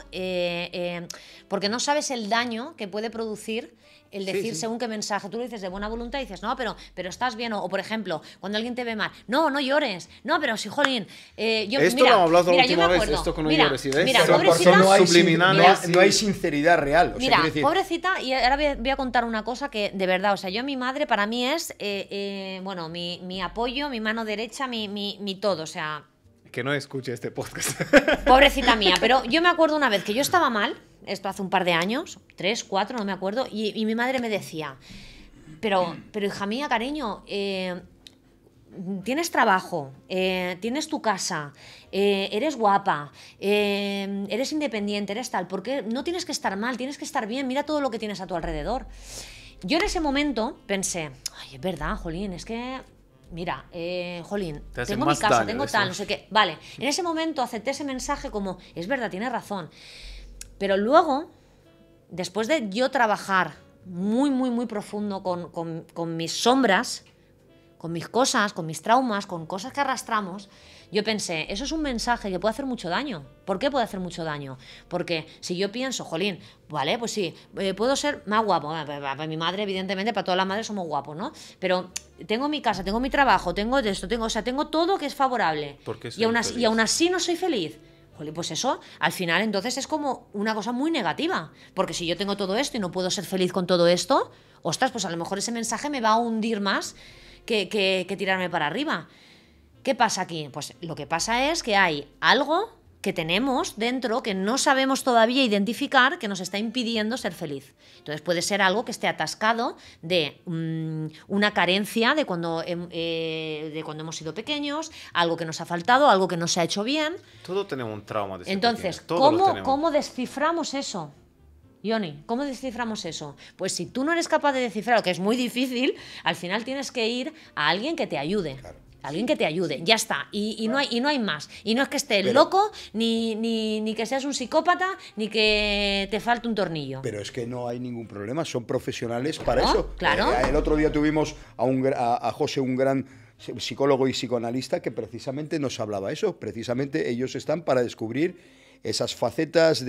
porque no sabes el daño que puede producir el Sí, decir sí. según qué mensaje. Tú lo dices de buena voluntad y dices, no, pero estás bien. O, por ejemplo, cuando alguien te ve mal, no llores. No, pero sí, jolín. Yo, Esto mira, lo hemos hablado la mira, yo última me vez, acuerdo. esto que no Mira, llores, ¿sí ves? mira, Pero Porque pobrecita. no hay, subliminales, no hay sí. sinceridad real. O sea, Mira, quiero decir, pobrecita, y ahora voy a contar una cosa que de verdad, o sea, yo mi madre para mí es, bueno, mi apoyo, mi mano derecha, mi todo, o sea, Que no escuche este podcast. pobrecita mía. Pero yo me acuerdo una vez que yo estaba mal, esto hace un par de años, 3, 4, no me acuerdo, y mi madre me decía, pero hija mía, cariño, tienes trabajo, tienes tu casa, eres guapa, eres independiente, eres tal, porque no tienes que estar mal, tienes que estar bien, mira todo lo que tienes a tu alrededor. Yo en ese momento pensé, ay, es verdad, jolín, es que, mira, jolín, Te hace tengo mi más casa, daño tengo eso. tal, no sé qué. Vale, en ese momento acepté ese mensaje como, es verdad, tienes razón. Pero luego, después de yo trabajar muy profundo con mis sombras, con mis cosas, con mis traumas, con cosas que arrastramos, yo pensé, eso es un mensaje que puede hacer mucho daño. ¿Por qué puede hacer mucho daño? Porque si yo pienso, jolín, vale, pues sí, puedo ser más guapo. Para mi madre, evidentemente, para todas las madres somos guapos, ¿no? Pero tengo mi casa, tengo mi trabajo, tengo esto, o sea, tengo todo que es favorable. ¿Por qué soy Y aún así, infeliz? y aún así no soy feliz. Jolín, pues eso, al final entonces es como una cosa muy negativa. Porque si yo tengo todo esto y no puedo ser feliz con todo esto, ostras, pues a lo mejor ese mensaje me va a hundir más que tirarme para arriba. ¿Qué pasa aquí? Pues lo que pasa es que hay algo que tenemos dentro que no sabemos todavía identificar que nos está impidiendo ser feliz. Entonces puede ser algo que esté atascado de una carencia de cuando hemos sido pequeños, algo que nos ha faltado, algo que no se ha hecho bien. Todos tenemos un trauma de ser Entonces, pequeños, todos los tenemos. ¿cómo desciframos eso? Yoni, ¿cómo desciframos eso? Pues si tú no eres capaz de descifrarlo, que es muy difícil, al final tienes que ir a alguien que te ayude. Claro. Alguien que te ayude, ya está. Y no hay más. Y no es que estés Pero- loco, ni que seas un psicópata, ni que te falte un tornillo. pero es que no hay ningún problema, son profesionales para Claro, eso. claro. El otro día tuvimos a José, un gran psicólogo y psicoanalista, que precisamente nos hablaba eso. Precisamente ellos están para descubrir esas facetas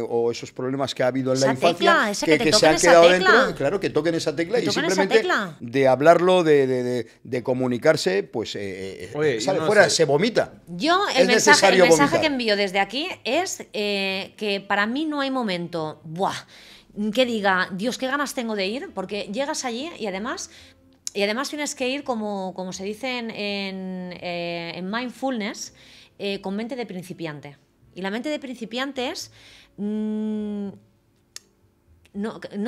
o esos problemas que ha habido en Esa la infancia tecla, ese que te se toquen han esa quedado tecla. dentro, claro, que toquen esa tecla Que y toquen esa simplemente tecla. de hablarlo, de comunicarse, pues Oye, sale yo no fuera, sé. se vomita. Yo, Es el mensaje necesario que vomitar. envío desde aquí es que para mí no hay momento, ¡buah!, que diga, Dios, qué ganas tengo de ir, porque llegas allí y además tienes que ir, como se dice en mindfulness, con mente de principiante. Y la mente de principiante es... no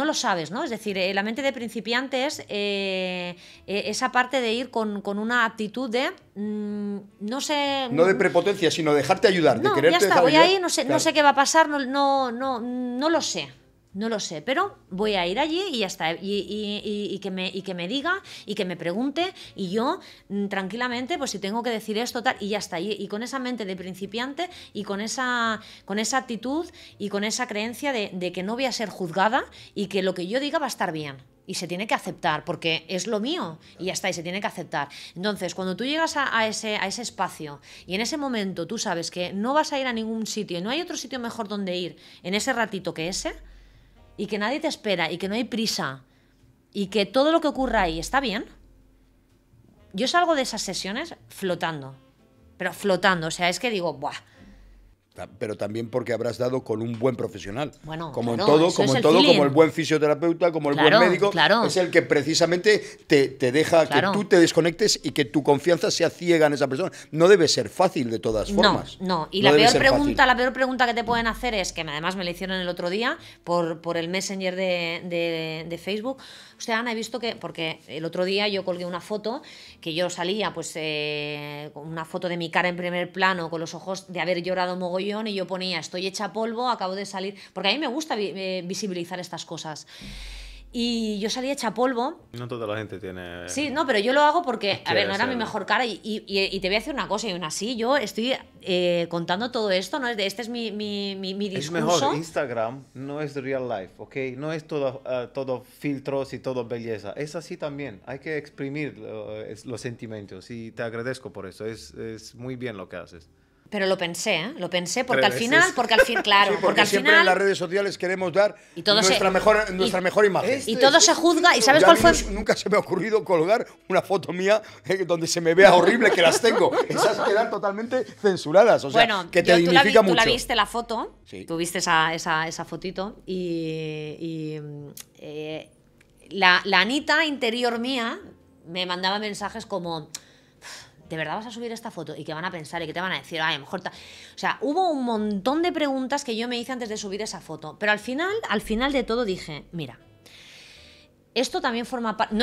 lo sabes, ¿no? Es decir, la mente de principiante es esa parte de ir con una actitud de... no sé... No de prepotencia, sino dejarte ayudar, de No, quererte ya está, dejar voy ayudar. ahí, no sé Claro. qué va a pasar, no lo sé. No lo sé, pero voy a ir allí y ya está. Y que me diga y que me pregunte y yo tranquilamente, pues si tengo que decir esto, tal, y ya está. Y con esa mente de principiante y con esa actitud y con esa creencia de que no voy a ser juzgada y que lo que yo diga va a estar bien. Y se tiene que aceptar, porque es lo mío, y ya está, y se tiene que aceptar. Entonces, cuando tú llegas a ese espacio y en ese momento tú sabes que no vas a ir a ningún sitio y no hay otro sitio mejor donde ir en ese ratito que ese, y que nadie te espera y que no hay prisa y que todo lo que ocurra ahí está bien, yo salgo de esas sesiones flotando, pero flotando, o sea, es que digo, ¡buah! Pero también porque habrás dado con un buen profesional. Bueno, como claro, en todo, eso como es en el todo, feeling. como el buen fisioterapeuta, como el Claro, buen médico, claro. es el que precisamente te deja Claro. que tú te desconectes y que tu confianza sea ciega en esa persona. No debe ser fácil de todas formas. No. Y No la debe peor ser pregunta, fácil. la peor pregunta que te pueden hacer es, que además me la hicieron el otro día por el Messenger de Facebook. Hostia, Ana, he visto que, porque el otro día yo colgué una foto que yo salía, pues, con una foto de mi cara en primer plano, con los ojos de haber llorado mogollón, y yo ponía, estoy hecha polvo, acabo de salir, porque a mí me gusta visibilizar estas cosas. Y yo salí hecha polvo. No toda la gente tiene... Sí, no, pero yo lo hago porque, a ver, no era mi hacerlo. mejor cara, y te voy a decir una cosa, y aún así yo estoy contando todo esto, ¿no? Este es mi Es discurso. mejor, Instagram no es real life, ¿ok? No es todo filtros y todo belleza. Es así también. Hay que exprimir los sentimientos y te agradezco por eso. Es muy bien lo que haces. Pero lo pensé, ¿eh? Lo pensé porque Pero al final, claro, Sí, porque al siempre final... en las redes sociales queremos dar Y todo nuestra mejor imagen. Y todo se juzga, ¿y sabes Yo a cuál mí fue? Nunca se me ha ocurrido colgar una foto mía donde se me vea horrible, que las tengo. Esas quedan totalmente censuradas, o sea, Bueno, que te tú la dignifica mucho. viste la foto, Sí. tú viste esa fotito, la Anita interior mía me mandaba mensajes como... ¿De verdad vas a subir esta foto? ¿Y qué van a pensar? ¿Y qué te van a decir? Ay, a lo mejor... O sea, hubo un montón de preguntas que yo me hice antes de subir esa foto. Pero al final de todo dije, mira, esto también forma parte...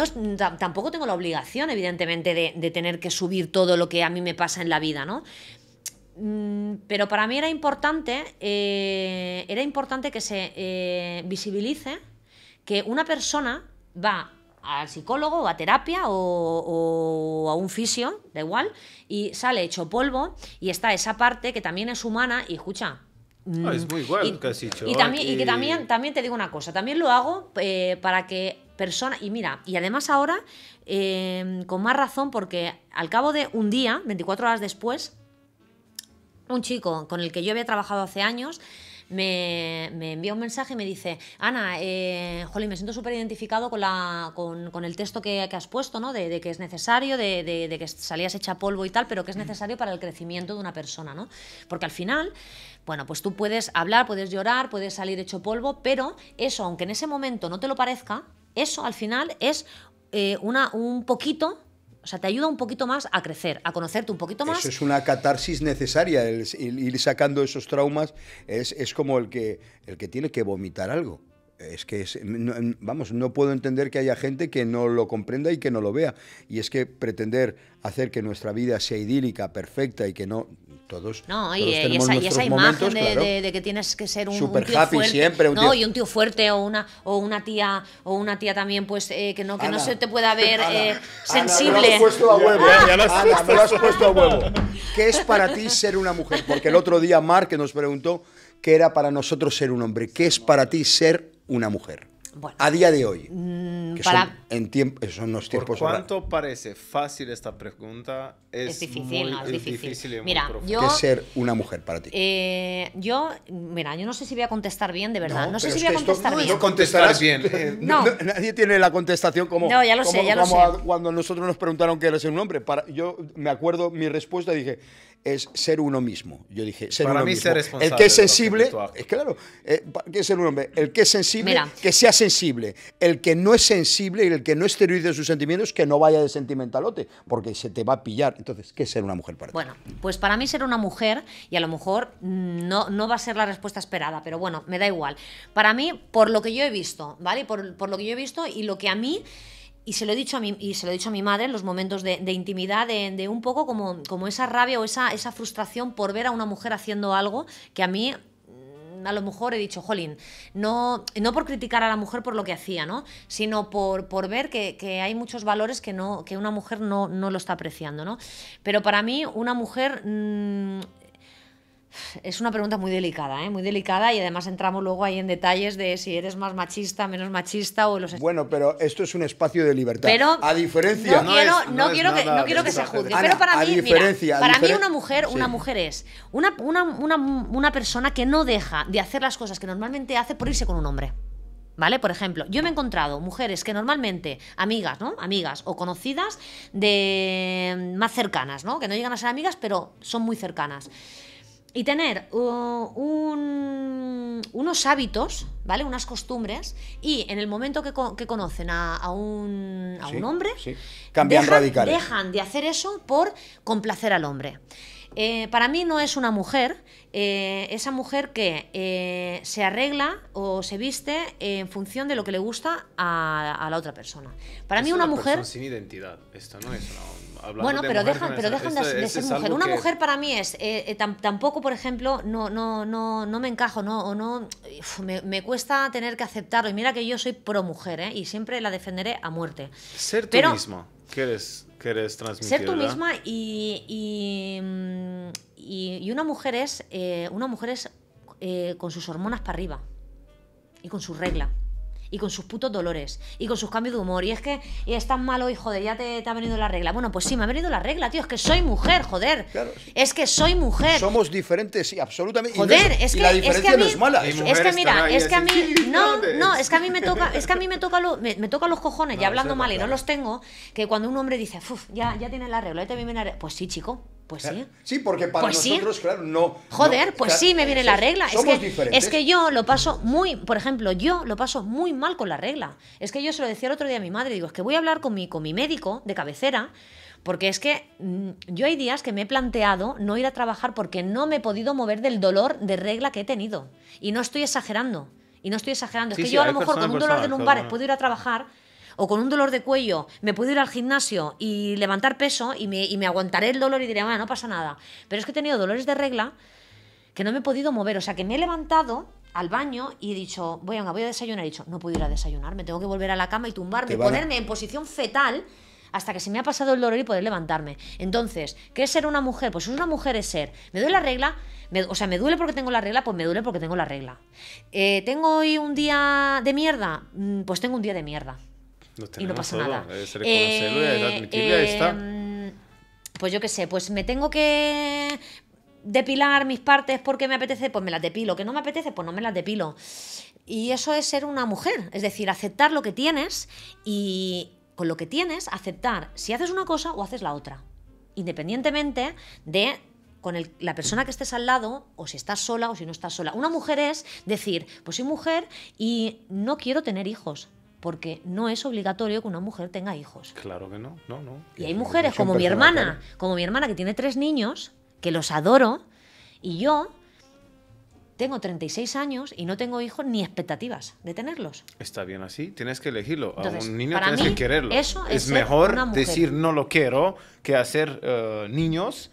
Tampoco tengo la obligación, evidentemente, de tener que subir todo lo que a mí me pasa en la vida, ¿no? Pero para mí era importante que se visibilice que una persona va al psicólogo o a terapia o a un fisio, da igual, y sale hecho polvo, y está esa parte que también es humana y escucha. Es muy igual lo que has dicho. Y que también te digo una cosa, también lo hago para que personas, y mira, y además ahora con más razón, porque al cabo de un día, 24 horas después, un chico con el que yo había trabajado hace años me envía un mensaje y me dice, Ana, jolín, me siento súper identificado con el texto que has puesto, ¿no? De que es necesario, de que salías hecha polvo y tal, pero que es necesario para el crecimiento de una persona, ¿no? Porque al final, bueno, pues tú puedes hablar, puedes llorar, puedes salir hecho polvo, pero eso, aunque en ese momento no te lo parezca, eso al final es un poquito... O sea, te ayuda un poquito más a crecer, a conocerte un poquito más. Eso es una catarsis necesaria, el ir sacando esos traumas es como el que tiene que vomitar algo. Es que, no puedo entender que haya gente que no lo comprenda y que no lo vea. Y es que pretender hacer que nuestra vida sea idílica, perfecta y que no... Todos tenemos esa nuestros imagen momentos, claro. de que tienes que ser un Super tío happy fuerte, siempre, un ¿no? tío... Y un tío fuerte o una tía también, pues que no Ana, se te pueda ver Ana, sensible. me lo has puesto a huevo. Ya lo has Ana, me lo has puesto a huevo. ¿Qué es para ti ser una mujer? Porque el otro día Marc que nos preguntó qué era para nosotros ser un hombre. ¿Qué es para ti ser una mujer? Bueno, A día de hoy. Que para- son los Por tiempos... cuánto parece fácil esta pregunta, es difícil, muy, no, es difícil. y muy Mira, profundo. yo... ¿Qué es ser una mujer para ti? yo no sé si voy a contestar bien, de verdad. No sé pero si es voy a que esto contestar bien. no contestarás bien. No. Nadie tiene la contestación como, No, ya lo sé, ya lo sé. Cuando nosotros nos preguntaron qué era ser un hombre. Yo me acuerdo mi respuesta, dije, es ser uno mismo. Yo dije, ser Para uno mí mismo. ser responsable El que es de lo que sensible, tú haces. claro, ¿qué es ser un hombre? El que es sensible, Mira. que sea sensible. El que no es sensible y el que no exteriorice sus sentimientos, que no vaya de sentimentalote, porque se te va a pillar. Entonces, ¿qué es ser una mujer para ti? Bueno, pues para mí ser una mujer, y a lo mejor no va a ser la respuesta esperada, pero bueno, me da igual. Para mí, por lo que yo he visto, ¿vale? Por lo que yo he visto y lo que a mí, y se lo he dicho a mi madre en los momentos de intimidad, de un poco como esa rabia o esa frustración por ver a una mujer haciendo algo que a mí... A lo mejor he dicho, jolín, no por criticar a la mujer por lo que hacía, ¿no? Sino por ver que hay muchos valores que una mujer no lo está apreciando, ¿no? Pero para mí, una mujer... es una pregunta muy delicada, ¿eh? Muy delicada, y además entramos luego ahí en detalles de si eres más machista, menos machista o los... Bueno, pero esto es un espacio de libertad. Pero a diferencia... no quiero que se juzgue. Ana, Pero para a mí, diferencia, mira, a para mí diferen- una sí. mujer es una persona que no deja de hacer las cosas que normalmente hace por irse con un hombre. ¿Vale? Por ejemplo, yo me he encontrado mujeres que normalmente, amigas, ¿no? Amigas o conocidas más cercanas, ¿no? Que no llegan a ser amigas, pero son muy cercanas. y tener unos hábitos, ¿vale? Unas costumbres, y en el momento que conocen a un hombre, cambian radicales. Dejan de hacer eso por complacer al hombre. Para mí no es una mujer esa mujer que se arregla o se viste en función de lo que le gusta a la otra persona. Para mí una mujer sin identidad. Esto no es una... Bueno, pero dejan de ser mujer. Una mujer para mí es tampoco, por ejemplo, no me encajo, me cuesta tener que aceptarlo. Y mira que yo soy pro mujer, y siempre la defenderé a muerte. Ser tú misma. ¿Quieres transmitir? Ser tú ¿verdad? misma y una mujer es con sus hormonas para arriba y con su regla y con sus putos dolores y con sus cambios de humor. Y es que es tan malo y joder, ya te ha venido la regla. Bueno, pues sí, me ha venido la regla, tío. Es que soy mujer, joder. Claro. Es que soy mujer. Somos diferentes, sí, absolutamente. Joder, y la diferencia no es mala. Es que mira, es que a mí es que a mí me toca los cojones, ya hablando mal y no los tengo, que cuando un hombre dice, ya tiene la regla, ya te viene la regla. Pues sí, chico. Pues sí. Sí, porque para nosotros, claro, no. Joder, pues sí, me viene la regla. Somos diferentes. Es que yo lo paso por ejemplo, yo lo paso muy mal con la regla. Es que yo se lo decía el otro día a mi madre, digo, es que voy a hablar con mi médico de cabecera, porque es que yo hay días que me he planteado no ir a trabajar porque no me he podido mover del dolor de regla que he tenido. Y no estoy exagerando. Es que yo a lo mejor con un dolor de lumbares puedo ir a trabajar, o con un dolor de cuello me puedo ir al gimnasio y levantar peso y me aguantaré el dolor y diré, bueno, no pasa nada. Pero es que he tenido dolores de regla que no me he podido mover. O sea, que me he levantado al baño y he dicho, voy a desayunar. He dicho, no puedo ir a desayunar, me tengo que volver a la cama y tumbarme, ponerme en posición fetal hasta que se me ha pasado el dolor y poder levantarme. Entonces, ¿qué es ser una mujer? Pues una mujer es ser, me duele la regla, me duele porque tengo la regla, pues me duele porque tengo la regla. ¿Tengo hoy un día de mierda? Pues tengo un día de mierda. Y no pasa nada. Es reconocerlo, es admitirlo, ahí está. Pues yo qué sé, pues me tengo que depilar mis partes porque me apetece, pues me las depilo. Que no me apetece, pues no me las depilo. Y eso es ser una mujer, es decir, aceptar lo que tienes y con lo que tienes aceptar si haces una cosa o haces la otra, independientemente de con la persona que estés al lado, o si estás sola o si no estás sola. Una mujer es decir, pues soy mujer y no quiero tener hijos, porque no es obligatorio que una mujer tenga hijos. Claro que no. Y hay mujeres como mi hermana que tiene 3 niños, que los adoro, y yo tengo 36 años y no tengo hijos ni expectativas de tenerlos. Está bien así, tienes que elegirlo. Entonces, a un niño para tienes mí, que quererlo. eso es ser mejor una mujer. decir no lo quiero que hacer niños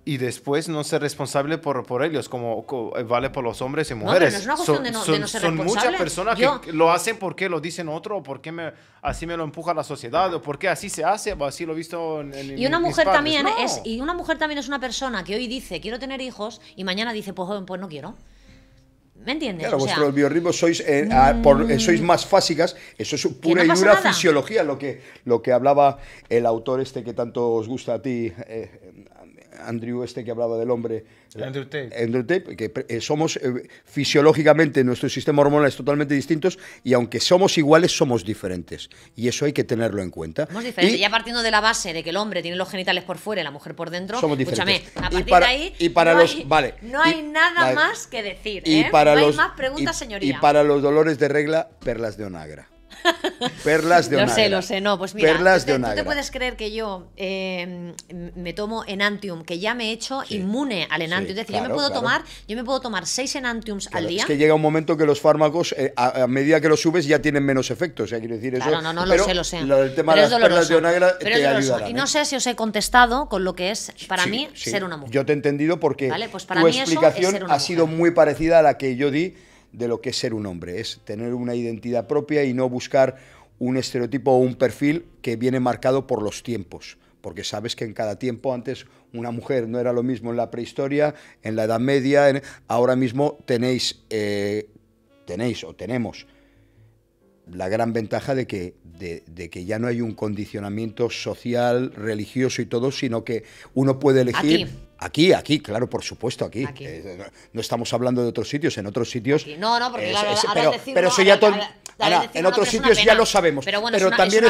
y después no ser responsable por ellos, como vale por los hombres y mujeres. No, pero no es una cuestión de no ser responsable. Son muchas personas que lo hacen porque lo dicen otro, o porque así me lo empuja la sociedad, o porque así se hace, o así lo he visto en y una mis mujer padres. también No. y una mujer también es una persona que hoy dice quiero tener hijos y mañana dice pues no quiero. ¿Me entiendes? Claro, o sea, vuestros biorritmos sois más fásicas, eso es pura y pasa dura nada. fisiología, lo que hablaba el autor este que tanto os gusta a ti, Andrew, este que hablaba del hombre. Andrew Tate. Andrew Tate, que somos fisiológicamente, nuestro sistema hormonal es totalmente distintos y aunque somos iguales, somos diferentes. Y eso hay que tenerlo en cuenta. Somos diferentes. Ya partiendo de la base de que el hombre tiene los genitales por fuera y la mujer por dentro, somos diferentes. Escúchame, a partir de ahí no hay nada más que decir. No hay más preguntas, señoría. Y para los dolores de regla, perlas de Onagra. Perlas de Onagra. Lo sé, no, pues mira, perlas de tú Onagra. te puedes creer que yo me tomo Enantium, que ya me he hecho inmune al Enantium. Es decir, yo me puedo tomar 6 Enantiums al día. Es que llega un momento que los fármacos, a medida que los subes, ya tienen menos efectos. O sea, quiero decir, claro, eso. No, lo sé. Lo del tema de las perlas de Onagra te ayudarán. Y no sé si os he contestado con lo que es para mí ser una mujer. Yo te he entendido porque ¿vale? Pues para tu mí explicación eso es ha sido muy parecida a la que yo di de lo que es ser un hombre. Es tener una identidad propia y no buscar un estereotipo o un perfil que viene marcado por los tiempos, porque sabes que en cada tiempo antes una mujer no era lo mismo en la prehistoria, en la Edad Media, ahora mismo tenemos la gran ventaja de que ya no hay un condicionamiento social, religioso y todo, sino que uno puede elegir... Aquí, claro, por supuesto, aquí. No estamos hablando de otros sitios, en otros sitios... Aquí. No, porque claro, pero eso ya todo... Ana, en otros sitios ya lo sabemos, pero también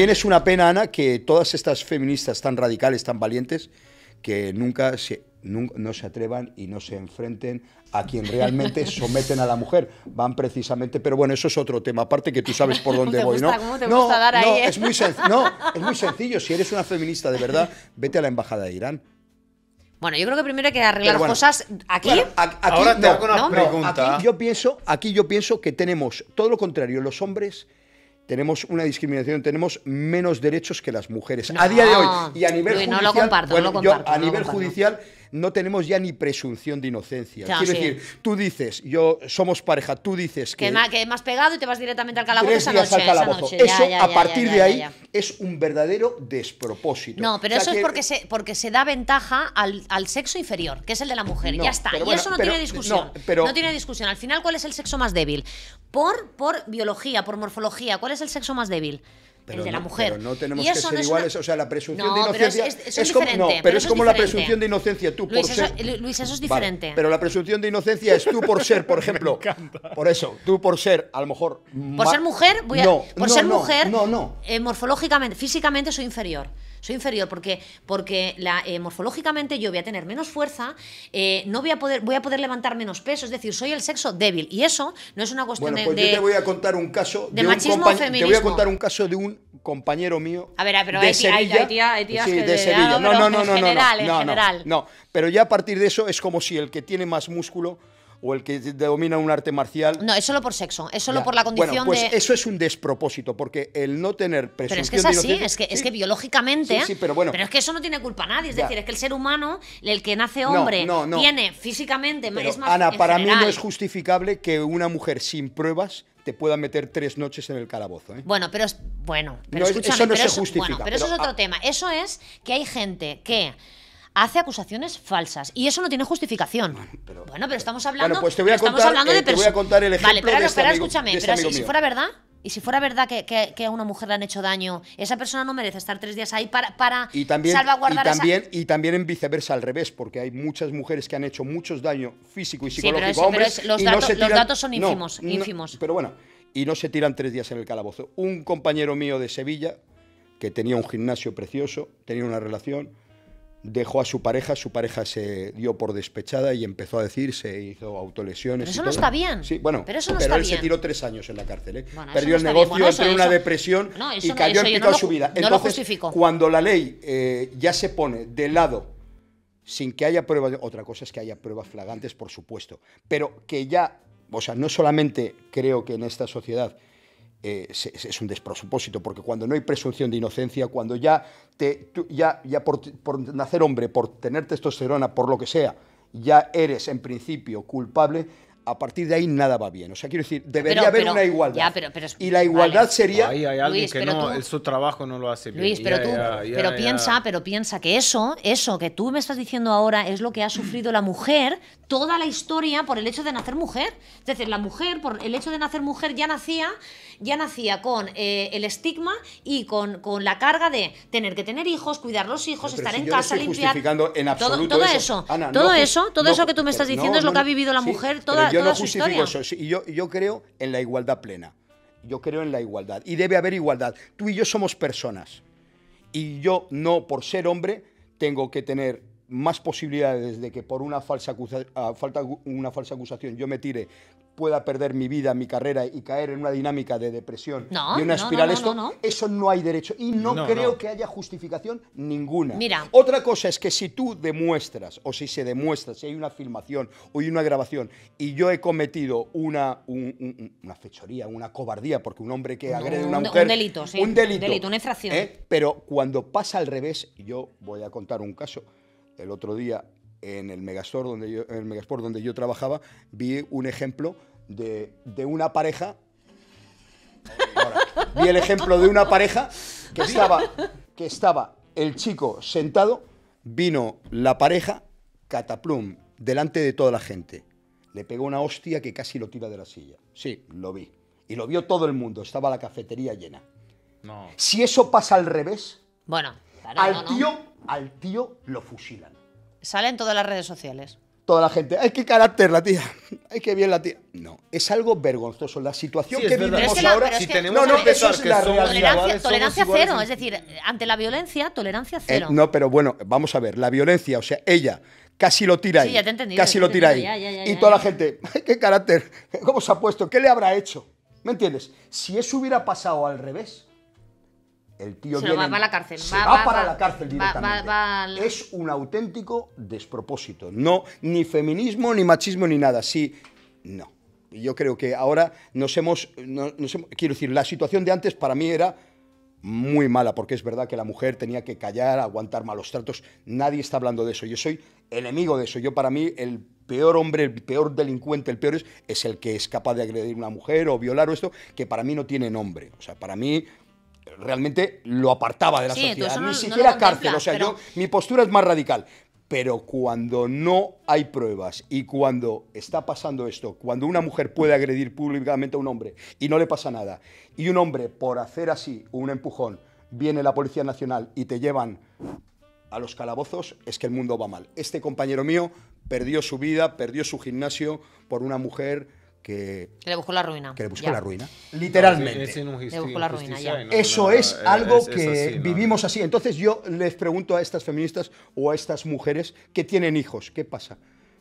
es una pena, Ana, que todas estas feministas tan radicales, tan valientes, que nunca no se atrevan y no se enfrenten a quien realmente someten a la mujer. Van precisamente, pero bueno, eso es otro tema, aparte que tú sabes por dónde voy, ¿no? ¿Cómo te gusta dar ahí, es muy sencillo. Si eres una feminista de verdad, vete a la embajada de Irán. Bueno, yo creo que primero hay que arreglar Bueno, cosas aquí. Bueno, Ahora te hago una ¿no? pregunta. Aquí yo pienso que tenemos todo lo contrario. Los hombres tenemos una discriminación, tenemos menos derechos que las mujeres. A día de hoy. Y a nivel Luis, judicial, no lo comparto, bueno, no lo comparto, a no lo nivel comparto. judicial no tenemos ya ni presunción de inocencia. Ya, Quiero sí. decir, tú dices, somos pareja, tú dices que... Que me has pegado y te vas directamente al calabozo 3 esa días noche. al calabozo. Esa noche. Eso, a partir de ahí, ya. es un verdadero despropósito. No, pero O sea eso es que- porque se da ventaja al sexo inferior, que es el de la mujer. No, Ya está. pero Y bueno, eso no pero- tiene discusión. no, pero- No tiene discusión. Al final, ¿cuál es el sexo más débil? Por biología, por morfología, ¿cuál es el sexo más débil? Pero el de la no, mujer. pero no tenemos Y que eso ser no es iguales, una- o sea, la presunción No, de pero inocencia eso es como diferente, pero es eso como la diferente. presunción de inocencia tú Luis, por ser Luis, eso es Vale, diferente. pero la presunción de inocencia es tú por ser, por ejemplo, por eso, tú por ser a lo mejor Por ser mujer, no. Morfológicamente, físicamente soy inferior. Soy inferior porque morfológicamente yo voy a tener menos fuerza, no voy a poder levantar menos peso, es decir, soy el sexo débil. Y eso no es una cuestión Bueno, pues de yo te voy a contar un caso de un machismo o te voy a feminismo. contar un caso de un compañero mío. A ver, pero de hay Sevilla. tías Sí, que de Sevilla. pero No, en general. No, pero ya a partir de eso es como si el que tiene más músculo o el que domina un arte marcial. No, es solo por sexo, es solo Ya. por la condición bueno, pues de. eso es un despropósito, porque el no tener Pero presunción es que es de así, inocencia- es Sí. que biológicamente. Sí, pero bueno. Pero es que eso no tiene culpa a nadie. Es Ya. decir, es que el ser humano, el que nace No, hombre, no. tiene físicamente, Pero, es más. Ana, en para mí no general. es justificable que una mujer sin pruebas te pueda meter 3 noches en el calabozo. ¿eh? Bueno, pero No, escúchame, eso no pero se justifica, bueno, pero eso es pero- otro tema. Eso es que hay gente que hace acusaciones falsas y eso no tiene justificación. pero- Bueno, pero estamos hablando. Bueno, pues te voy a estamos contar, hablando de te voy a contar el ejemplo Vale, pero de este amigo- escúchame, de este pero amigo si mío. fuera verdad. Y si fuera verdad que a una mujer le han hecho daño, esa persona no merece estar 3 días ahí para Y también, salvaguardar y también en viceversa al revés, porque hay muchas mujeres que han hecho muchos daño físico y Sí, pero psicológico es- a hombres pero es- los y no datos- se los tiran- datos son ínfimos, no, ínfimos. Pero bueno, y no se tiran 3 días en el calabozo. Un compañero mío de Sevilla, que tenía un gimnasio precioso, tenía una relación, dejó a su pareja se dio por despechada y empezó a decir, se hizo autolesiones. Pero y eso no todo. está bien. Sí, bueno, Pero eso no está él se bien. tiró 3 años en la cárcel. ¿eh? Bueno, eso Perdió no el está bien. negocio, Bueno, entró en una eso- depresión no, eso y no- cayó eso en yo picado no su lo- vida. no lo Entonces, justifico. cuando la ley ya se pone de lado, sin que haya pruebas, otra cosa es que haya pruebas flagrantes, por supuesto, pero que ya, o sea, no solamente creo que en esta sociedad es un despropósito, porque cuando no hay presunción de inocencia, cuando ya por nacer hombre, por tener testosterona, por lo que sea, ya eres en principio culpable, a partir de ahí nada va bien. O sea, quiero decir, debería haber una igualdad. ya, pero y la igualdad vale. sería... Ahí hay alguien Luis, que pero no, tú- su trabajo no lo hace bien. Luis, pero Ya, piensa que eso que tú me estás diciendo ahora es lo que ha sufrido la mujer toda la historia por el hecho de nacer mujer. Es decir, la mujer, por el hecho de nacer mujer, ya nacía con el estigma y con la carga de tener que tener hijos, cuidar los hijos, Pero estar si en yo no casa, estoy limpiar. justificando en absoluto todo eso. eso, Ana, todo no eso, ju- no eso ju- que tú me estás pero diciendo es lo que ha no, vivido la sí, mujer pero toda yo no su justifico historia. eso. Sí, yo creo en la igualdad plena. Yo creo en la igualdad. Y debe haber igualdad. Tú y yo somos personas. Y yo no, por ser hombre, tengo que tener más posibilidades de que por una falsa acusación yo me tire, pueda perder mi vida, mi carrera y caer en una dinámica de depresión No, y una no, espiral. no. Eso no hay derecho. Y no No, creo no. que haya justificación ninguna. Mira. Otra cosa es que si tú demuestras, o si se demuestra, si hay una filmación o hay una grabación, y yo he cometido una fechoría, una cobardía, porque un hombre que agrede a una un mujer... delito, sí. Un delito. Delito, una infracción. Pero cuando pasa al revés, yo voy a contar un caso. El otro día, en el Megastore donde yo trabajaba, vi un ejemplo de una pareja... Ahora, vi el ejemplo de una pareja que estaba el chico sentado, vino la pareja, cataplum, delante de toda la gente. Le pegó una hostia que casi lo tira de la silla. Sí, lo vi. Y lo vio todo el mundo, estaba la cafetería llena. No. Si eso pasa al revés, Bueno, claro, al tío lo fusilan. sale en todas las redes sociales. Toda la gente, ¡ay, qué carácter la tía! ¡Ay, qué bien la tía! No, es algo vergonzoso. La situación Sí, que es verdad. vivimos Pero es que ahora... pero es si que- tenemos No, no, que pensar eso es que la somos realidad. Tolerancia, iguales, somos tolerancia iguales cero, en- es decir, ante la violencia, tolerancia cero. No, pero bueno, vamos a ver, la violencia, o sea, ella casi lo tira ahí. Sí, ya te he entendido, Casi ya lo te he tira ahí. entendido, Y toda la gente, ¡ay, qué carácter! ¿Cómo se ha puesto? ¿Qué le habrá hecho? ¿Me entiendes? Si eso hubiera pasado al revés, el tío Se viene, va a la cárcel. se va para la cárcel va- directamente. va al- Es un auténtico despropósito. No, ni feminismo, ni machismo, ni nada. Sí, no. Yo creo que ahora quiero decir, la situación de antes para mí era muy mala, porque es verdad que la mujer tenía que callar, aguantar malos tratos. Nadie está hablando de eso. Yo soy enemigo de eso. Yo, para mí, el peor hombre, el peor delincuente, el peor es el que es capaz de agredir a una mujer o violar o esto, que para mí no tiene nombre. O sea, para mí realmente lo apartaba de la Sí, tú sociedad. eso Ni no siquiera lo cárcel. contemplas, O sea, pero- mi postura es más radical. Pero cuando no hay pruebas y cuando está pasando esto, cuando una mujer puede agredir públicamente a un hombre y no le pasa nada, y un hombre, por hacer así un empujón, viene la Policía Nacional y te llevan a los calabozos, es que el mundo va mal. Este compañero mío perdió su vida, perdió su gimnasio por una mujer que Que le buscó la ruina. le buscó Ya. la ruina. Literalmente. Le buscó la ruina, ya. Eso es algo es que así, ¿no? vivimos así. Entonces yo les pregunto a estas feministas o a estas mujeres que tienen hijos, ¿qué pasa?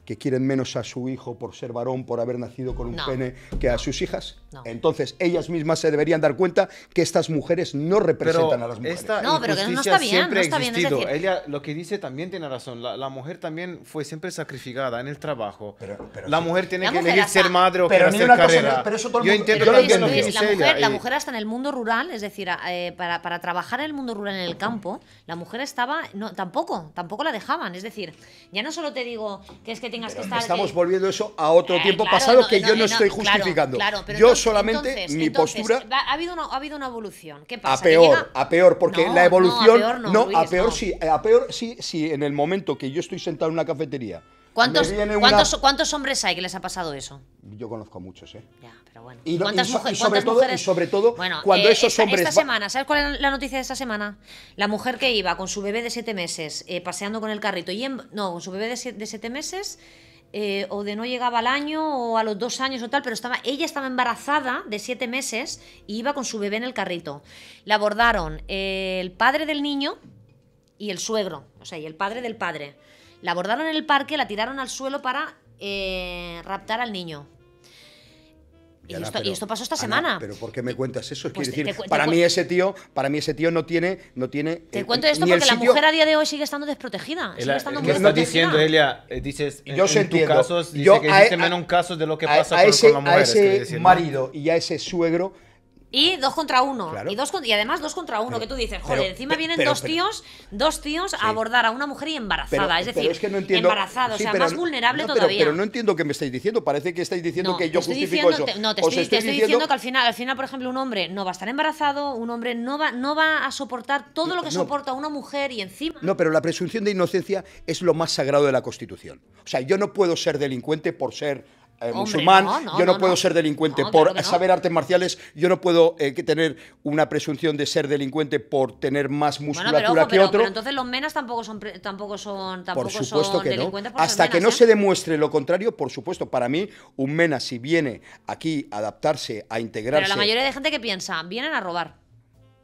¿Que quieren menos a su hijo por ser varón, por haber nacido con un No. pene, que a sus hijas? No. Entonces ellas mismas se deberían dar cuenta que estas mujeres no representan a las mujeres. Esta No, pero que no injusticia está bien, siempre no ha está bien, es existido. decir- Ella lo que dice también tiene razón. La mujer también fue siempre sacrificada en el trabajo. Pero la sí. mujer tiene La que mujer elegir hasta- ser madre o Pero que ni hacer una cosa ni carrera. otra, pero eso todo el Yo mundo- entiendo yo lo también lo entiendo. que Luis, dice ella. la y- mujer hasta en el mundo rural, es decir, para trabajar en el mundo rural en el campo, la mujer estaba, no, tampoco la dejaban. Es decir, ya no solo te digo que es que tengas que estar. Estamos volviendo eso a otro tiempo Claro, pasado que yo no estoy claro, justificando. claro, pero yo entonces- solamente mi entonces, postura ha habido una evolución. ¿Qué pasa? a Que peor, llega- a peor, porque No, la evolución no, Luis, a peor no. sí, a peor sí, sí, en el momento que yo estoy sentado en una cafetería. ¿Cuántos, me viene una- cuántos hombres hay que les ha pasado eso? Yo conozco a muchos, ¿eh? Ya, pero bueno. Y no- ¿Cuántas y so- mujeres- y sobre cuántas todo- mujeres- y sobre todo Bueno, cuando esos hombres esta va- semana, ¿sabes cuál es la noticia de esta semana? La mujer que iba con su bebé de 7 meses paseando con el carrito no, con su bebé de 7 meses o de no llegaba al año o a los 2 años o tal, pero ella estaba embarazada de 7 meses y iba con su bebé en el carrito. La abordaron el padre del niño y el suegro, o sea, y el padre del padre. La abordaron en el parque, la tiraron al suelo para raptar al niño. Y Ana, esto pasó esta Ana, semana. pero ¿por qué me cuentas eso? Pues Quiero te- decir, te- para te- mí ese tío no tiene Te cuento esto ni el porque la sitio- mujer a día de hoy sigue estando desprotegida. Sigue estando ¿Qué muy está desprotegida. diciendo ella? Dices, Yo en se tu entiendo. caso, dice Yo que a- existe a- menos casos de lo que a- pasa a ese, con las mujeres. a quiere ese decir, ¿no? marido y a ese suegro. Y 2 contra 1. Claro. Y además 2 contra 1, que tú dices, joder, pero- encima vienen pero- dos tíos a abordar a una mujer y embarazada. es decir, pero es que no entiendo, embarazada, sí, o sea, pero más no- vulnerable no, todavía. Pero no entiendo qué me estáis diciendo. Parece que estáis diciendo que yo te estoy justifico diciendo, eso. te Os estoy diciendo que al final, por ejemplo, un hombre no va a estar embarazado, un hombre no va a soportar todo lo que No. soporta una mujer y encima. No, pero la presunción de inocencia es lo más sagrado de la Constitución. O sea, yo no puedo ser delincuente por ser musulmán, yo no puedo ser delincuente No, por claro que no. saber artes marciales, yo no puedo tener una presunción de ser delincuente por tener más Bueno, musculatura pero, ojo, que otro. pero entonces los menas tampoco son Por supuesto que no. delincuentes por Hasta ser que no menas, se demuestre lo contrario, por supuesto, para mí, un mena, si viene aquí a adaptarse, a integrarse. Pero la mayoría de gente que piensa, vienen a robar.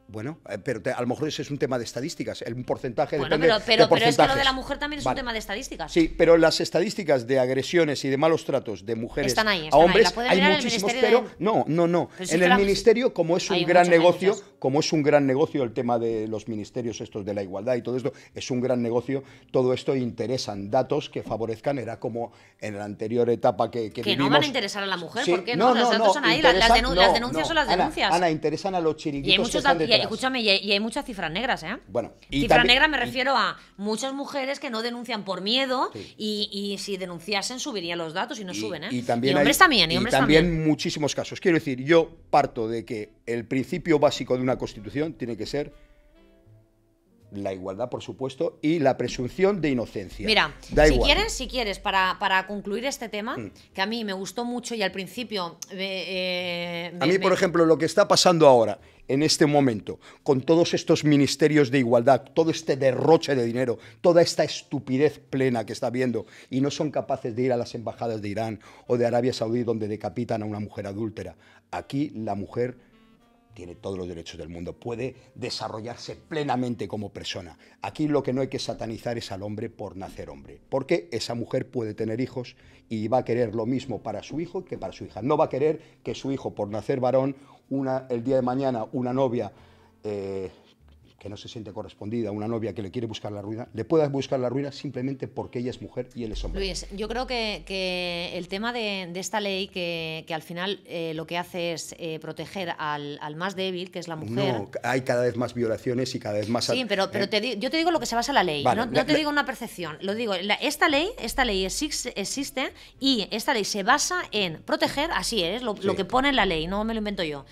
Bueno, pero a lo mejor ese es un tema de estadísticas, un porcentaje Bueno, depende pero de es que lo de porcentajes. la mujer también es un Vale. tema de estadísticas. Sí, pero las estadísticas de agresiones y de malos tratos de mujeres Están ahí, a están ahí. hombres Las pueden hay mirar en el muchísimos, Ministerio pero de- no. Pero sí En que el la- ministerio, como es un hay gran muchas, hay negocio, muchas. como es un gran negocio el tema de los ministerios estos de la igualdad y todo esto, es un gran negocio, todo esto interesan datos que favorezcan, era como en la anterior etapa que Que vivimos. no van a interesar a la mujer, Sí, ¿por qué no? Los datos son ahí, las denuncias son las Ana, denuncias. Ana, interesan a los Y hay chiringuitos que muchos están datos, detrás. escúchame, y hay muchas cifras negras, ¿eh? Bueno, y cifra también- negra me y- refiero a muchas mujeres que no denuncian por miedo Sí. y si denunciasen subirían los datos y no suben, ¿eh? Y también hombres hay, también, y y hombres también también. muchísimos casos. Quiero decir, yo parto de que el principio básico de una constitución tiene que ser la igualdad, por supuesto, y la presunción de inocencia. Mira, Da si igual. quieres, para concluir este tema, que a mí me gustó mucho y al principio... A mí, por ejemplo, lo que está pasando ahora, en este momento, con todos estos ministerios de igualdad, todo este derroche de dinero, toda esta estupidez plena que está habiendo, y no son capaces de ir a las embajadas de Irán o de Arabia Saudí donde decapitan a una mujer adúltera. Aquí la mujer tiene todos los derechos del mundo, puede desarrollarse plenamente como persona. Aquí lo que no hay que satanizar es al hombre por nacer hombre, porque esa mujer puede tener hijos y va a querer lo mismo para su hijo que para su hija. No va a querer que su hijo, por nacer varón, el día de mañana una novia que no se siente correspondida, una novia que le quiere buscar la ruina, le pueda buscar la ruina simplemente porque ella es mujer y él es hombre. Luis, yo creo que el tema de esta ley que al final lo que hace es proteger al más débil, que es la mujer. No, hay cada vez más violaciones y cada vez más... Sí, pero yo te digo lo que se basa en la ley, vale, no te digo una percepción, lo digo, esta ley existe y esta ley se basa en proteger, así es, lo que pone en la ley, no me lo invento yo,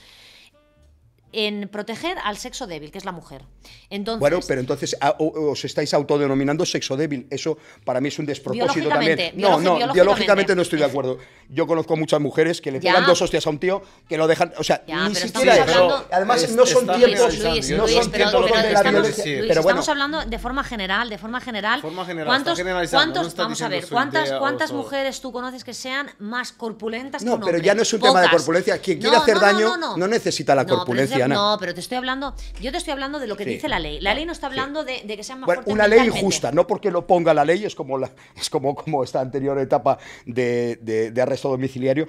en proteger al sexo débil, que es la mujer. Entonces, bueno, pero entonces os estáis autodenominando sexo débil. Eso para mí es un despropósito también. No, biológicamente no estoy de acuerdo. Yo conozco muchas mujeres que le pegan 2 hostias a un tío, que lo dejan, o sea, ni siquiera eso. Además, no son tiempos, no son tiempos de la violencia. Pero bueno, estamos hablando de forma general. Vamos a ver, ¿cuántas mujeres tú conoces que sean más corpulentas que un hombre? No, pero ya no es un tema de corpulencia. Quien quiere hacer daño no necesita la corpulencia. No, pero yo te estoy hablando de lo que dice la ley. La ley no está hablando de que sean más fuertes una ley injusta, no porque lo ponga la ley, es como esta anterior etapa de arresto domiciliario.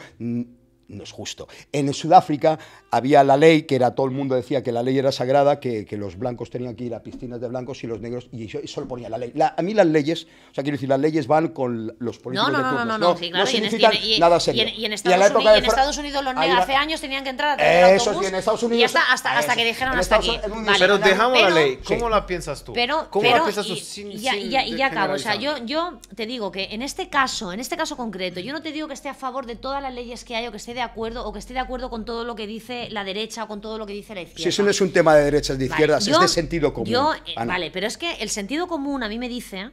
No es justo. En Sudáfrica había la ley, que era, todo el mundo decía que la ley era sagrada, que los blancos tenían que ir a piscinas de blancos y los negros, y eso lo ponía la ley. A mí las leyes, o sea, quiero decir, las leyes van con los políticos de turno. Sí, claro, no significan nada serio. Y en Estados Unidos los negros hace años tenían que entrar a tener autobús, en Estados Unidos, y hasta que dijeron hasta aquí. Pero dejamos la ley. ¿Cómo la piensas tú? ¿Cómo la piensas tú y ya acabo. O sea, yo te digo que en este caso concreto, yo no te digo que esté a favor de todas las leyes que hay o que esté de acuerdo de acuerdo con todo lo que dice la derecha o con todo lo que dice la izquierda. Si eso no es un tema de derechas, de izquierdas, es de sentido común. Vale, pero es que el sentido común a mí me dice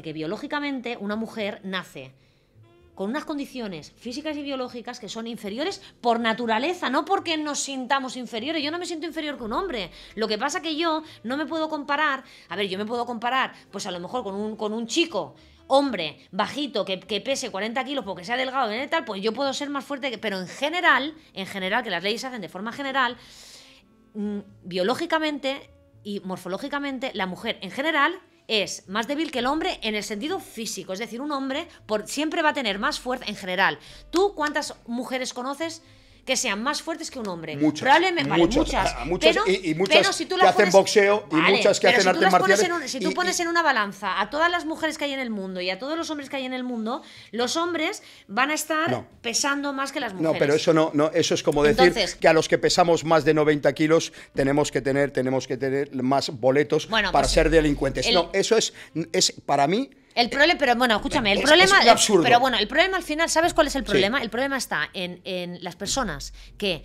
que biológicamente una mujer nace con unas condiciones físicas y biológicas que son inferiores por naturaleza, no porque nos sintamos inferiores. Yo no me siento inferior que un hombre. Lo que pasa que yo no me puedo comparar, yo me puedo comparar, pues a lo mejor con un chico, hombre, bajito, que pese 40 kilos porque sea delgado y tal, pues yo puedo ser más fuerte, pero en general, que las leyes se hacen de forma general, biológicamente y morfológicamente, la mujer en general es más débil que el hombre en el sentido físico. Es decir, un hombre siempre va a tener más fuerza en general. ¿Tú cuántas mujeres conoces que sean más fuertes que un hombre? Muchas. Probablemente, muchas. Y muchas si tú que hacen boxeo y muchas que hacen artes marciales. Si tú pones en una balanza a todas las mujeres que hay en el mundo y a todos los hombres que hay en el mundo, los hombres van a estar pesando más que las mujeres. No, pero eso es como decir que a los que pesamos más de 90 kilos tenemos que tener más boletos para ser delincuentes. Eso es para mí... El problema, pero bueno, escúchame, el problema al final, ¿sabes cuál es el problema? Sí. El problema está en las personas que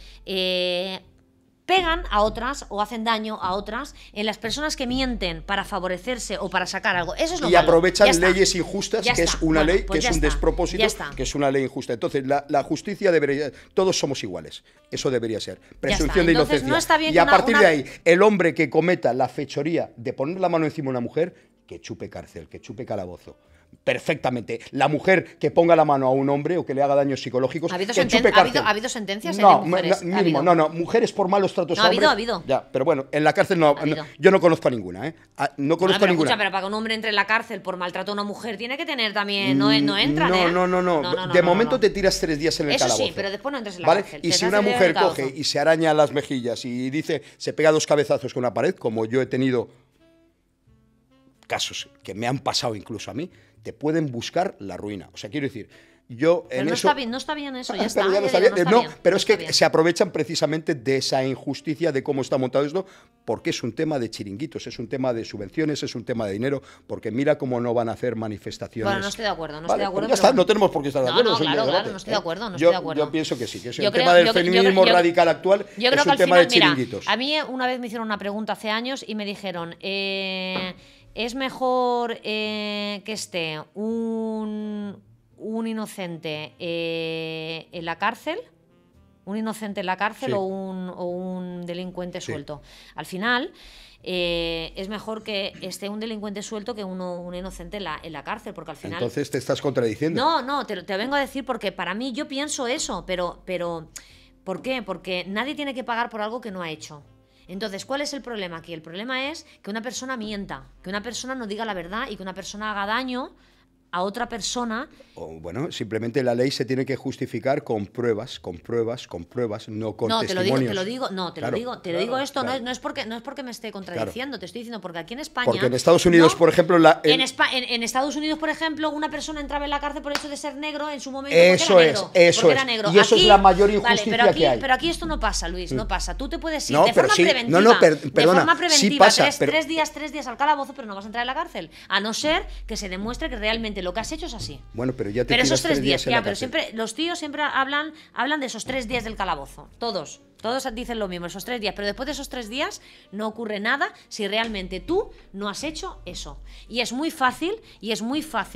pegan a otras o hacen daño a otras, en las personas que mienten para favorecerse o para sacar algo. Eso es lo malo. Y aprovechan leyes injustas, que es una ley, que es un despropósito, que es una ley injusta. Entonces, la justicia debería... Todos somos iguales. Eso debería ser. Presunción de inocencia. No está bien y a partir de ahí, el hombre que cometa la fechoría de poner la mano encima de una mujer, que chupe cárcel, que chupe calabozo. Perfectamente. La mujer que ponga la mano a un hombre o que le haga daños psicológicos, que chupe cárcel. ¿Ha habido sentencias de mujeres? No, mujeres por malos tratos a hombres. Ha habido. Ya, pero bueno, en la cárcel yo no conozco a ninguna, ¿eh? No conozco a ninguna. Escucha, pero para que un hombre entre en la cárcel por maltrato a una mujer tiene que tener también... No entran, ¿eh? No. De momento te tiras 3 días en el calabozo. Eso sí, pero después no entras en la cárcel. Y si una mujer coge y se araña las mejillas y se pega 2 cabezazos con una pared, como yo he tenido casos que me han pasado incluso a mí, te pueden buscar la ruina. O sea, quiero decir, yo pero en no eso... no está bien eso, ya está. Pero es que se aprovechan precisamente de esa injusticia de cómo está montado esto, porque es un tema de chiringuitos, es un tema de subvenciones, es un tema de dinero, porque mira cómo no van a hacer manifestaciones. Bueno, no estoy de acuerdo, estoy de acuerdo. Ya está, no tenemos por qué estar de acuerdo. Claro, no estoy de acuerdo, Yo pienso que sí, que es el tema del feminismo radical actual, es un tema de chiringuitos. A mí una vez me hicieron una pregunta hace años y me dijeron... ¿Es mejor que esté un inocente en la cárcel? ¿Un inocente en la cárcel sí. o un delincuente suelto? Al final, es mejor que esté un delincuente suelto que un inocente en la cárcel, porque al final... Entonces te estás contradiciendo. No, te vengo a decir porque para mí yo pienso eso, pero ¿Por qué? Porque nadie tiene que pagar por algo que no ha hecho. Entonces, ¿cuál es el problema aquí? El problema es que una persona mienta, que una persona no diga la verdad y que una persona haga daño a otra persona. O, bueno, simplemente la ley se tiene que justificar con pruebas, no con testimonios. Te lo digo esto, claro. no es porque me esté contradiciendo, te estoy diciendo, porque aquí en España... Porque en Estados Unidos, por ejemplo... En Estados Unidos, por ejemplo, una persona entraba en la cárcel por el hecho de ser negro en su momento eso porque era es. negro. Y eso es la mayor injusticia que hay. Pero aquí esto no pasa, Luis, no pasa. Tú te puedes ir No, de pero forma sí. preventiva, No, perdona, de forma preventiva, sí pasa, tres días al calabozo, pero no vas a entrar en la cárcel, a no ser que se demuestre que realmente lo que has hecho es así. Bueno, pero ya te Pero tiras esos 3 días, en la pero cárcel. siempre los tíos siempre hablan de esos 3 días del calabozo. Todos dicen lo mismo, esos 3 días. Pero después de esos 3 días no ocurre nada si realmente tú no has hecho eso. Y es muy fácil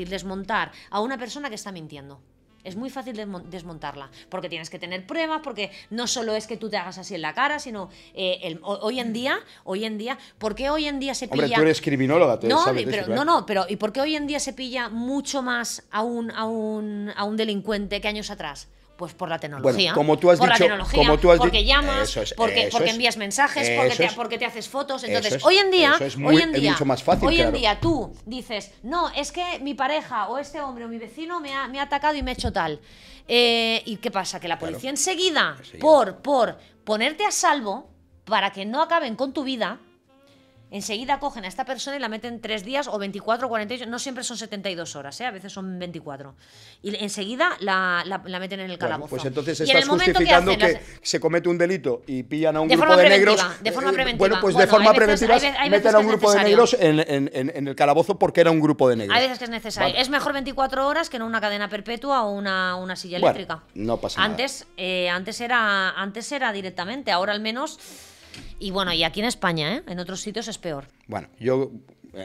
desmontar a una persona que está mintiendo. Es muy fácil desmontarla, porque tienes que tener pruebas, porque no solo es que tú te hagas así en la cara, sino hoy en día, ¿por qué hoy en día se pilla? Hombre, tú eres criminóloga, te sabes de eso, claro. Pero ¿y por qué hoy en día se pilla mucho más a un delincuente que años atrás? Pues por la tecnología. Bueno, como tú has dicho, porque llamas, porque envías mensajes, porque te haces fotos. Entonces, hoy en día, es mucho más fácil, hoy en día tú dices, no, es que mi pareja o este hombre o mi vecino me ha atacado y me ha hecho tal. ¿Y qué pasa? Que la policía enseguida, por ponerte a salvo, para que no acaben con tu vida, enseguida cogen a esta persona y la meten 3 días o 24 o 48, no siempre son 72 horas, a veces son 24. Y enseguida la meten en el calabozo. Bueno, pues entonces y en estás justificando que se comete un delito y pillan a un grupo de negros. De forma preventiva. Bueno, pues de forma preventiva meten a un grupo de negros en el calabozo porque era un grupo de negros. Hay veces que es necesario. Vale. Es mejor 24 horas que no una cadena perpetua o una silla eléctrica. No pasa nada. Antes era directamente, ahora al menos... Y bueno, y aquí en España, en otros sitios es peor. Bueno, yo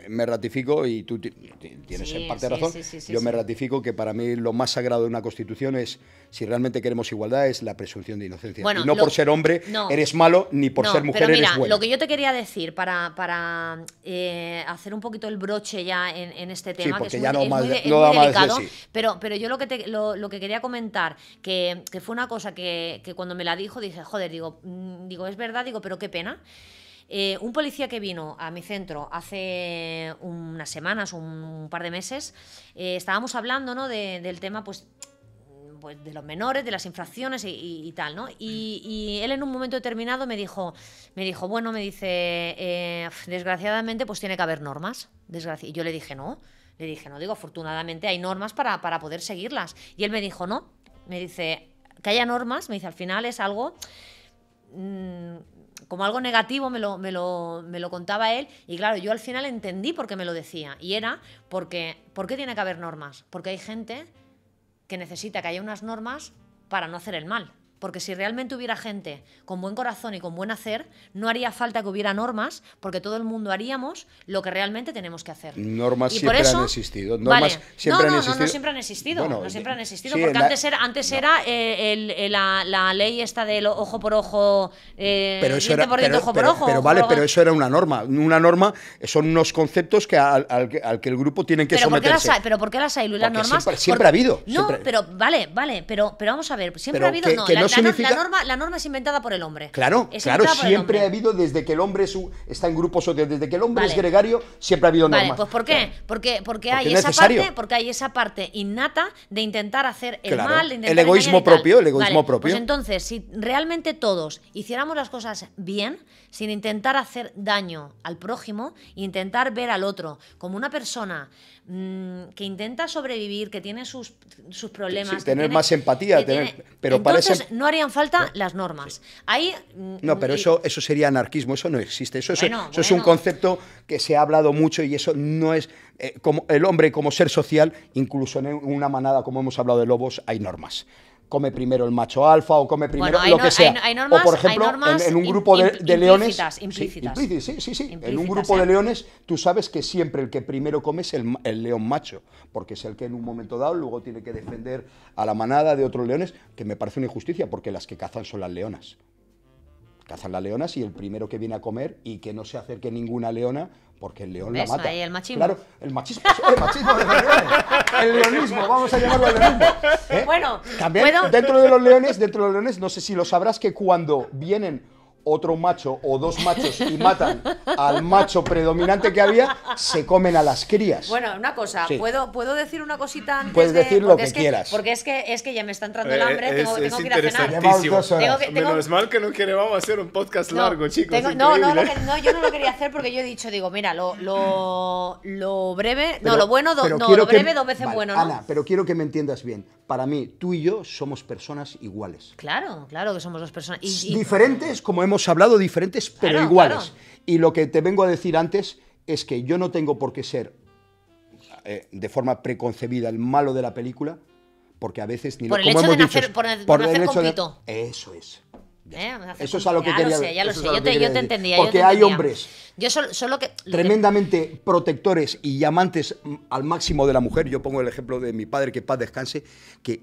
me ratifico, y tú tienes en parte razón, yo me ratifico que para mí lo más sagrado de una Constitución es, si realmente queremos igualdad, es la presunción de inocencia. Bueno, y no por ser hombre eres malo, ni por ser mujer pero mira, eres bueno. Lo que yo te quería decir para hacer un poquito el broche ya en este tema, porque que es ya muy, no es muy delicado, pero yo lo que quería comentar, que fue una cosa que cuando me la dijo, dije, joder, digo, es verdad, pero qué pena. Un policía que vino a mi centro hace unas semanas, un par de meses, estábamos hablando, ¿no?, del tema, pues de los menores, de las infracciones y tal, ¿no? Y él en un momento determinado me dijo, desgraciadamente pues tiene que haber normas. Y yo le dije, no, afortunadamente hay normas para poder seguirlas. Y él me dijo, no, me dice, que haya normas, me dice, al final es algo... como algo negativo me lo contaba él, y claro, yo al final entendí por qué me lo decía, y era ¿por qué tiene que haber normas? Porque hay gente que necesita que haya unas normas para no hacer el mal. Porque si realmente hubiera gente con buen corazón y con buen hacer, no haría falta que hubiera normas, porque todo el mundo haríamos lo que realmente tenemos que hacer. Normas y siempre por eso, han existido. No siempre han existido. Bueno, no siempre han existido, porque antes era la ley esta del ojo por ojo, diente por diente, ojo por ojo. Pero eso era una norma. Una norma son unos conceptos que al que el grupo tiene que someterse. ¿Pero por qué las hay, Luis, las normas? Siempre ha habido. No, siempre. pero pero vamos a ver, siempre ha habido... La norma es inventada por el hombre. Claro, siempre ha habido, desde que el hombre está en grupos sociales, desde que el hombre es gregario, siempre ha habido normas. Vale, pues ¿por qué? Claro. Porque hay esa parte innata de intentar hacer el mal, de intentar el egoísmo propio. Pues entonces, si realmente todos hiciéramos las cosas bien, sin intentar hacer daño al prójimo, intentar ver al otro como una persona que intenta sobrevivir, que tiene sus problemas, tener más empatía, pero entonces no harían falta las normas. Ahí no, pero eso sería anarquismo, eso no existe. Eso es un concepto que se ha hablado mucho, y eso no es como el hombre como ser social. Incluso en una manada, como hemos hablado de lobos, hay normas. Come primero el macho alfa, o come primero lo que sea. Hay normas, o por ejemplo, en un grupo de leones, implícitas. Sí. En un grupo de leones, tú sabes que siempre el que primero come es el león macho, porque es el que en un momento dado luego tiene que defender a la manada de otros leones, que me parece una injusticia, porque las que cazan son las leonas. cazan las leonas y el primero que viene a comer y que no se acerque ninguna leona porque el león ¿Ves? la mata. Ahí el machismo. Claro, el machismo de los leones. El leonismo, vamos a llamarlo leonismo. Bueno, también ¿puedo? dentro de los leones, no sé si lo sabrás, que cuando vienen otro macho o dos machos y matan al macho predominante que había, se comen a las crías. Bueno, una cosa, Sí. ¿puedo decir una cosita antes Puedes de- decir lo porque que es quieras. Porque es que ya me está entrando el hambre, tengo que ir a cenar. interesantísimo. Llevamos 2 horas. Menos mal que no queremos hacer un podcast largo, chicos. No, increíble. yo no lo quería hacer porque yo he dicho, digo, mira, lo breve, Pero- lo bueno, pero no, quiero lo que- breve dos veces vale, bueno, ¿no? Ana, pero quiero que me entiendas bien. Para mí, tú y yo somos personas iguales. Claro que somos dos personas. Y Diferentes, como hemos hablado, diferentes, pero Claro, iguales. claro. Y lo que te vengo a decir antes es que yo no tengo por qué ser de forma preconcebida el malo de la película, porque a veces ni Por lo el como hecho de hemos dicho, nacer- por nacer con pito. Eso es. Nacer Eso es con- a lo que ya quería lo sé, ya lo eso es sé, a lo yo que te quería decir. entendía. Porque yo te hay entendía. hombres Yo solo que... tremendamente protectores y amantes al máximo de la mujer. Yo pongo el ejemplo de mi padre, que paz descanse, que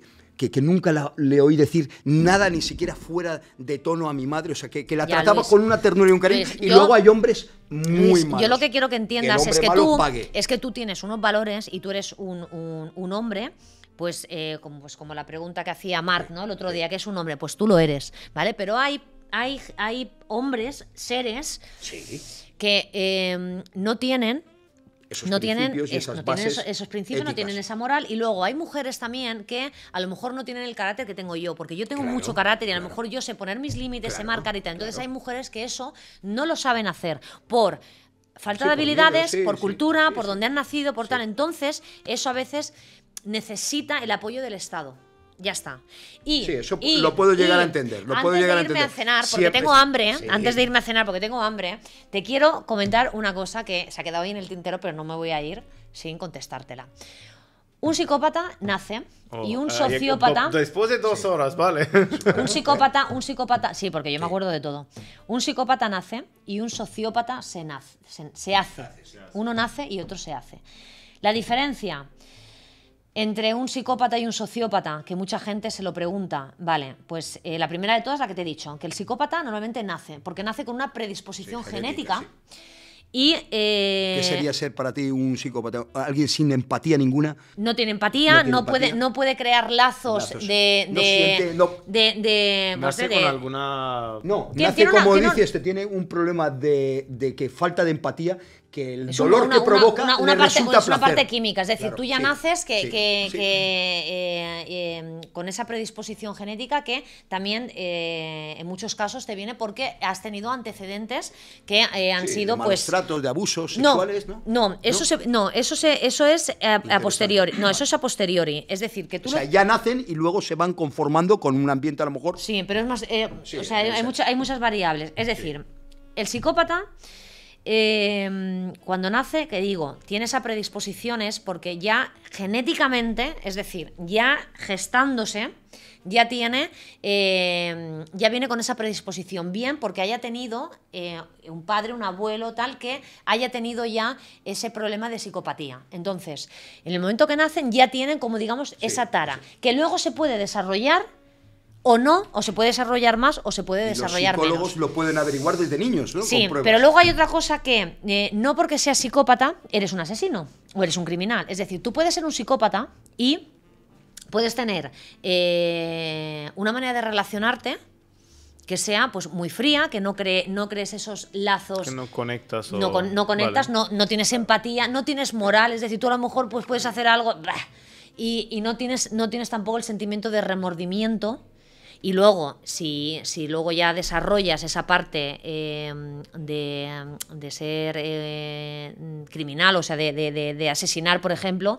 nunca le oí decir nada, ni siquiera fuera de tono a mi madre, o sea, que la Ya, trataba Luis. con una ternura y un cariño. Luis, Y yo- luego hay hombres muy Luis, malos. yo lo que quiero que entiendas el es hombre que malo pague. tú tienes unos valores y tú eres un hombre, pues, como la pregunta que hacía Marc, ¿no? El otro día, que es un hombre, pues tú lo eres, ¿vale? Pero hay hombres, seres, Sí. que no tienen Esos principios y esas no tienen bases esos principios, no éticas. tienen esa moral. Y luego hay mujeres también que a lo mejor no tienen el carácter que tengo yo, porque yo tengo Claro, mucho carácter y a lo claro. mejor yo sé poner mis límites, sé Claro, marcar y tal. Entonces claro. hay mujeres que eso no lo saben hacer por falta Sí, de por miedo, habilidades, sí, por sí, cultura, sí, por sí. donde han nacido, por tal. Entonces eso a veces necesita el apoyo del Estado. Ya está. Sí, eso lo puedo llegar a entender, lo puedo llegar a antes de irme a entender. cenar, porque Siempre- tengo hambre, Sí. antes de irme a cenar, porque tengo hambre, te quiero comentar una cosa que se ha quedado ahí en el tintero, pero no me voy a ir sin contestártela. Un psicópata nace y un sociópata... Después de 2 horas, vale. Un psicópata, sí, porque yo me acuerdo de todo. Un psicópata nace y un sociópata se hace. Uno nace y otro se hace. La diferencia entre un psicópata y un sociópata, que mucha gente se lo pregunta, vale, pues la primera de todas, la que te he dicho, que el psicópata normalmente nace, porque nace con una predisposición Sí, genética. genética, Y ¿Qué sería ser para ti un psicópata? ¿Alguien sin empatía ninguna? no tiene empatía, No tiene empatía. no puede crear lazos, Lazos. de... No siente, no. pues, Nace de- con alguna... No, Tiene- nace tiene una- como tiene un- dices, te tiene un problema de que falta de empatía, que el Es dolor que provoca una le parte, resulta es una placer. parte química, es decir, Claro, tú ya sí, naces sí. con esa predisposición genética que también en muchos casos te viene porque has tenido antecedentes que han Sí, sido de malos pues tratos, de abusos no, sexuales, ¿no? eso es a posteriori. No, eso es a posteriori. Es decir, que tú O sea, lo- ya nacen y luego se van conformando con un ambiente a lo mejor. Sí, pero es más. Sí, o sea, debe ser. hay muchas variables. Es decir, el psicópata, cuando nace, que digo, tiene esa predisposición es porque ya genéticamente, es decir, ya gestándose, ya tiene. Ya viene con esa predisposición. Bien, porque haya tenido un padre, un abuelo, tal, que haya tenido ya ese problema de psicopatía. Entonces, en el momento que nacen, ya tienen, como digamos, esa tara, que luego se puede desarrollar. O no, o se puede desarrollar más, o se puede Y los desarrollar psicólogos menos. lo pueden averiguar desde niños, ¿no? Sí, Con pruebas. pero luego hay otra cosa que no porque seas psicópata eres un asesino o eres un criminal. Es decir, tú puedes ser un psicópata y puedes tener una manera de relacionarte que sea pues muy fría, que no crees esos lazos. Que no conectas. No conectas, Vale. no tienes empatía, no tienes moral, es decir, tú a lo mejor pues, puedes hacer algo y no tienes tampoco el sentimiento de remordimiento. Y luego, si luego ya desarrollas esa parte de ser criminal, o sea, de asesinar, por ejemplo,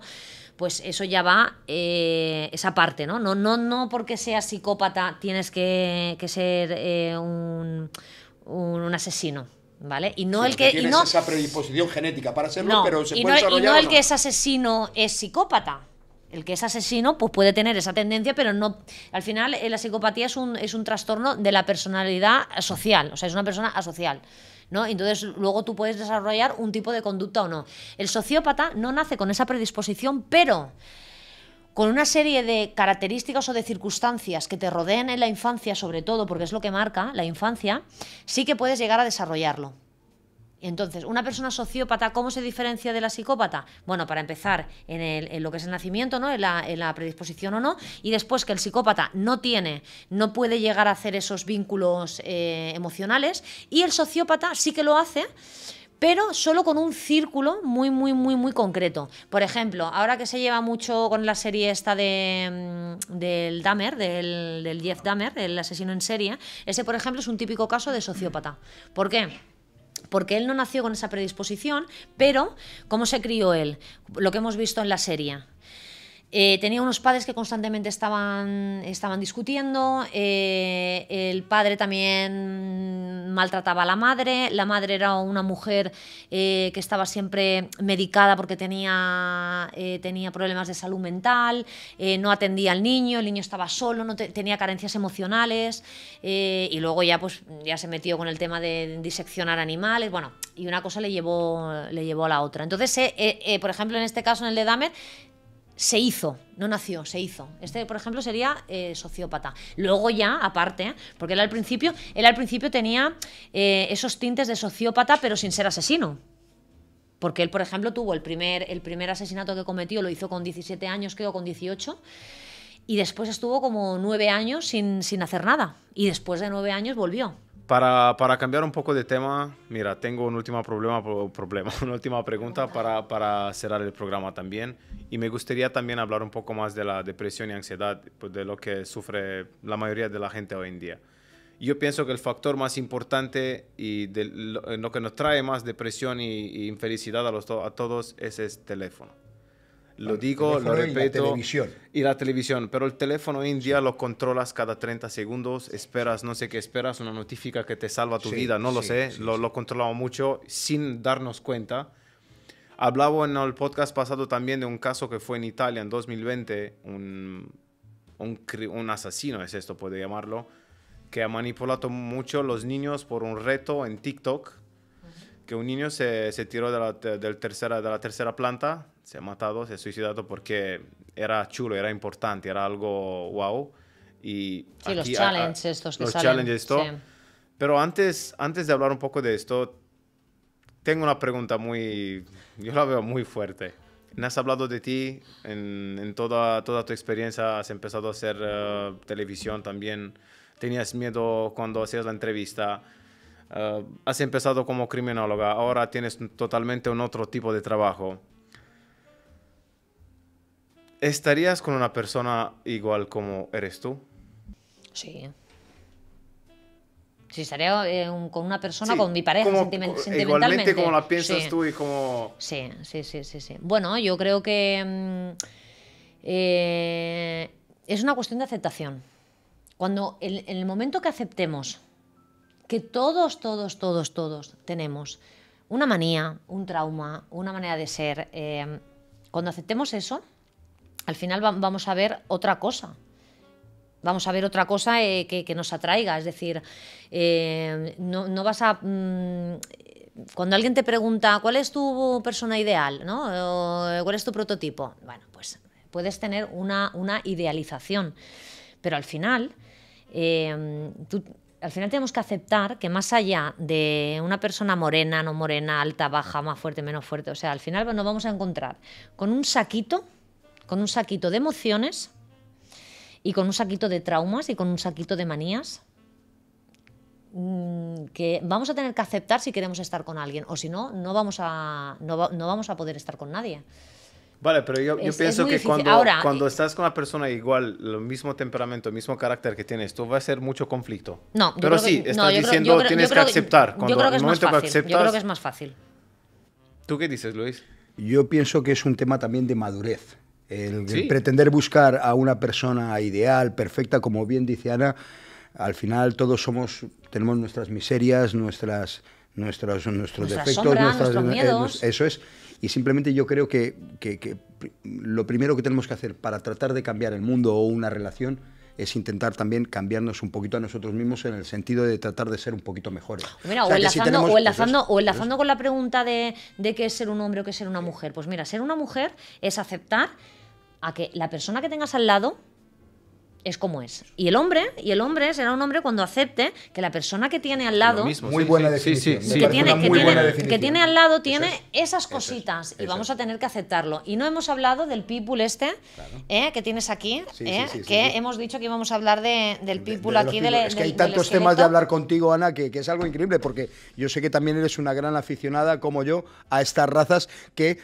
pues eso ya va esa parte, ¿no? No porque seas psicópata tienes que ser un asesino, ¿vale? Y no Sí, el que... tienes y no, esa predisposición genética para serlo, no, pero se y puede no, desarrollar. el ¿o que es asesino es psicópata. El que es asesino pues puede tener esa tendencia, pero no. Al final la psicopatía es un trastorno de la personalidad social, o sea, es una persona asocial, ¿no? Entonces luego tú puedes desarrollar un tipo de conducta o no. El sociópata no nace con esa predisposición, pero con una serie de características o de circunstancias que te rodeen en la infancia, sobre todo, porque es lo que marca la infancia, sí que puedes llegar a desarrollarlo. Entonces, una persona sociópata, ¿cómo se diferencia de la psicópata? Bueno, para empezar, en lo que es el nacimiento, ¿no? En la predisposición o no, y después que el psicópata no puede llegar a hacer esos vínculos emocionales, y el sociópata sí que lo hace, pero solo con un círculo muy, muy, muy, muy concreto. Por ejemplo, ahora que se lleva mucho con la serie esta del Dahmer, del Jeff Dahmer, el asesino en serie, ese, por ejemplo, es un típico caso de sociópata. ¿Por qué? Porque él no nació con esa predisposición, pero ¿cómo se crió él? Lo que hemos visto en la serie. Tenía unos padres que constantemente estaban discutiendo, el padre también maltrataba a la madre era una mujer que estaba siempre medicada porque tenía problemas de salud mental, no atendía al niño, el niño estaba solo, tenía carencias emocionales, y luego ya se metió con el tema de diseccionar animales, bueno, y una cosa le llevó a la otra. Entonces, por ejemplo, en este caso, en el de Dahmer, se hizo, no nació, se hizo. Este, por ejemplo, sería sociópata. Luego ya, aparte, porque él al principio tenía esos tintes de sociópata, pero sin ser asesino. Porque él, por ejemplo, tuvo el primer asesinato que cometió, lo hizo con 17 años, creo, con 18, y después estuvo como 9 años sin hacer nada. Y después de 9 años volvió. Para cambiar un poco de tema, mira, tengo una última una última pregunta para cerrar el programa también. Y me gustaría también hablar un poco más de la depresión y ansiedad, pues, de lo que sufre la mayoría de la gente hoy en día. Yo pienso que el factor más importante y lo que nos trae más depresión y infelicidad a todos es el teléfono. Lo digo, lo repito. Y la televisión. Pero el teléfono hoy en día lo controlas cada 30 segundos. Esperas, no sé qué esperas, una notificación que te salva tu vida. No lo sé. Lo controlamos mucho sin darnos cuenta. Hablaba en el podcast pasado también de un caso que fue en Italia en 2020. Un asesino, es esto, puede llamarlo, que ha manipulado mucho los niños por un reto en TikTok. Que un niño se tiró de la tercera planta, se ha matado, se ha suicidado porque era chulo, era importante, era algo wow. Y sí, los challenges estos que salen. Challenges esto. Sí. Pero antes de hablar un poco de esto, tengo una pregunta yo la veo muy fuerte. Me has hablado de ti en toda tu experiencia, has empezado a hacer televisión también, tenías miedo cuando hacías la entrevista. Has empezado como criminóloga, ahora tienes totalmente un otro tipo de trabajo. ¿Estarías con una persona igual como eres tú? Sí. Sí, estaría con una persona, con mi pareja, sentimentalmente. Igualmente como la piensas tú y como... Sí. Bueno, yo creo que es una cuestión de aceptación. Cuando en el momento que aceptemos que todos tenemos una manía, un trauma, una manera de ser. Cuando aceptemos eso, al final vamos a ver otra cosa. Vamos a ver otra cosa que nos atraiga. Es decir, no vas a... cuando alguien te pregunta ¿cuál es tu persona ideal? ¿No? O, ¿cuál es tu prototipo? Bueno, pues puedes tener una idealización. Pero al final, al final tenemos que aceptar que más allá de una persona morena, no morena, alta, baja, más fuerte, menos fuerte, o sea, al final nos vamos a encontrar con un saquito de emociones y con un saquito de traumas y con un saquito de manías que vamos a tener que aceptar si queremos estar con alguien, o si no, no vamos a poder estar con nadie. Vale, pero yo pienso que cuando estás con una persona igual, el mismo temperamento, el mismo carácter que tienes, tú va a ser mucho conflicto. No, pero sí, estás diciendo tienes que aceptar. Yo creo que es más fácil. Yo creo que es más fácil. ¿Tú qué dices, Luis? Yo pienso que es un tema también de madurez. El pretender buscar a una persona ideal, perfecta, como bien dice Ana, al final todos tenemos nuestras miserias, nuestros defectos, sombra, nuestros miedos. Eso es. Y simplemente yo creo que lo primero que tenemos que hacer para tratar de cambiar el mundo o una relación es intentar también cambiarnos un poquito a nosotros mismos en el sentido de tratar de ser un poquito mejores. Mira, o enlazando con la pregunta de qué es ser un hombre o qué es ser una mujer. Pues mira, ser una mujer es aceptar a que la persona que tengas al lado es como es. Y el hombre será un hombre cuando acepte que la persona que tiene al lado, muy buena definición. que tiene al lado, tiene esas cositas y vamos a tener que aceptarlo. Y no hemos hablado del people que tienes aquí, hemos dicho que íbamos a hablar del people aquí. Es que hay tantos temas de hablar contigo, Ana, que es algo increíble, porque yo sé que también eres una gran aficionada, como yo, a estas razas que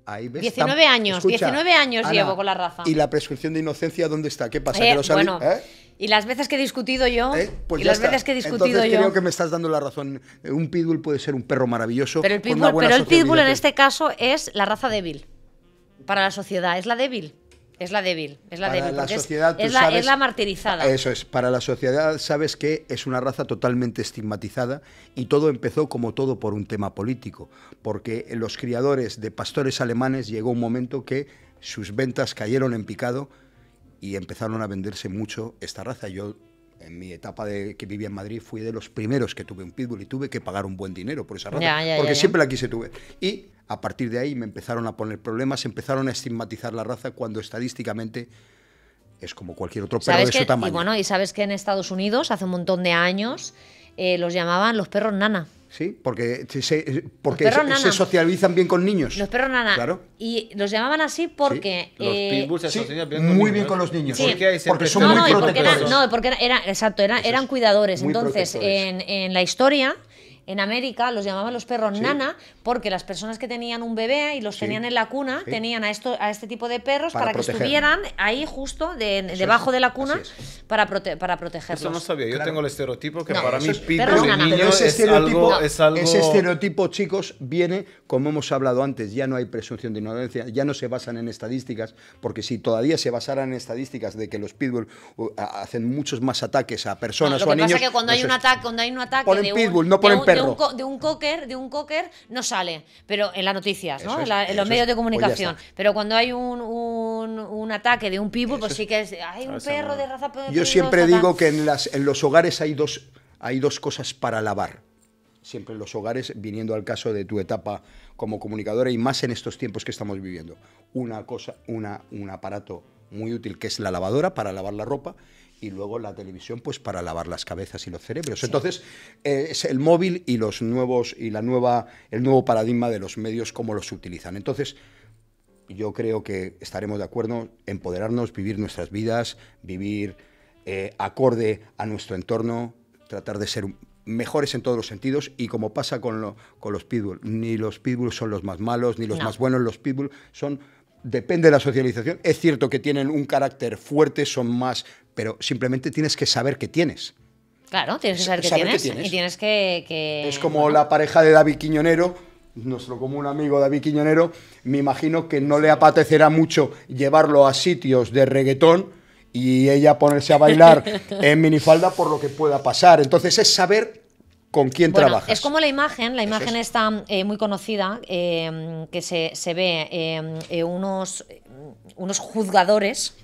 ahí ves, 19 años, escucha, 19 años Ana, llevo con la raza. ¿Y la presunción de inocencia dónde está? ¿Qué pasa? ¿Que lo sabéis? Bueno, y las veces que he discutido yo, pues y las veces que he discutido entonces yo. Creo que me estás dando la razón. Un pitbull puede ser un perro maravilloso. Pero el pitbull en este caso es la raza débil. Para la sociedad, es la débil. Es la débil, porque es la martirizada. Eso es, para la sociedad sabes que es una raza totalmente estigmatizada y todo empezó como todo por un tema político, porque los criadores de pastores alemanes llegó un momento que sus ventas cayeron en picado y empezaron a venderse mucho esta raza. Yo, en mi etapa que vivía en Madrid, fui de los primeros que tuve un pitbull y tuve que pagar un buen dinero por esa raza, porque siempre la quise tuve. Y a partir de ahí me empezaron a poner problemas, empezaron a estigmatizar la raza cuando estadísticamente es como cualquier otro perro de su tamaño. Y bueno, y sabes que en Estados Unidos hace un montón de años los llamaban los perros nana. Sí, porque se socializan bien con niños. Los perros nana. Claro. Y los llamaban así porque... Los pitbulls se asocian bien con muy niños. bien con los niños. Sí. Porque son muy protectores. Porque eran cuidadores. Entonces, en la historia... En América los llamaban los perros nana porque las personas que tenían un bebé y los tenían en la cuna tenían a este tipo de perros para que estuvieran ahí justo debajo de la cuna para protegerlos. Eso no sabía. Yo tengo el estereotipo que No, para mí perros pitbull de nana. niño ese es algo... Ese estereotipo, chicos, viene, como hemos hablado antes, ya no hay presunción de inocencia, ya no se basan en estadísticas, porque si todavía se basaran en estadísticas de que los pitbull hacen muchos más ataques a personas o a niños... Lo que pasa es que cuando hay un ataque ponen pitbull, no ponen perro. De un cocker no sale, pero en las noticias, ¿no? Eso En los medios de comunicación. Pues pero cuando hay un ataque de un pitbull, pues sí que hay un perro de raza peligrosa. Yo siempre digo que en los hogares hay dos cosas para lavar. Siempre en los hogares, viniendo al caso de tu etapa como comunicadora y más en estos tiempos que estamos viviendo. Un aparato muy útil que es la lavadora para lavar la ropa y luego la televisión pues para lavar las cabezas y los cerebros. Sí. Entonces, es el móvil y el nuevo paradigma de los medios, cómo los utilizan. Entonces, yo creo que estaremos de acuerdo, empoderarnos, vivir nuestras vidas, vivir acorde a nuestro entorno, tratar de ser mejores en todos los sentidos, y como pasa con los pitbull, ni los pitbull son los más malos, ni los más buenos, los pitbull son... Depende de la socialización. Es cierto que tienen un carácter fuerte, son más... Pero simplemente tienes que saber qué tienes. Claro, tienes que saber qué tienes. Y tienes que... Es como la pareja de David Quiñonero, nuestro común amigo David Quiñonero. Me imagino que no le apetecerá mucho llevarlo a sitios de reggaetón y ella ponerse a bailar en minifalda por lo que pueda pasar. Entonces es saber... ¿Con quién trabajas? Es como la imagen está muy conocida, que se ve unos juzgadores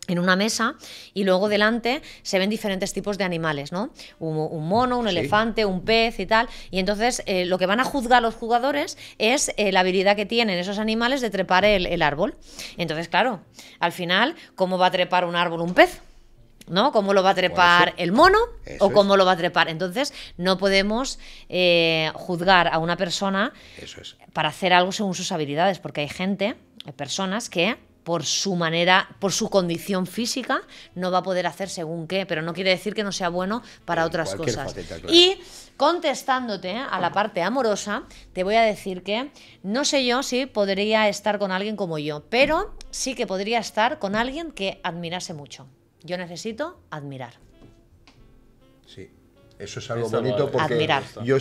en una mesa y luego delante se ven diferentes tipos de animales, ¿no? Un mono, un elefante, un pez y tal. Y entonces lo que van a juzgar los jugadores es la habilidad que tienen esos animales de trepar el árbol. Entonces, claro, al final, ¿cómo va a trepar un árbol un pez? ¿No? ¿Cómo lo va a trepar el mono? ¿O cómo lo va a trepar? Entonces, no podemos juzgar a una persona para hacer algo según sus habilidades, porque hay personas que por su manera, por su condición física, no va a poder hacer según qué, pero no quiere decir que no sea bueno para otras cosas. Faceta, claro. Y contestándote a la parte amorosa, te voy a decir que no sé yo si podría estar con alguien como yo, pero sí que podría estar con alguien que admirase mucho. Yo necesito admirar. Sí, eso es algo bonito porque admirar. Yo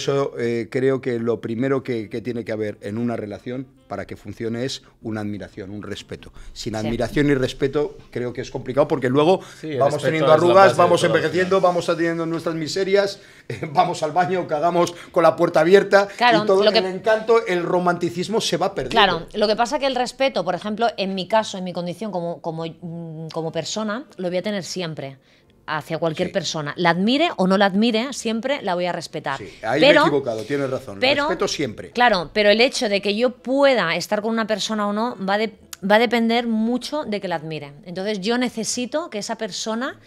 creo que lo primero que tiene que haber en una relación para que funcione es una admiración, un respeto. Sin admiración y respeto creo que es complicado porque luego vamos teniendo arrugas, vamos envejeciendo, vamos teniendo nuestras miserias, vamos al baño, cagamos con la puerta abierta y todo el encanto, el romanticismo se va perdiendo. Claro, lo que pasa es que el respeto, por ejemplo, en mi caso, en mi condición como persona, lo voy a tener siempre hacia cualquier persona. La admire o no la admire, siempre la voy a respetar. Sí, ahí me he equivocado, tienes razón. Respeto siempre. Claro, pero el hecho de que yo pueda estar con una persona o no va va a depender mucho de que la admire. Entonces yo necesito que esa persona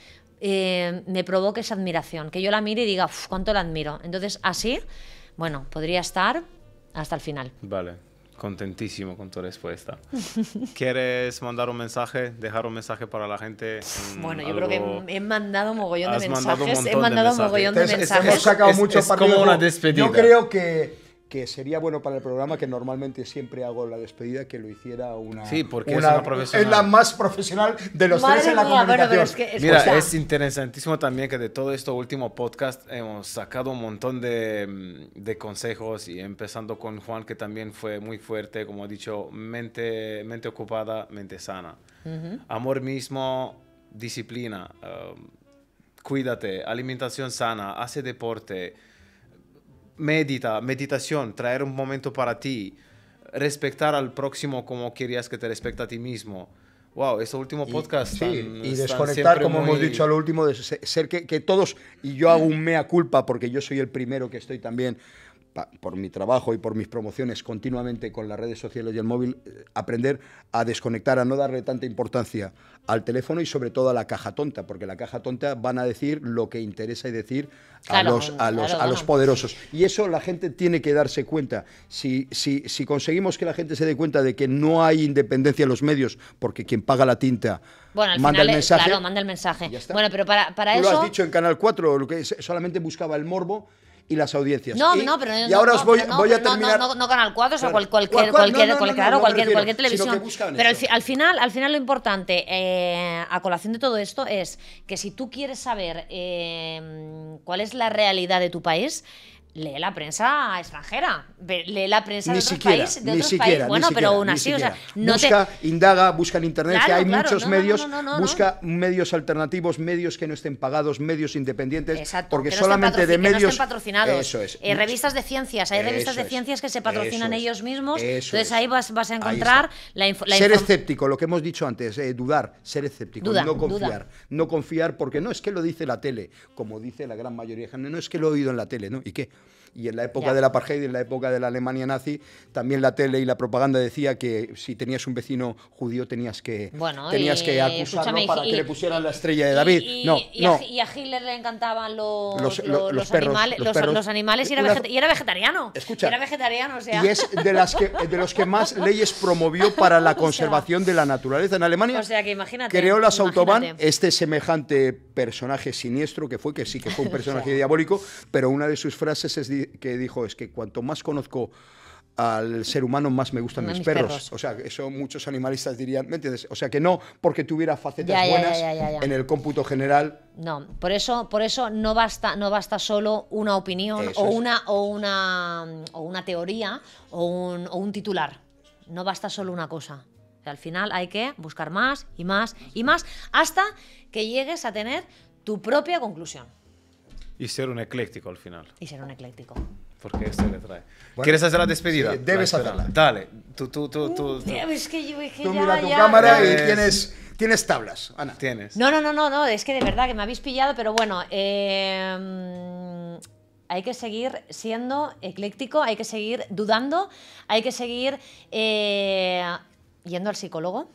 me provoque esa admiración, que yo la mire y diga, uff, cuánto la admiro. Entonces así, bueno, podría estar hasta el final. Vale, contentísimo con tu respuesta. ¿Quieres mandar un mensaje, dejar un mensaje para la gente? Bueno, yo creo que he mandado mogollón de mandado un mensajes. montón He de mandado mensajes. mogollón de Entonces, mensajes. hemos sacado mucho es partido. como una despedida. Yo creo que sería bueno para el programa que normalmente siempre hago la despedida, que lo hiciera una... Sí, porque es una profesional. Es la más profesional de los Madre tres en la mía, bueno, comunicación. pero es que, Mira, escucha, es interesantísimo también que de todo este último podcast hemos sacado un montón de consejos, y empezando con Juan, que también fue muy fuerte, como he dicho, mente ocupada, mente sana. Amor mismo, disciplina, cuídate, alimentación sana, hace deporte, meditación, traer un momento para ti, respetar al próximo como querías que te respecte a ti mismo. Wow, este último podcast. Y desconectar, como hemos dicho al último, de ser que todos, y yo hago un mea culpa porque yo soy el primero que estoy también, por mi trabajo y por mis promociones continuamente con las redes sociales y el móvil, aprender a desconectar, a no darle tanta importancia al teléfono y sobre todo a la caja tonta, porque la caja tonta van a decir lo que interesa y decir a los poderosos. Y eso la gente tiene que darse cuenta. Si conseguimos que la gente se dé cuenta de que no hay independencia en los medios, porque quien paga la tinta bueno, al manda final, el mensaje. claro, manda el mensaje. Ya está. Bueno, pero para Tú eso... lo has dicho en Canal 4, lo que solamente buscaba el morbo y las audiencias. No, y, pero y ahora os voy a terminar. No Canal 4, o sea, Claro. cualquier televisión. Buscaban Pero eso. al final lo importante, a colación de todo esto, es que si tú quieres saber cuál es la realidad de tu país, lee la prensa extranjera, lee la prensa de otros países. Bueno, pero aún así, o sea, no busca, indaga, busca en internet, Claro, que hay claro, muchos no, medios, no. busca medios alternativos, medios que no estén pagados, medios independientes, Exacto, porque que no solamente de que no medios estén patrocinados. Eso es. Revistas de ciencias, hay revistas de ciencias que se patrocinan ellos mismos, entonces ahí vas a encontrar la ser escéptico, lo que hemos dicho antes, dudar, ser escéptico, no confiar, porque no es que lo dice la tele, como dice la gran mayoría de gente, no es que lo he oído en la tele, ¿no? ¿Y qué? Y en la época del apartheid, en la época de la Alemania nazi, también la tele y la propaganda decía que si tenías un vecino judío tenías que acusarlo para que le pusieran la estrella de David. Y a Hitler le encantaban los animales y era vegetariano. Escucha, era vegetariano, o sea. Y es de los que más leyes promovió para la conservación de la naturaleza en Alemania. O sea, que imagínate. Creó las Autobahn, este semejante personaje siniestro que sí que fue un personaje diabólico, pero una de sus frases que dijo es que cuanto más conozco al ser humano, más me gustan mis perros. O sea, eso muchos animalistas dirían, ¿me entiendes? O sea, que no porque tuviera facetas buenas en el cómputo general. No, por eso no basta solo una opinión o una teoría o un titular. No basta solo una cosa. O sea, al final hay que buscar más y más y más hasta que llegues a tener tu propia conclusión. Y ser un ecléctico al final. Y ser un ecléctico. Porque esto le trae. Bueno, ¿quieres hacer la despedida? Sí, debes hacerla. Dale. Tú. Es que tú mira tu cámara y tienes tablas, Ana. Tienes. No, es que de verdad que me habéis pillado, pero bueno, hay que seguir siendo ecléctico, hay que seguir dudando, hay que seguir yendo al psicólogo.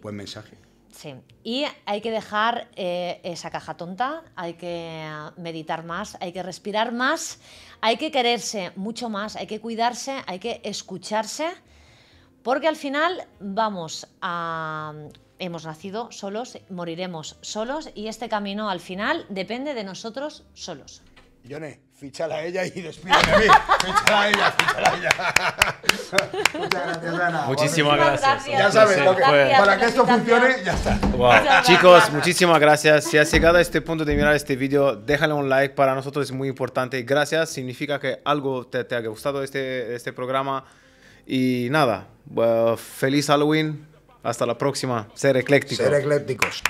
Buen mensaje. Sí, y hay que dejar esa caja tonta, hay que meditar más, hay que respirar más, hay que quererse mucho más, hay que cuidarse, hay que escucharse, porque al final hemos nacido solos, moriremos solos y este camino al final depende de nosotros solos. Yone, fíchala a ella y despídeme a mí. Fíchala a ella. Muchas gracias, Ana. Muchísimas gracias. Ya sabes, para que esto funcione, ya está. Wow. Chicos, muchísimas gracias. Si has llegado a este punto de mirar este vídeo, déjale un like. Para nosotros es muy importante. Gracias, significa que algo te ha gustado este programa. Y nada, feliz Halloween. Hasta la próxima. Ser eclécticos. Ser eclécticos.